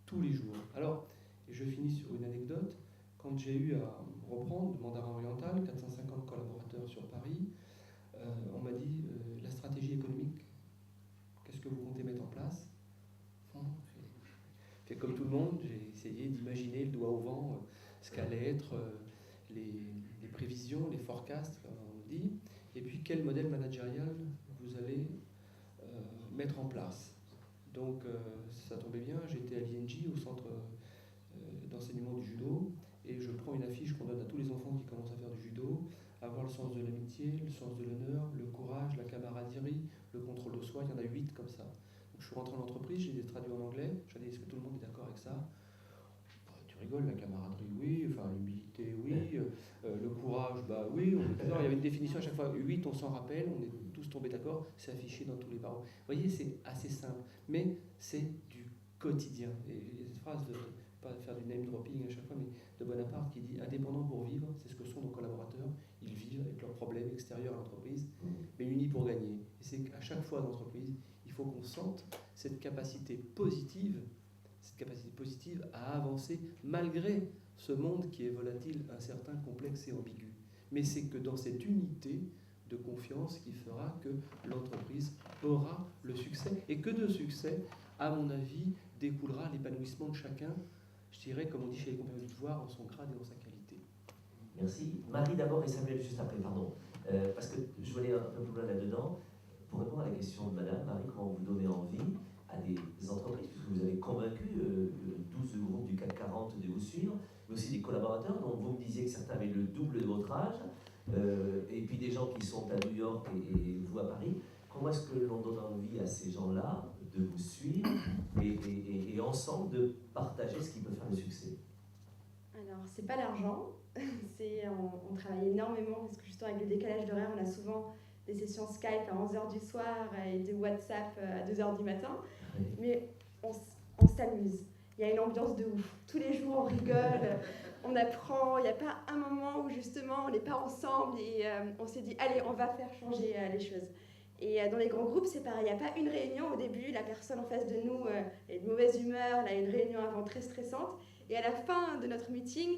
Speaker 6: tous les jours. Alors, et je finis sur une anecdote. Quand j'ai eu à reprendre le Mandarin Oriental, 450 collaborateurs sur Paris, on m'a dit la stratégie économique, qu'est-ce que vous comptez mettre en place? Fait comme tout le monde, j'ai essayé d'imaginer le doigt au vent ce qu'allaient être les prévisions, les forecasts, comme on dit, et puis quel modèle managérial vous allez mettre en place. Donc ça tombait bien, j'étais à l'INJ, au centre d'enseignement du judo, et je prends une affiche qu'on donne à tous les enfants qui commencent à faire du judo: avoir le sens de l'amitié, le sens de l'honneur, le courage, la camaraderie, le contrôle de soi. Il y en a 8 comme ça. Donc, je suis rentré en entreprise, j'ai les traduits en anglais. J'ai dit: est-ce que tout le monde est d'accord avec ça? Tu rigoles, la camaraderie, oui, enfin l'humilité, oui, le courage, bah oui. Il y avait une définition à chaque fois. 8, on s'en rappelle, on est tous tombés d'accord, c'est affiché dans tous les barreaux. Vous voyez, c'est assez simple, mais c'est du quotidien. Et il y a cette phrase de pas faire du name dropping à chaque fois, mais de Bonaparte qui dit: indépendants pour vivre, c'est ce que sont nos collaborateurs. Ils vivent avec leurs problèmes extérieurs à l'entreprise, mais unis pour gagner. Et c'est qu'à chaque fois dans l'entreprise, il faut qu'on sente cette capacité positive à avancer malgré ce monde qui est volatile, incertain, complexe et ambigu. Mais c'est que dans cette unité de confiance qui fera que l'entreprise aura le succès, et que de succès, à mon avis, découlera l'épanouissement de chacun, je dirais, comme on dit chez les compagnons du devoir, en son grade et en sa qualité.
Speaker 1: Merci. Marie d'abord et Samuel juste après, pardon. Parce que je voulais un peu plus loin là-dedans. Pour répondre à la question de Madame, Marie, comment vous donnez envie à des entreprises, puisque vous avez convaincu 12 groupes du CAC 40 de vous suivre, mais aussi des collaborateurs, dont vous me disiez que certains avaient le double de votre âge, et puis des gens qui sont à New York et vous à Paris. Comment est-ce que l'on donne envie à ces gens-là de vous suivre et ensemble de partager ce qui peut faire le succès?
Speaker 5: Alors, c'est pas l'argent, on travaille énormément, parce que justement avec le décalage d'horaire, on a souvent des sessions Skype à 11h du soir et de WhatsApp à 2h du matin, mais on s'amuse. Il y a une ambiance de ouf. Tous les jours, on rigole, on apprend. Il n'y a pas un moment où justement on n'est pas ensemble et on s'est dit allez, on va faire changer les choses. Et dans les grands groupes, c'est pareil. Il n'y a pas une réunion au début, la personne en face de nous est de mauvaise humeur, elle a une réunion avant très stressante. Et à la fin de notre meeting,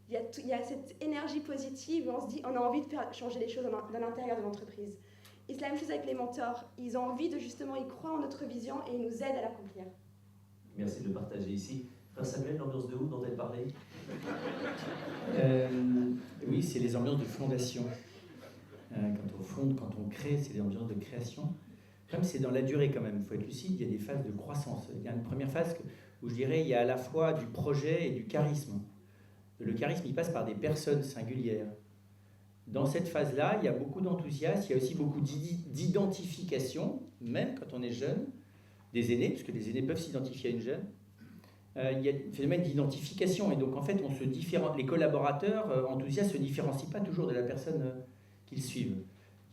Speaker 5: il y a cette énergie positive où on se dit on a envie de faire changer les choses dans l'intérieur de l'entreprise. Et c'est la même chose avec les mentors. Ils ont envie de justement, ils croient en notre vision et ils nous aident à l'accomplir.
Speaker 1: Merci de le partager ici. Frère Samuel, l'ambiance de où dont elle parlait?
Speaker 3: Oui, c'est les ambiances de fondation. Quand on fonde, quand on crée, c'est des ambiances de création. Comme c'est dans la durée quand même, il faut être lucide, il y a des phases de croissance. Il y a une première phase où je dirais il y a à la fois du projet et du charisme. Le charisme, il passe par des personnes singulières. Dans cette phase-là, il y a beaucoup d'enthousiasme, il y a aussi beaucoup d'identification, même quand on est jeune, des aînés, parce que les aînés peuvent s'identifier à une jeune. Il y a un phénomène d'identification, et donc en fait, les collaborateurs enthousiastes ne se différencient pas toujours de la personne qu'ils suivent.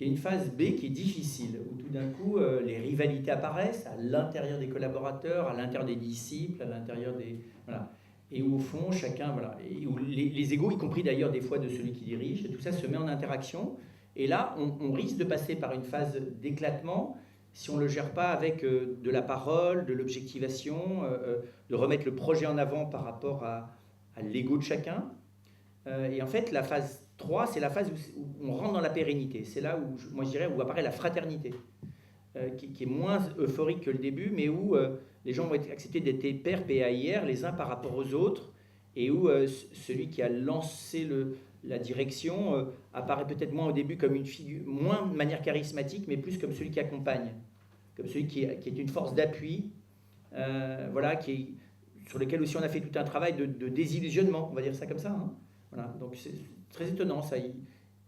Speaker 3: Il y a une phase B qui est difficile, où tout d'un coup, les rivalités apparaissent à l'intérieur des collaborateurs, à l'intérieur des disciples, à l'intérieur des... Voilà. Et où, au fond, chacun... Voilà, et où les égos, y compris d'ailleurs des fois de celui qui dirige, tout ça se met en interaction. Et là, on risque de passer par une phase d'éclatement si on ne le gère pas avec de la parole, de l'objectivation, de remettre le projet en avant par rapport à l'ego de chacun. Et en fait, la phase 3, c'est la phase où on rentre dans la pérennité. C'est là où, moi je dirais, où apparaît la fraternité, qui est moins euphorique que le début, mais où les gens vont accepter d'être pairs, PAIR, les uns par rapport aux autres, et où celui qui a lancé la direction apparaît peut-être moins au début comme une figure, moins de manière charismatique, mais plus comme celui qui accompagne, comme celui qui est une force d'appui, voilà, sur lequel aussi on a fait tout un travail de désillusionnement, on va dire ça comme ça. Hein. Voilà, donc c'est très étonnant ça.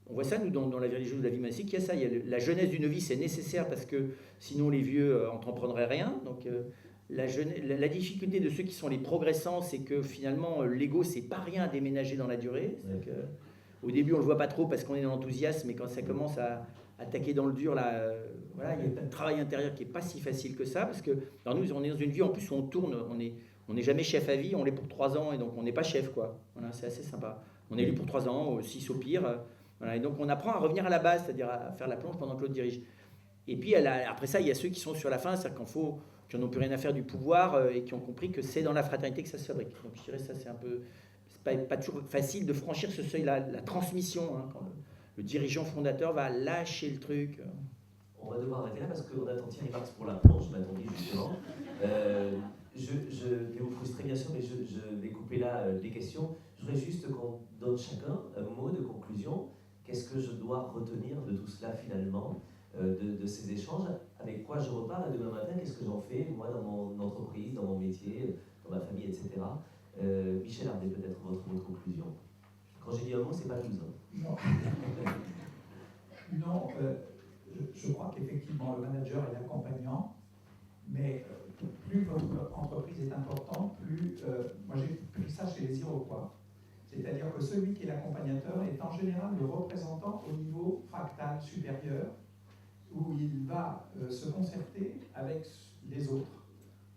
Speaker 3: On voit ça, nous, dans la vie de la vie monastique, il y a ça. Il y a la jeunesse d'une vie, c'est nécessaire parce que sinon les vieux n'entreprendraient rien. Donc la difficulté de ceux qui sont les progressants, c'est que finalement l'ego, c'est pas rien à déménager dans la durée. Au début, on le voit pas trop parce qu'on est dans l'enthousiasme, mais quand ça commence à attaquer dans le dur, là, voilà, il y a un travail intérieur qui est pas si facile que ça, parce que dans nous, on est dans une vie en plus où on tourne, on n'est jamais chef à vie, on l'est pour 3 ans et donc on n'est pas chef, quoi. Voilà, c'est assez sympa. On est élu pour 3 ans, 6 au pire. Voilà, et donc on apprend à revenir à la base, c'est-à-dire à faire la plonge pendant que l'autre dirige. Et puis après ça, il y a ceux qui sont sur la fin, c'est-à-dire qui n'en ont plus rien à faire du pouvoir et qui ont compris que c'est dans la fraternité que ça se fabrique. Donc je dirais ça, c'est pas toujours facile de franchir ce seuil-là, la transmission, hein, quand le dirigeant fondateur va lâcher le truc.
Speaker 1: On va devoir arrêter là parce qu'on attend Thierry Marx pour la planche, je m'attendais justement. Je vais vous frustrer bien sûr, mais je vais couper là les questions. Je voudrais juste qu'on donne chacun un mot de conclusion. Qu'est-ce que je dois retenir de tout cela finalement, de ces échanges? Avec quoi je repars demain matin? Qu'est-ce que j'en fais, moi, dans mon entreprise, dans mon métier, dans ma famille, etc. Michel Ardet, peut-être votre mot de conclusion. Quand j'ai dit un mot, c'est pas 12 ans.
Speaker 7: Non. Non, je crois qu'effectivement, le manager est l'accompagnant, mais plus votre entreprise est importante, plus... moi, j'ai pris ça chez les Iroquois. C'est-à-dire que celui qui est l'accompagnateur est en général le représentant au niveau fractal supérieur, où il va se concerter avec les autres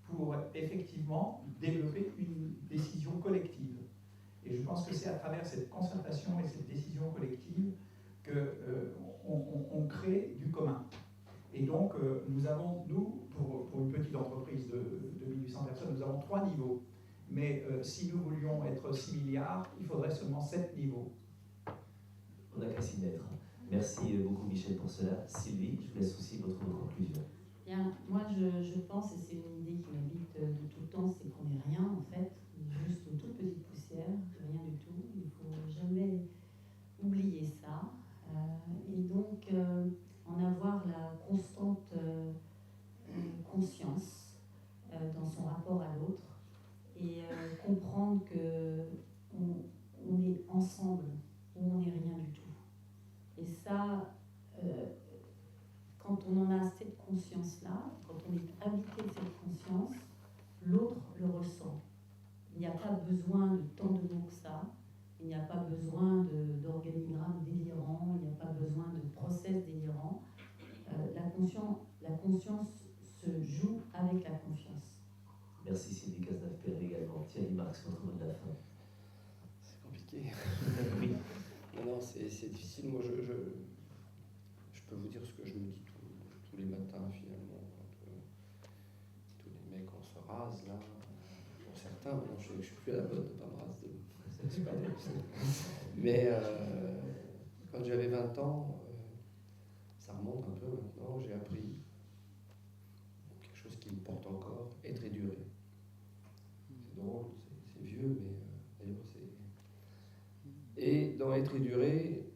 Speaker 7: pour effectivement développer une décision collective. Et je pense que c'est à travers cette concertation et cette décision collective qu'on crée du commun. Et donc, nous avons, pour une petite entreprise de 1800 personnes, nous avons 3 niveaux. Mais si nous voulions être 6 milliards, il faudrait seulement 7 niveaux.
Speaker 1: On n'a qu'à s'y mettre. Merci beaucoup Michel pour cela. Sylvie, je vous laisse aussi votre conclusion.
Speaker 4: Bien, moi je pense, et c'est une idée qui m'habite de tout le temps, c'est qu'on n'est rien en fait, juste une toute petite poussière, rien du tout. Il ne faut jamais oublier ça. Et donc en avoir la constante conscience dans son rapport à l'autre et comprendre qu'on est ensemble ou on n'est rien du tout. Et ça, quand on en a cette conscience-là, quand on est habité de cette conscience, l'autre le ressent. Il n'y a pas besoin de tant de mots que ça, il n'y a pas besoin d'organigramme délirant, il n'y a pas besoin de process délirant. La conscience se joue avec la confiance.
Speaker 1: Merci Sylvie Cazenave-Pérez également. Thierry Marx, votre mot de la fin.
Speaker 6: C'est compliqué.
Speaker 1: Oui.
Speaker 6: Non, c'est difficile. Moi, je peux vous dire ce que je me dis tous les matins, finalement. Quand tous les mecs, on se rase, là. Pour certains, maintenant, je ne suis plus à la mode de ne pas me raser. C'est super difficile. Mais quand j'avais 20 ans, ça remonte un peu maintenant, j'ai appris quelque chose qui me porte encore, être et durer. C'est drôle, c'est vieux, mais d'ailleurs, c'est... Et dans être et durer,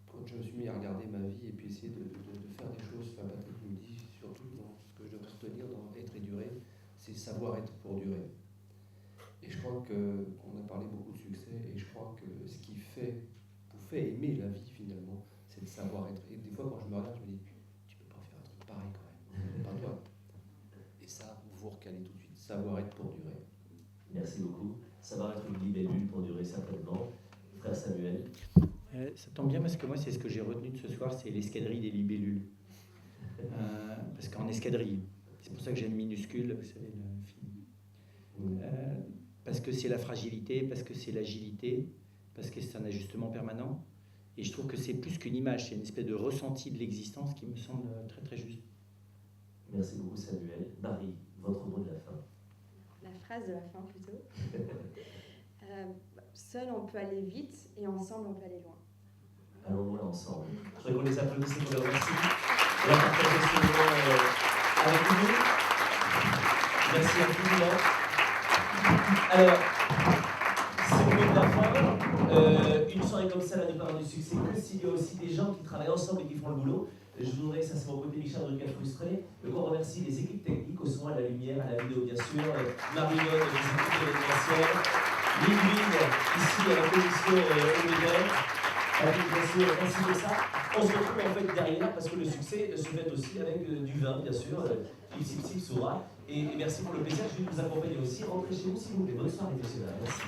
Speaker 6: quand je me suis mis à regarder ma vie et puis essayer de faire des choses, Patrick me dit surtout dans ce que je devrais retenir dans être et durer, c'est savoir être pour durer. Et je crois qu'on a parlé beaucoup de succès et je crois que ce qui vous fait aimer la vie finalement, c'est de savoir être. Et des fois quand je me regarde, je me dis, tu peux pas faire un truc pareil quand même, pas toi. Et ça, vous vous recalez tout de suite, savoir être pour durer.
Speaker 1: Merci beaucoup. Ça va être une libellule pour durer certainement. Frère Samuel.
Speaker 3: Ça tombe bien parce que moi, c'est ce que j'ai retenu de ce soir, c'est l'escadrille des libellules. Parce qu'en escadrille, c'est pour ça que j'aime Minuscule, vous savez, le film. Parce que c'est la fragilité, parce que c'est l'agilité, parce que c'est un ajustement permanent. Et je trouve que c'est plus qu'une image, c'est une espèce de ressenti de l'existence qui me semble très très juste.
Speaker 1: Merci beaucoup Samuel. Marie, votre mot de la fin.
Speaker 5: La phrase de la fin plutôt. Seul on peut aller vite et ensemble on peut aller loin.
Speaker 1: Allons loin ensemble. Je voudrais qu'on les applaudisse et qu'on les remercie de la partager ce moment avec nous. Merci infiniment. Alors, c'est le mot de la fin. Une soirée comme ça va nous parler du succès que s'il y a aussi des gens qui travaillent ensemble et qui font le boulot. Je voudrais, ça c'est mon côté Michel Drucker frustré, qu'on remercie les équipes techniques, au son, à la lumière, à la vidéo bien sûr, Marie-Maud, les équipes événementielles, Lynn, ici à la commission Omega, avec bien sûr, ainsi que ça. On se retrouve en fait derrière parce que le succès se fait aussi avec du vin bien sûr, Ipsip Soura. Et merci pour le plaisir, je vais vous accompagner aussi. Rentrez chez vous si vous voulez. Bonne soirée, messieurs. Merci.